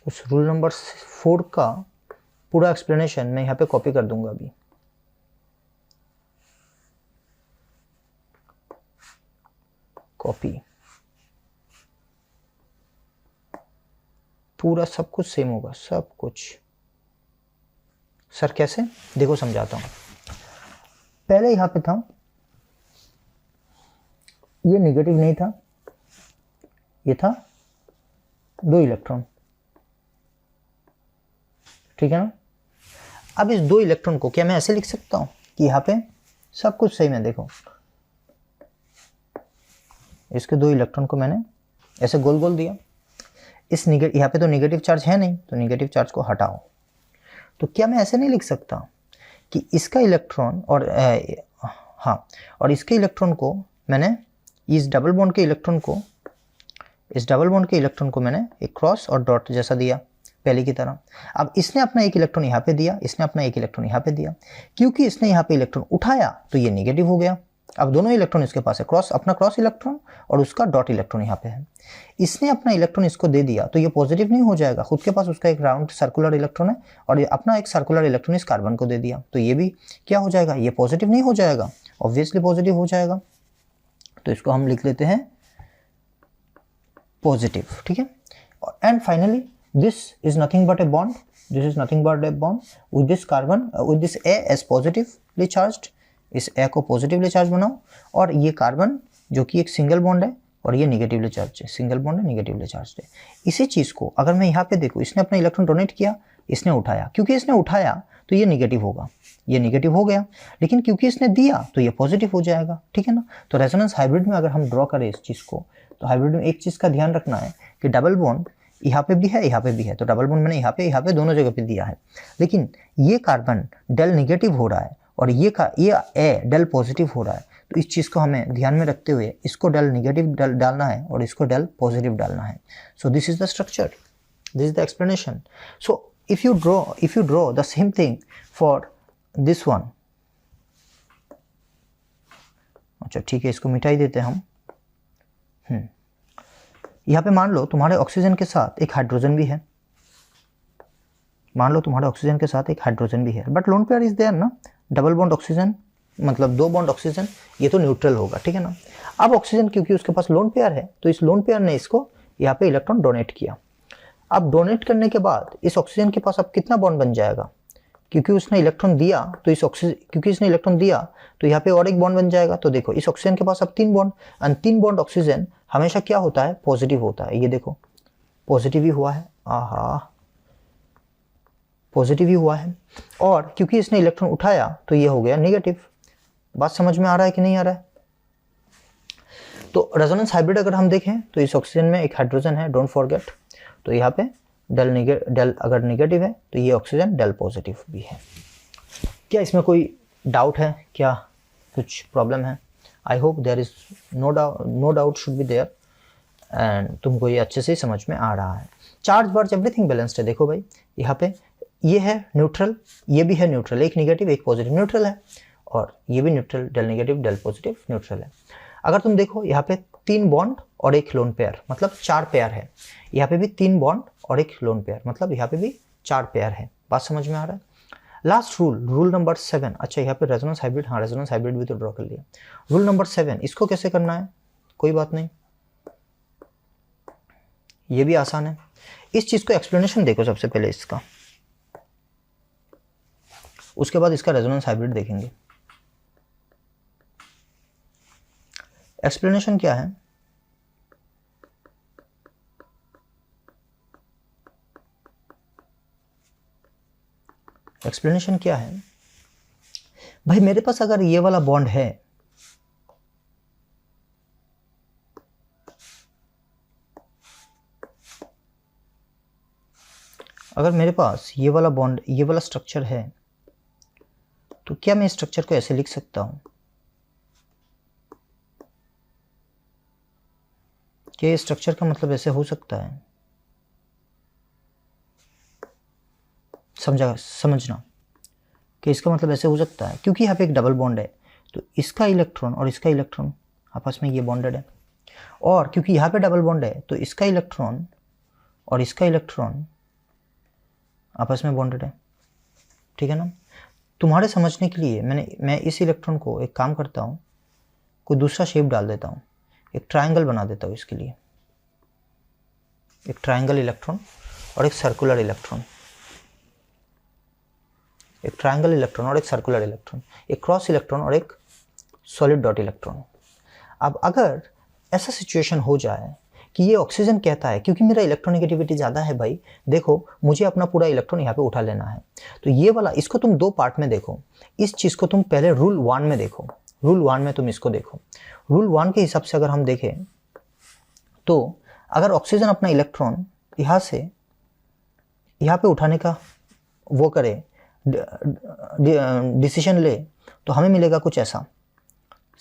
Speaker 1: उस रूल नंबर 4 का पूरा एक्सप्लेनेशन मैं यहाँ पे कॉपी कर दूंगा अभी। कॉपी, पूरा सब कुछ सेम होगा, सब कुछ। सर कैसे? देखो समझाता हूँ। पहले यहाँ पे था, ये नेगेटिव नहीं था, ये था 2 इलेक्ट्रॉन, ठीक है ना। अब इस 2 इलेक्ट्रॉन को क्या मैं ऐसे लिख सकता हूँ कि यहाँ पे सब कुछ सही है? देखो, इसके 2 इलेक्ट्रॉन को मैंने ऐसे गोल गोल दिया। इस यहाँ पे तो नेगेटिव चार्ज है नहीं, तो नेगेटिव चार्ज को हटाओ। तो क्या मैं ऐसे नहीं लिख सकता कि इसका इलेक्ट्रॉन और हाँ, और इसके इलेक्ट्रॉन को मैंने इस डबल बॉन्ड के इलेक्ट्रॉन को मैंने एक क्रॉस और डॉट जैसा दिया पहले की तरह। अब इसने अपना एक इलेक्ट्रॉन यहाँ पे दिया, इसने अपना एक इलेक्ट्रॉन यहाँ पे दिया। क्योंकि इसने यहाँ पे इलेक्ट्रॉन उठाया तो ये नेगेटिव हो गया। अब दोनों इलेक्ट्रॉन इसके पास है, अपना क्रॉस इलेक्ट्रॉन और उसका डॉट इलेक्ट्रॉन यहाँ पे है। इसने अपना इलेक्ट्रॉन इसको दे दिया तो ये पॉजिटिव नहीं हो जाएगा, खुद के पास उसका एक राउंड सर्कुलर इलेक्ट्रॉन है, और ये अपना एक सर्कुलर इलेक्ट्रॉन इस कार्बन को दे दिया, तो ये भी क्या हो जाएगा? ये पॉजिटिव नहीं हो जाएगा, ऑब्वियसली पॉजिटिव हो जाएगा। तो इसको हम लिख लेते हैं पॉजिटिव, ठीक है। And finally this is nothing but a bond, with this carbon, with this A as positively charged. इस ए को पॉजिटिवली चार्ज बनाओ, और ये कार्बन जो कि एक सिंगल बॉन्ड है और ये नेगेटिवली चार्ज है, सिंगल बॉन्ड है, नेगेटिवली चार्ज है। इसी चीज़ को अगर मैं यहाँ पे देखूँ, इसने अपना इलेक्ट्रॉन डोनेट किया, इसने उठाया, क्योंकि इसने उठाया तो ये नेगेटिव होगा, ये नेगेटिव हो गया, लेकिन क्योंकि इसने दिया तो ये पॉजिटिव हो जाएगा, ठीक है ना। तो रेजोनेंस हाइब्रिड में अगर हम ड्रॉ करें इस चीज़ को, तो हाइब्रिड में एक चीज़ का ध्यान रखना है कि डबल बॉन्ड यहाँ पे भी है, यहाँ पे भी है, तो डबल बॉन्ड मैंने यहाँ पे दोनों जगह पे दिया है, लेकिन ये कार्बन डेल निगेटिव हो रहा है और ये ए डेल पॉजिटिव हो रहा है। तो इस चीज़ को हमें ध्यान में रखते हुए इसको डेल निगेटिव डालना है और इसको डेल पॉजिटिव डालना है। So this is the structure, this is the explanation. So if you draw the same thing for this one, अच्छा ठीक है, इसको मिटा ही देते हैं हम। यहाँ पे मान लो तुम्हारे ऑक्सीजन के साथ एक हाइड्रोजन भी है, मान लो तुम्हारे ऑक्सीजन के साथ एक हाइड्रोजन भी है, but lone pair is there ना, डबल बॉन्ड ऑक्सीजन मतलब 2 बॉन्ड ऑक्सीजन, ये तो न्यूट्रल होगा, ठीक है ना। अब ऑक्सीजन क्योंकि उसके पास लोन पेयर है, तो इस लोन पेयर ने इसको यहाँ पे इलेक्ट्रॉन डोनेट किया। अब डोनेट करने के बाद इस ऑक्सीजन के पास अब कितना बॉन्ड बन जाएगा, क्योंकि उसने इलेक्ट्रॉन दिया तो इसने इलेक्ट्रॉन दिया तो यहाँ पे और एक बॉन्ड बन जाएगा। तो देखो इस ऑक्सीजन के पास अब 3 बॉन्ड, और 3 बॉन्ड ऑक्सीजन हमेशा क्या होता है, पॉजिटिव होता है। ये देखो पॉजिटिव ही हुआ है, आहा पॉजिटिव ही हुआ है, और क्योंकि इसने इलेक्ट्रॉन उठाया तो ये हो गया नेगेटिव। बात समझ में आ रहा है कि नहीं आ रहा है? तो रेजोनेंस हाइब्रिड अगर हम देखें तो इस ऑक्सीजन में एक हाइड्रोजन है, डोंट फॉरगेट, तो यहाँ पे डेल अगर निगेटिव है तो ये ऑक्सीजन डेल पॉजिटिव भी है। क्या इसमें कोई डाउट है, क्या कुछ प्रॉब्लम है? I hope there is no doubt should be there, and तुमको ये अच्छे से समझ में आ रहा है। चार्ज वर्ज एवरीथिंग बैलेंस्ड है। देखो भाई यहाँ पे ये है न्यूट्रल, ये भी है न्यूट्रल, एक निगेटिव एक पॉजिटिव न्यूट्रल है, और ये भी neutral, del negative del positive neutral है। अगर तुम देखो यहाँ पे 3 बॉन्ड और एक लोन पेयर, मतलब 4 पेयर है। यहाँ पे भी 3 बॉन्ड और एक लोन पेयर, मतलब यहाँ पे भी 4 पेयर है। बात समझ में आ रहा है? Last rule number 7। अच्छा यहाँ पे रेजोनेंस हाइब्रिड, हाँ रेजोनेंस हाइब्रिड भी तो ड्रॉ कर लिया। रूल नंबर 7, इसको कैसे करना है? कोई बात नहीं, ये भी आसान है। इस चीज को एक्सप्लेनेशन देखो सबसे पहले इसका, उसके बाद इसका रेजोनेंस हाइब्रिड देखेंगे। एक्सप्लेनेशन क्या है? एक्सप्लेनेशन क्या है भाई, मेरे पास अगर ये वाला बॉन्ड है, अगर मेरे पास ये वाला बॉन्ड, ये वाला स्ट्रक्चर है, तो क्या मैं इस स्ट्रक्चर को ऐसे लिख सकता हूं? क्या इस स्ट्रक्चर का मतलब ऐसे हो सकता है? समझना कि इसका मतलब ऐसे हो सकता है, क्योंकि यहाँ पे एक डबल बॉन्ड है, तो इसका इलेक्ट्रॉन और इसका इलेक्ट्रॉन आपस में ये बॉन्डेड है, और क्योंकि यहाँ पे डबल बॉन्ड है तो इसका इलेक्ट्रॉन और इसका इलेक्ट्रॉन आपस में बॉन्डेड है, ठीक है ना। तुम्हारे समझने के लिए मैं इस इलेक्ट्रॉन को एक काम करता हूँ, कोई दूसरा शेप डाल देता हूँ, एक ट्रायंगल बना देता हूँ इसके लिए, एक ट्रायंगल इलेक्ट्रॉन और एक सर्कुलर इलेक्ट्रॉन, एक ट्रायंगल इलेक्ट्रॉन और एक सर्कुलर इलेक्ट्रॉन, एक क्रॉस इलेक्ट्रॉन और एक सॉलिड डॉट इलेक्ट्रॉन। अब अगर ऐसा सिचुएशन हो जाए कि ये ऑक्सीजन कहता है, क्योंकि मेरा इलेक्ट्रोनेगेटिविटी ज़्यादा है भाई, देखो मुझे अपना पूरा इलेक्ट्रॉन यहाँ पे उठा लेना है, तो ये वाला, इसको तुम 2 पार्ट में देखो। इस चीज़ को तुम पहले रूल 1 में देखो, रूल 1 में तुम इसको देखो। रूल 1 के हिसाब से अगर हम देखें तो अगर ऑक्सीजन अपना इलेक्ट्रॉन यहाँ से यहाँ पे उठाने का वो करे, डिसीजन ले, तो हमें मिलेगा कुछ ऐसा,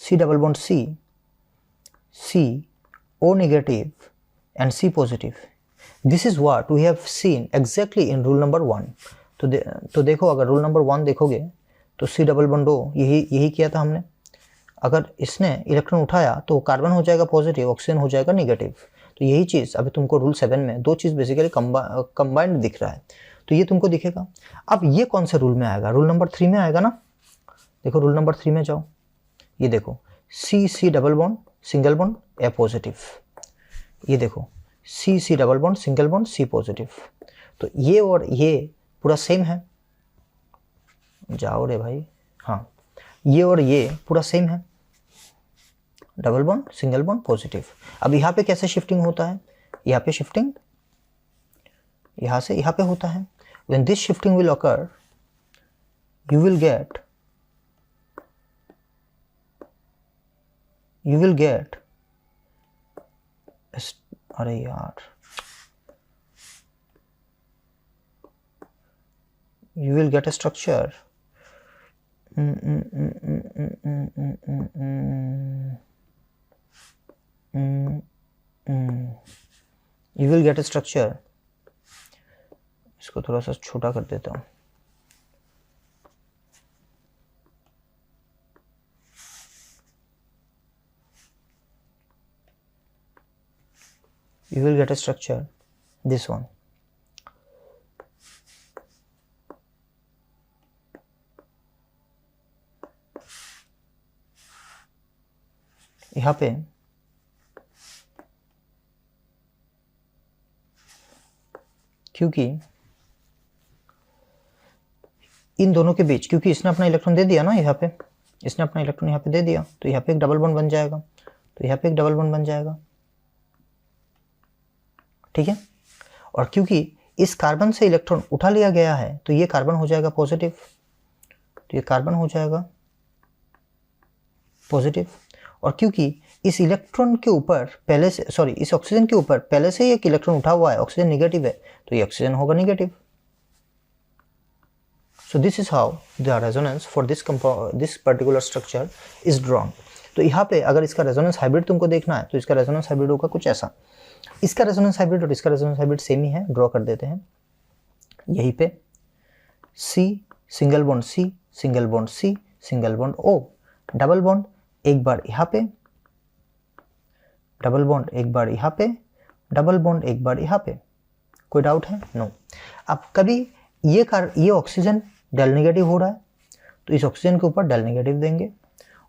Speaker 1: C double bond C O negative and C positive. This is what we have seen exactly in rule number 1। तो देखो अगर रूल नंबर 1 देखोगे तो C डबल बॉन्ड O यही किया था हमने। अगर इसने इलेक्ट्रॉन उठाया तो कार्बन हो जाएगा पॉजिटिव, ऑक्सीजन हो जाएगा नेगेटिव। तो यही चीज़ अभी तुमको रूल 7 में 2 चीज़ बेसिकली कंबाइंड दिख रहा है, तो ये तुमको दिखेगा। अब ये कौन से रूल में आएगा? रूल नंबर 3 में आएगा ना। देखो रूल नंबर 3 में जाओ, ये देखो C double bond single bond A positive, ये देखो C double bond single bond C positive. तो ये और ये पूरा सेम है, जाओ रे भाई, हाँ ये और ये पूरा सेम है, double bond single bond positive. अब यहाँ पे कैसे शिफ्टिंग होता है? यहाँ पे शिफ्टिंग यहाँ से यहाँ पे होता है। When this shifting will occur, you will get अरे यार, you will get a structure. You will get a structure. इसको थोड़ा सा छोटा कर देता हूँ. You will get a structure, this one. यहाँ पे क्योंकि इन दोनों के बीच, क्योंकि इसने अपना इलेक्ट्रॉन दे दिया ना यहाँ पे, इसने अपना इलेक्ट्रॉन यहाँ पे दे दिया, तो यहाँ पे एक डबल बॉन्ड बन जाएगा, तो यहाँ पे एक डबल बॉन्ड बन जाएगा, ठीक है। और क्योंकि इस कार्बन से इलेक्ट्रॉन उठा लिया गया है तो ये कार्बन हो जाएगा पॉजिटिव, तो ये कार्बन हो जाएगा पॉजिटिव। और क्योंकि इस इलेक्ट्रॉन के ऊपर पहले से, सॉरी, इस ऑक्सीजन के ऊपर पहले से ही एक इलेक्ट्रॉन उठा हुआ है, ऑक्सीजन निगेटिव है, तो ये ऑक्सीजन होगा negative. So this is how the resonance for this particular structure is drawn. तो यहाँ पे अगर इसका रेजोनेंस हाइब्रिड तुमको देखना है तो इसका रेजोनेंस हाइब्रिड होगा कुछ ऐसा। इसका रेजोनेंस हाइब्रिड और इसका रेजोनेंस हाइब्रिड सेम ही है, ड्रॉ कर देते हैं। यहीं पे C single bond C, single bond C, single bond O, double bond एक बार यहाँ पे, डबल बॉन्ड एक बार यहाँ पे, डबल बॉन्ड एक बार यहाँ पे। कोई डाउट है? नो। अब कभी ये ऑक्सीजन डेल नेगेटिव हो रहा है तो इस ऑक्सीजन के ऊपर डेल नेगेटिव देंगे,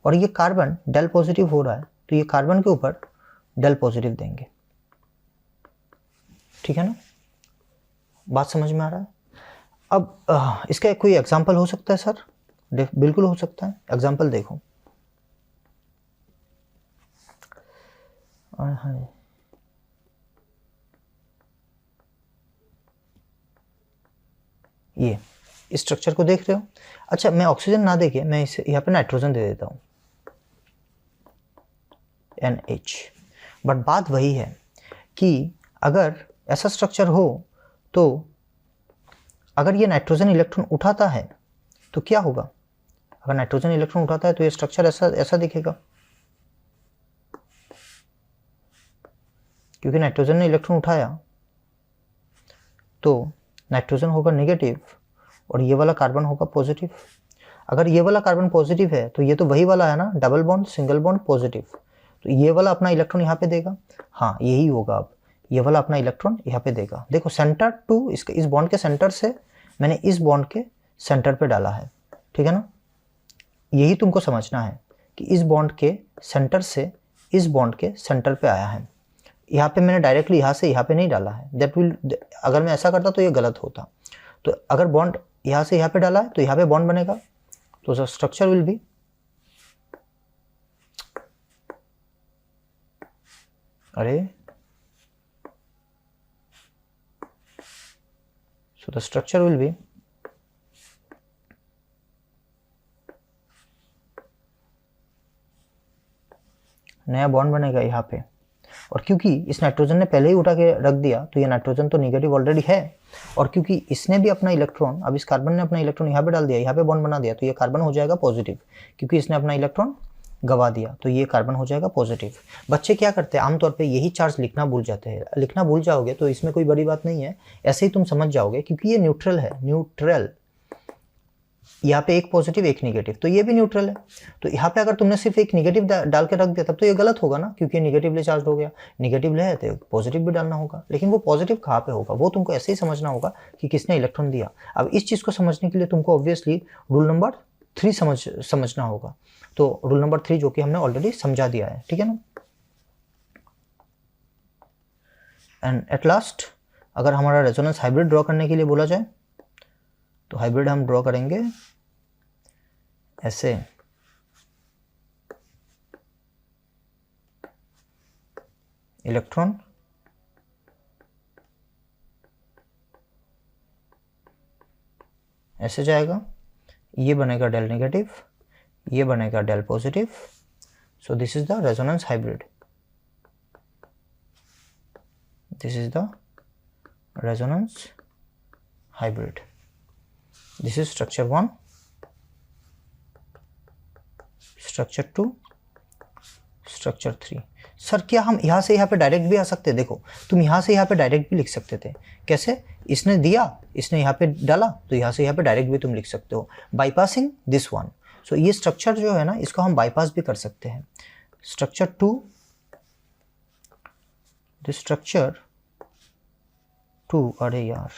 Speaker 1: और ये कार्बन डेल पॉजिटिव हो रहा है तो ये कार्बन के ऊपर डेल पॉजिटिव देंगे, ठीक है ना? बात समझ में आ रहा है? अब इसका कोई एग्जाम्पल हो सकता है सर? बिल्कुल हो सकता है। एग्जाम्पल देखो, ये इस स्ट्रक्चर को देख रहे हो? अच्छा, मैं ऑक्सीजन ना देके मैं इसे यहाँ पे नाइट्रोजन दे देता हूँ, NH। बट बात वही है कि अगर ऐसा स्ट्रक्चर हो तो अगर ये नाइट्रोजन इलेक्ट्रॉन उठाता है तो क्या होगा? अगर नाइट्रोजन इलेक्ट्रॉन उठाता है तो ये स्ट्रक्चर ऐसा दिखेगा, क्योंकि नाइट्रोजन ने इलेक्ट्रॉन उठाया तो नाइट्रोजन होगा नेगेटिव और ये वाला कार्बन होगा पॉजिटिव। अगर ये वाला कार्बन पॉजिटिव है तो ये तो वही वाला है ना, double bond single bond positive, तो ये वाला अपना इलेक्ट्रॉन यहाँ पे देगा। हाँ, यही होगा। अब ये वाला अपना इलेक्ट्रॉन यहाँ पे देगा। देखो, सेंटर टू इस बॉन्ड के सेंटर से मैंने इस बॉन्ड के सेंटर पे डाला है, ठीक है ना? यही तुमको समझना है कि इस बॉन्ड के सेंटर से इस बॉन्ड के सेंटर पे आया है। यहाँ पे मैंने डायरेक्टली यहाँ से यहाँ पे नहीं डाला है। अगर मैं ऐसा करता तो ये गलत होता। तो अगर बॉन्ड यहाँ से यहाँ पे डाला है तो यहाँ पे बॉन्ड बनेगा, तो स्ट्रक्चर विल बी, अरे so the structure will be नया बॉन्ड बनेगा यहाँ पे। और क्योंकि इस नाइट्रोजन ने पहले ही उठा के रख दिया तो ये नाइट्रोजन तो नेगेटिव ऑलरेडी है, और क्योंकि इसने भी अपना इलेक्ट्रॉन, अब इस कार्बन ने अपना इलेक्ट्रॉन यहाँ पे डाल दिया, यहाँ पे बॉन्ड बना दिया, तो ये कार्बन हो जाएगा पॉजिटिव। क्योंकि इसने अपना इलेक्ट्रॉन गवा दिया तो ये कार्बन हो जाएगा पॉजिटिव। बच्चे क्या करते हैं, आमतौर पे यही चार्ज लिखना भूल जाते हैं। लिखना भूल जाओगे तो इसमें कोई बड़ी बात नहीं है, ऐसे ही तुम समझ जाओगे, क्योंकि ये न्यूट्रल है, न्यूट्रल। यहाँ पे एक पॉजिटिव एक नेगेटिव, तो ये भी न्यूट्रल है। तो यहाँ पे अगर तुमने सिर्फ एक नेगेटिव डाल के रख दिया तब तो ये गलत होगा ना, क्योंकि नेगेटिवली चार्ज हो गया। नेगेटिव है तो पॉजिटिव भी डालना होगा, लेकिन वो पॉजिटिव कहाँ पे होगा वो तुमको ऐसे ही समझना होगा कि किसने इलेक्ट्रॉन दिया। अब इस चीज़ को समझने के लिए तुमको ऑब्वियसली रूल नंबर 3 समझना होगा। तो रूल नंबर 3 जो कि हमने ऑलरेडी समझा दिया है, ठीक है ना? एंड एट लास्ट, अगर हमारा रेजोनेंस हाइब्रिड ड्रॉ करने के लिए बोला जाए तो हाइब्रिड हम ड्रॉ करेंगे ऐसे। इलेक्ट्रॉन ऐसे जाएगा, ये बनेगा डेल नेगेटिव, ये बनेगा del positive. So this is the resonance hybrid. This is the resonance hybrid, this is structure 1, structure 2, structure 3। Sir क्या हम यहाँ से यहाँ पे डायरेक्ट भी आ सकते हैं? देखो तुम यहाँ से यहाँ पे डायरेक्ट भी लिख सकते थे। कैसे? इसने दिया, इसने यहाँ पे डाला, तो यहाँ से यहाँ पे डायरेक्ट भी तुम लिख सकते हो, बाईपासिंग दिस वन। सो ये स्ट्रक्चर जो है ना, इसको हम बाईपास भी कर सकते हैं। स्ट्रक्चर 2, दिस स्ट्रक्चर 2, अरे यार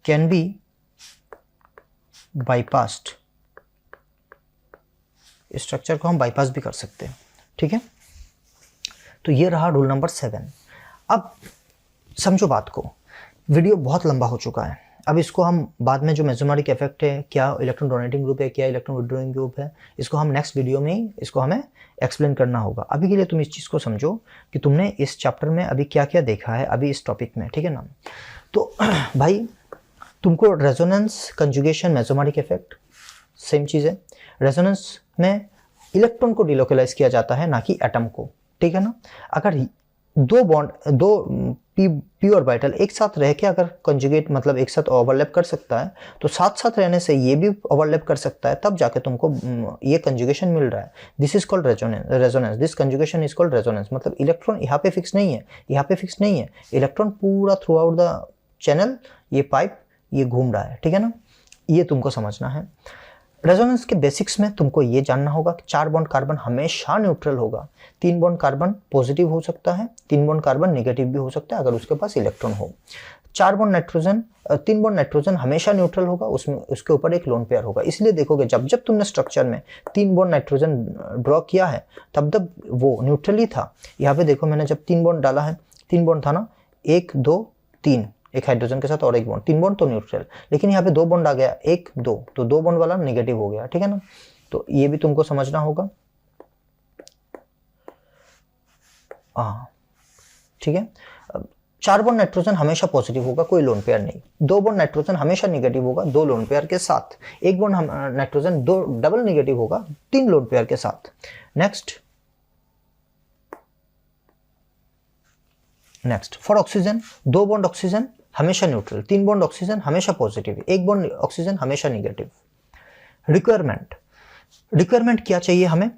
Speaker 1: कैन बी बाईपास्ड, इस स्ट्रक्चर को हम बाईपास भी कर सकते हैं। ठीक है, तो ये रहा रूल नंबर 7। अब समझो बात को, वीडियो बहुत लंबा हो चुका है। अब इसको हम बाद में जो मेसोमेरिक इफेक्ट है, क्या इलेक्ट्रॉन डोनेटिंग ग्रुप है, क्या इलेक्ट्रॉन विड्रॉइंग ग्रुप है, इसको हम नेक्स्ट वीडियो में ही इसको हमें एक्सप्लेन करना होगा। अभी के लिए तुम इस चीज़ को समझो कि तुमने इस चैप्टर में अभी क्या क्या देखा है अभी इस टॉपिक में। ठीक है ना, तो भाई तुमको resonance, conjugation, mesomeric effect same चीज़ है। रेजोनेंस में इलेक्ट्रॉन को डिलोकलाइज किया जाता है, ना कि एटम को। ठीक है ना, अगर दो बॉन्ड, दो पी ऑर्बिटल एक साथ रह के अगर कंजुगेट मतलब एक साथ ओवरलैप कर सकता है, तो साथ साथ रहने से ये भी ओवरलैप कर सकता है, तब जाके तुमको ये कंजुगेशन मिल रहा है। This is called resonance, this conjugation is called resonance. मतलब इलेक्ट्रॉन यहाँ पे फिक्स नहीं है, यहाँ पे फिक्स नहीं है, इलेक्ट्रॉन पूरा थ्रू आउट द चैनल, ये पाइप ये घूम रहा है। ठीक है ना, ये तुमको समझना है। रेजोनेंस के बेसिक्स में तुमको ये जानना होगा कि 4 बॉन्ड कार्बन हमेशा न्यूट्रल होगा, 3 बॉन्ड कार्बन पॉजिटिव हो सकता है, 3 बॉन्ड कार्बन नेगेटिव भी हो सकता है अगर उसके पास इलेक्ट्रॉन हो। 4 बॉन्ड नाइट्रोजन, 3 बॉन्ड नाइट्रोजन हमेशा न्यूट्रल होगा, उसमें उसके ऊपर एक लोन पेयर होगा। इसलिए देखोगे जब जब तुमने स्ट्रक्चर में 3 बॉन्ड नाइट्रोजन ड्रॉ किया है, तब तब वो न्यूट्रल ही था। यहाँ पे देखो मैंने जब 3 बॉन्ड डाला है, 3 बॉन्ड था ना, 1 2 3, एक हाइड्रोजन के साथ और एक बॉन्ड, 3 बॉन्ड तो न्यूट्रल, लेकिन यहाँ पे 2 बॉन्ड आ गया, 1 2, तो 2 बॉन्ड वाला नेगेटिव हो गया। ठीक है ना, तो ये भी तुमको समझना होगा। हाँ ठीक है, 4 बॉन्ड नाइट्रोजन हमेशा पॉजिटिव होगा, कोई लोन पेयर नहीं। 2 बॉन्ड नाइट्रोजन हमेशा नेगेटिव होगा, 2 लोन पेयर के साथ। 1 बॉन्ड नाइट्रोजन 2 डबल नेगेटिव होगा, 3 लोन पेयर के साथ। Next for oxygen, 2 bond oxygen हमेशा न्यूट्रल, 3 बॉन्ड ऑक्सीजन हमेशा पॉजिटिव, 1 बॉन्ड ऑक्सीजन हमेशा नेगेटिव। रिक्वायरमेंट क्या चाहिए हमें?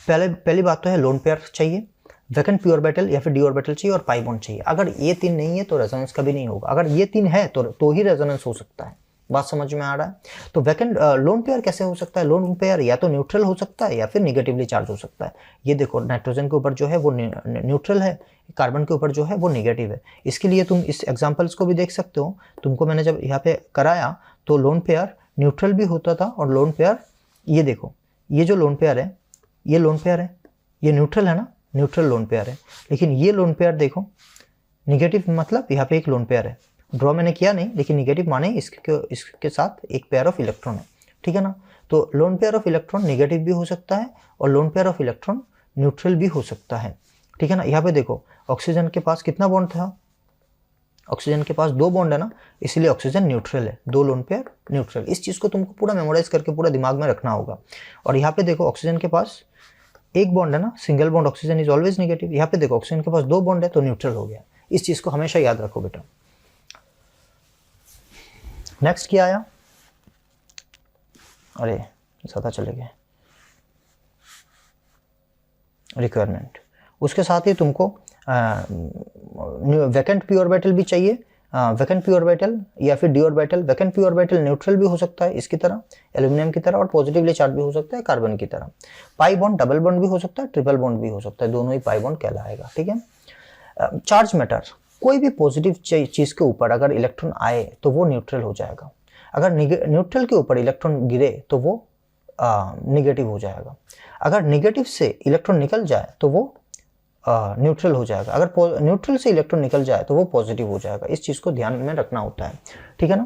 Speaker 1: पहली बात तो है लोन पेयर चाहिए, वैकेंट पी ऑर्बिटल या फिर डी ऑर्बिटल चाहिए, और पाई बॉन्ड चाहिए। अगर ये 3 नहीं है तो रेजोनेंस कभी नहीं होगा, अगर ये 3 है तो ही रेजोनेंस हो सकता है। बात समझ में आ रहा है? तो वैकेंट लोन पेयर कैसे हो सकता है? लोन पेयर या तो न्यूट्रल हो सकता है या फिर निगेटिवली चार्ज हो सकता है। ये देखो नाइट्रोजन के ऊपर जो है वो न्यूट्रल है, कार्बन के ऊपर जो है वो नेगेटिव है। इसके लिए तुम इस एग्जांपल्स को भी देख सकते हो। तुमको मैंने जब यहाँ पे कराया तो लोन पेयर न्यूट्रल भी होता था, और लोन पेयर ये देखो, ये जो लोन पेयर है, ये लोन पेयर है, ये न्यूट्रल है ना, न्यूट्रल लोन पेयर है। लेकिन ये लोन पेयर देखो निगेटिव, मतलब यहाँ पे एक लोन पेयर है, ड्रॉ मैंने किया नहीं, लेकिन निगेटिव माने इसके साथ एक पेयर ऑफ इलेक्ट्रॉन है। ठीक है ना, तो loan pair of electron negative भी हो सकता है और loan pair of electron neutral भी हो सकता है। ठीक है ना, यहाँ पे देखो ऑक्सीजन के पास कितना बॉन्ड था? ऑक्सीजन के पास 2 बॉन्ड है ना, इसलिए ऑक्सीजन न्यूट्रल है, 2 लोन पेयर न्यूट्रल। इस चीज़ को तुमको पूरा मेमोराइज करके पूरा दिमाग में रखना होगा। और यहाँ पे देखो ऑक्सीजन के पास 1 बॉन्ड है ना, single bond oxygen is always negative. यहाँ पे देखो ऑक्सीजन के पास 2 बॉन्ड है तो न्यूट्रल हो गया। इस चीज़ को हमेशा याद रखो बेटा। नेक्स्ट क्या आया? अरे ज़्यादा चले गए। रिक्वायरमेंट, उसके साथ ही तुमको वैकेंट पी ऑर्बिटल भी चाहिए, वैकेंट पी ऑर्बिटल या फिर D orbital. Vacant P orbital neutral भी हो सकता है इसकी तरह, एल्यूमिनियम की तरह, और पॉजिटिवली चार्ज भी हो सकता है कार्बन की तरह। पाई बॉन्ड डबल बॉन्ड भी हो सकता है, ट्रिपल बॉन्ड भी हो सकता है, दोनों ही पाई बॉन्ड कहलाएगा। ठीक है। चार्ज मैटर, कोई भी पॉजिटिव चीज़ के ऊपर अगर इलेक्ट्रॉन आए तो वो न्यूट्रल हो जाएगा, अगर न्यूट्रल के ऊपर इलेक्ट्रॉन गिरे तो वो निगेटिव हो जाएगा, अगर निगेटिव से इलेक्ट्रॉन निकल जाए तो वो न्यूट्रल हो जाएगा, अगर न्यूट्रल से इलेक्ट्रॉन निकल जाए तो वो पॉजिटिव हो जाएगा। इस चीज़ को ध्यान में रखना होता है। ठीक है ना।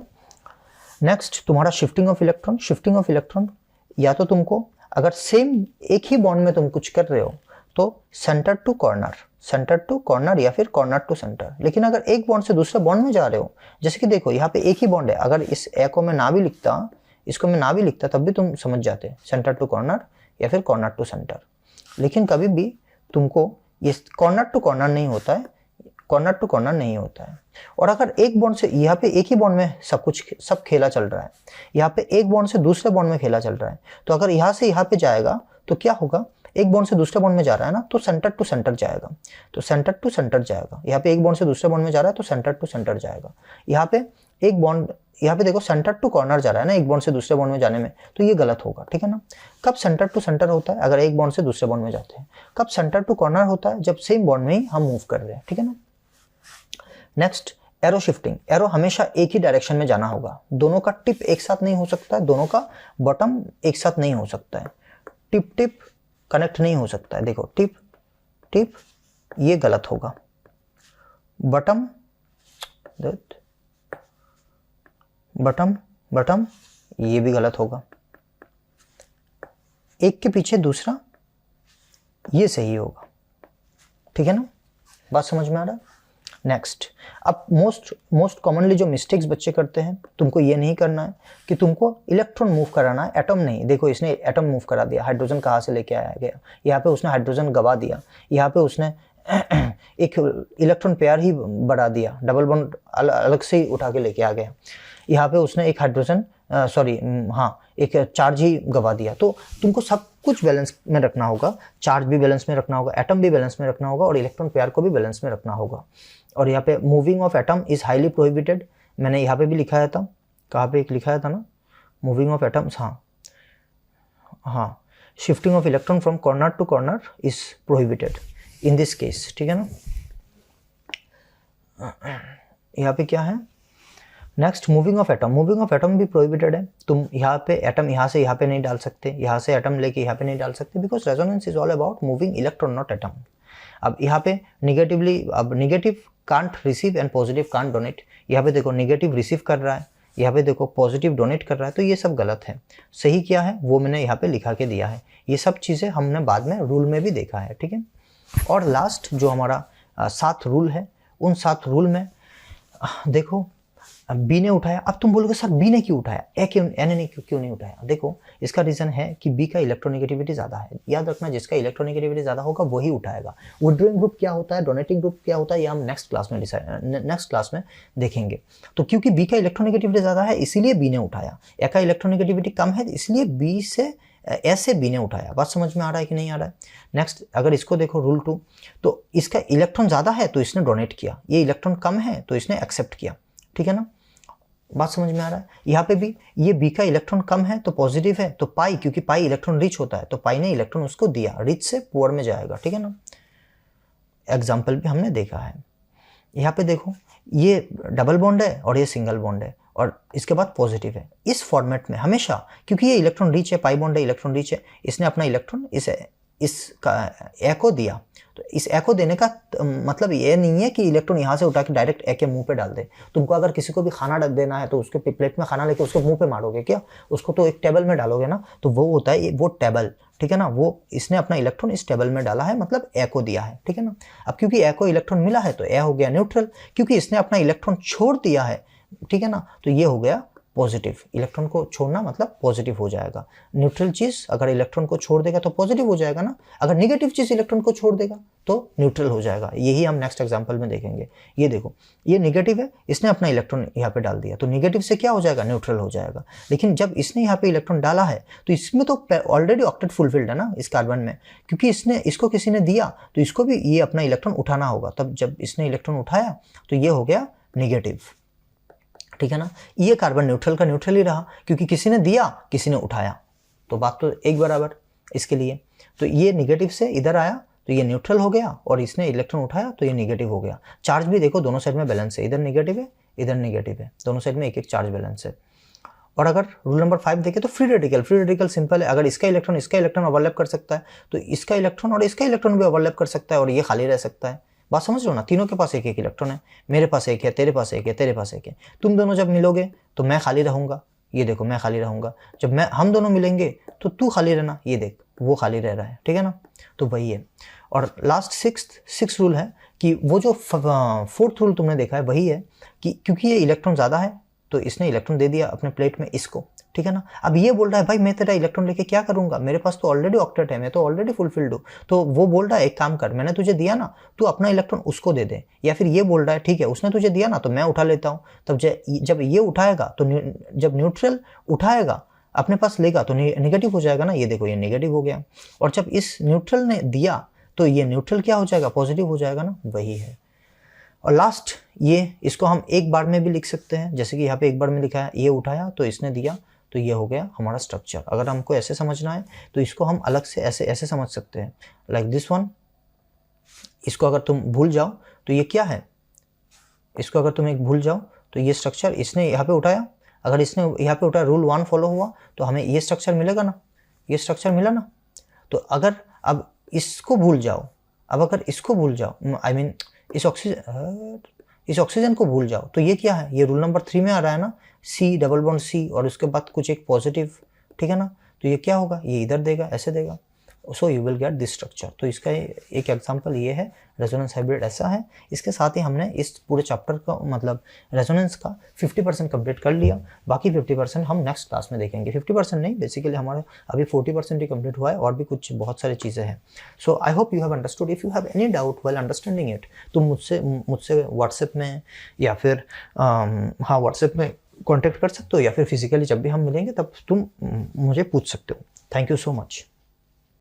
Speaker 1: नेक्स्ट तुम्हारा shifting of electron. Shifting of electron या तो तुमको अगर सेम एक ही बॉन्ड में तुम कुछ कर रहे हो तो centre to corner, centre to corner या फिर कॉर्नर टू सेंटर। लेकिन अगर एक बॉन्ड से दूसरे बॉन्ड में जा रहे हो, जैसे कि देखो यहाँ पे एक ही बॉन्ड है, अगर इस ए को मैं ना भी लिखता, इसको मैं ना भी लिखता, तब भी तुम समझ जाते सेंटर टू कॉर्नर या फिर कॉर्नर टू सेंटर। लेकिन कभी भी तुमको ये कॉर्नर टू कॉर्नर नहीं होता है, कॉर्नर टू कॉर्नर नहीं होता है। और अगर एक बॉन्ड से यहाँ पे एक ही बॉन्ड में सब खेला चल रहा है, यहाँ पे एक बॉन्ड से दूसरे बॉन्ड में खेला चल रहा है, तो अगर यहाँ से यहाँ पे जाएगा तो क्या होगा, एक बॉन्ड से दूसरे बॉन्ड में जा रहा है ना, तो सेंटर टू सेंटर जाएगा, तो सेंटर टू सेंटर जाएगा। यहाँ पे एक बॉन्ड से दूसरे बॉन्ड में जा रहा है तो सेंटर टू सेंटर जाएगा। यहाँ पे एक बॉन्ड, यहाँ पे देखो सेंटर टू कॉर्नर जा रहा है ना एक बॉन्ड से दूसरे बॉन्ड में जाने में, तो ये गलत होगा, ठीक है ना। कब सेंटर टू सेंटर होता है, अगर एक बॉन्ड से दूसरे बॉन्ड में जाते हैं। कब सेंटर टू कॉर्नर होता है, जब सेम बॉन्ड में ही हम मूव कर रहे हैं, ठीक है ना। Next, arrow shifting. एरो हमेशा एक ही डायरेक्शन में जाना होगा, दोनों का टिप एक साथ नहीं हो सकता है, दोनों का बॉटम एक साथ नहीं हो सकता है, टिप टिप कनेक्ट नहीं हो सकता है। देखो टिप टिप, ये गलत होगा। बॉटम बॉटम बॉटम, ये भी गलत होगा। एक के पीछे दूसरा, ये सही होगा, ठीक है ना। बात समझ में आ रहा है। नेक्स्ट, अब मोस्ट कॉमनली जो मिस्टेक्स बच्चे करते हैं, तुमको ये नहीं करना है कि तुमको इलेक्ट्रॉन मूव कराना है, एटम नहीं। देखो इसने एटम मूव करा दिया, हाइड्रोजन कहाँ से लेके आया गया, यहाँ पे उसने हाइड्रोजन गवा दिया, यहाँ पे उसने एक इलेक्ट्रॉन पेयर ही बढ़ा दिया, डबल बॉन्ड अलग से ही उठा के लेके आ गया, यहाँ पे उसने एक हाइड्रोजन एक चार्ज ही गवा दिया। तो तुमको सब कुछ बैलेंस में रखना होगा, चार्ज भी बैलेंस में रखना होगा, एटम भी बैलेंस में रखना होगा और इलेक्ट्रॉन पेयर को भी बैलेंस में रखना होगा। और यहाँ पे moving of atom is highly prohibited, मैंने यहाँ पे भी लिखाया था, कहाँ पे एक लिखाया था ना, मूविंग ऑफ एटम्स, हाँ shifting of electron from corner to corner is prohibited in this case, ठीक है ना। यहाँ पे क्या है next, moving of atom. Moving of atom भी प्रोहिबिटेड है, तुम यहाँ पे एटम यहाँ से यहाँ पे नहीं डाल सकते, यहाँ से एटम लेके यहाँ पे नहीं डाल सकते, because resonance is all about moving electron not atom. अब यहाँ पे निगेटिवली, अब negative can't receive and positive can't donate, यहाँ पे देखो निगेटिव रिसीव कर रहा है, यहाँ पे देखो पॉजिटिव डोनेट कर रहा है, तो ये सब गलत है। सही क्या है वो मैंने यहाँ पे लिखा के दिया है, ये सब चीज़ें हमने बाद में रूल में भी देखा है, ठीक है। और लास्ट जो हमारा 7 रूल है, उन 7 रूल में देखो बी ने उठाया। अब तुम बोलोगे सर बी ने क्यों उठाया, एन ने क्यों नहीं उठाया। देखो इसका रीज़न है कि बी का इलेक्ट्रोनेगेटिविटी ज़्यादा है। याद रखना, जिसका इलेक्ट्रोनेगेटिविटी ज़्यादा होगा वही उठाएगा। विड्रॉइंग ग्रुप क्या होता है, डोनेटिंग ग्रुप क्या होता है, ये हम नेक्स्ट क्लास में देखेंगे। तो क्योंकि बी का इलेक्ट्रोनेगेटिविटी ज़्यादा है इसीलिए बी ने उठाया, ए का इलेक्ट्रोनेगेटिविटी कम है इसलिए बी से ऐसे बी ने उठाया। बात समझ में आ रहा है कि नहीं आ रहा है। नेक्स्ट, अगर इसको देखो रूल 2, तो इसका इलेक्ट्रॉन ज़्यादा है तो इसने डोनेट किया, ये इलेक्ट्रॉन कम है तो इसने एक्सेप्ट किया, ठीक है ना। बात समझ में आ रहा है। यहाँ पे भी ये बी का इलेक्ट्रॉन कम है तो पॉजिटिव है, तो पाई, क्योंकि पाई इलेक्ट्रॉन रिच होता है तो पाई ने इलेक्ट्रॉन उसको दिया, रिच से पुअर में जाएगा, ठीक है ना। एग्जाम्पल भी हमने देखा है। यहाँ पे देखो ये डबल बॉन्ड है और ये सिंगल बॉन्ड है और इसके बाद पॉजिटिव है। इस फॉर्मेट में हमेशा, क्योंकि ये इलेक्ट्रॉन रिच है, पाई बॉन्ड है, इलेक्ट्रॉन रिच है, इसने अपना इलेक्ट्रॉन इसका ए को दिया, तो इस ए को देने का मतलब ये नहीं है कि इलेक्ट्रॉन यहाँ से उठा के डायरेक्ट ए के मुंह पे डाल दे। तुमको अगर किसी को भी खाना देना है तो उसके प्लेट में खाना लेके उसके मुंह पे मारोगे क्या, उसको तो एक टेबल में डालोगे ना, तो वो होता है वो टेबल, ठीक है ना। वो इसने अपना इलेक्ट्रॉन इस टेबल में डाला है, मतलब ए को दिया है, ठीक है ना। अब क्योंकि ए को इलेक्ट्रॉन मिला है तो ए हो गया न्यूट्रल, क्योंकि इसने अपना इलेक्ट्रॉन छोड़ दिया है, ठीक है ना, तो ये हो गया पॉजिटिव। इलेक्ट्रॉन को छोड़ना मतलब पॉजिटिव हो जाएगा। न्यूट्रल चीज़ अगर इलेक्ट्रॉन को छोड़ देगा तो पॉजिटिव हो जाएगा ना, अगर नेगेटिव चीज़ इलेक्ट्रॉन को छोड़ देगा तो न्यूट्रल हो जाएगा। यही हम नेक्स्ट एग्जांपल में देखेंगे। ये देखो ये नेगेटिव है, इसने अपना इलेक्ट्रॉन यहाँ पे डाल दिया, तो नेगेटिव से क्या हो जाएगा, न्यूट्रल हो जाएगा। लेकिन जब इसने यहाँ पे इलेक्ट्रॉन डाला है तो इसमें तो ऑलरेडी ऑक्टेट फुलफिल्ड है ना इस कार्बन में, क्योंकि इसने इसको किसी ने दिया तो इसको भी ये अपना इलेक्ट्रॉन उठाना होगा। तब जब इसने इलेक्ट्रॉन उठाया तो ये हो गया नेगेटिव, ठीक है ना। ये कार्बन न्यूट्रल का न्यूट्रल ही रहा, क्योंकि किसी ने दिया किसी ने उठाया, तो बात तो एक बराबर इसके लिए। तो ये नेगेटिव से इधर आया तो ये न्यूट्रल हो गया और इसने इलेक्ट्रॉन उठाया तो ये नेगेटिव हो गया। चार्ज भी देखो दोनों साइड में बैलेंस है, इधर नेगेटिव है इधर नेगेटिव है, दोनों साइड में एक एक चार्ज बैलेंस है। और अगर रूल नंबर 5 देखें तो फ्री रेडिकल सिंपल है। अगर इसका इलेक्ट्रॉन ओवरलैप कर सकता है तो इसका इलेक्ट्रॉन और इसका इलेक्ट्रॉन भी ओवरलैप कर सकता है और ये खाली रह सकता है। बात समझ लो ना, तीनों के पास एक एक इलेक्ट्रॉन है, मेरे पास एक है, तेरे पास एक है, तेरे पास एक है। तुम दोनों जब मिलोगे तो मैं खाली रहूंगा, ये देखो मैं खाली रहूँगा, जब हम दोनों मिलेंगे तो तू खाली रहना, ये देख वो खाली रह रहा है, ठीक है ना। तो वही है। और लास्ट सिक्स रूल है कि वो जो फोर्थ रूल तुमने देखा है वही है कि क्योंकि ये इलेक्ट्रॉन ज़्यादा है तो इसने इलेक्ट्रॉन दे दिया अपने प्लेट में इसको, ठीक है ना। अब ये बोल रहा है भाई मैं तेरा इलेक्ट्रॉन लेके क्या करूंगा, मेरे पास तो ऑलरेडी ऑक्टेट है, मैं तो ऑलरेडी फुलफिल्ड हूँ। तो वो बोल रहा है एक काम कर, मैंने तुझे दिया ना, तू अपना इलेक्ट्रॉन उसको दे दे। या फिर ये बोल रहा है ठीक है उसने तुझे दिया ना तो मैं उठा लेता हूँ। तब जब ये उठाएगा तो जब न्यूट्रल उठाएगा अपने पास लेगा तो नेगेटिव हो जाएगा ना, ये देखो ये नेगेटिव हो गया। और जब इस न्यूट्रल ने दिया तो ये न्यूट्रल क्या हो जाएगा, पॉजिटिव हो जाएगा ना, वही है। और लास्ट ये, इसको हम एक बार में भी लिख सकते हैं, जैसे कि यहाँ पे एक बार में लिखा है, ये उठाया तो इसने दिया तो ये हो गया हमारा स्ट्रक्चर। अगर हमको ऐसे समझना है तो इसको हम अलग से ऐसे समझ सकते हैं, लाइक दिस वन। इसको अगर तुम भूल जाओ तो ये क्या है, इसको अगर तुम एक भूल जाओ तो ये स्ट्रक्चर इसने यहाँ पे उठाया, अगर इसने यहाँ पे उठाया रूल 1 फॉलो हुआ तो हमें ये स्ट्रक्चर मिलेगा ना, ये स्ट्रक्चर मिला ना। तो अगर अब इसको भूल जाओ, अब अगर इसको भूल जाओ, आई मीन इस ऑक्सीजन को भूल जाओ तो ये क्या है, ये रूल नंबर 3 में आ रहा है ना, C डबल बॉन्ड C और उसके बाद कुछ एक पॉजिटिव, ठीक है ना। तो ये क्या होगा, ये इधर देगा, ऐसे देगा, so you will get this structure. तो इसका एक एग्जांपल ये है, रेजोनेंस हाइब्रिड ऐसा है। इसके साथ ही हमने इस पूरे चैप्टर का मतलब रेजोनेंस का 50% कंप्लीट कर लिया, बाकी 50% हम नेक्स्ट क्लास में देखेंगे। 50% नहीं, बेसिकली हमारा अभी 40% ही कंप्लीट हुआ है, और भी कुछ बहुत सारी चीज़ें हैं। So I hope you have understood. If you have any doubt while understanding it, तुम मुझसे व्हाट्सएप में या फिर हाँ व्हाट्सएप में कॉन्टैक्ट कर सकते हो, या फिर फिजिकली जब भी हम मिलेंगे तब तुम मुझे पूछ सकते हो। Thank you so much.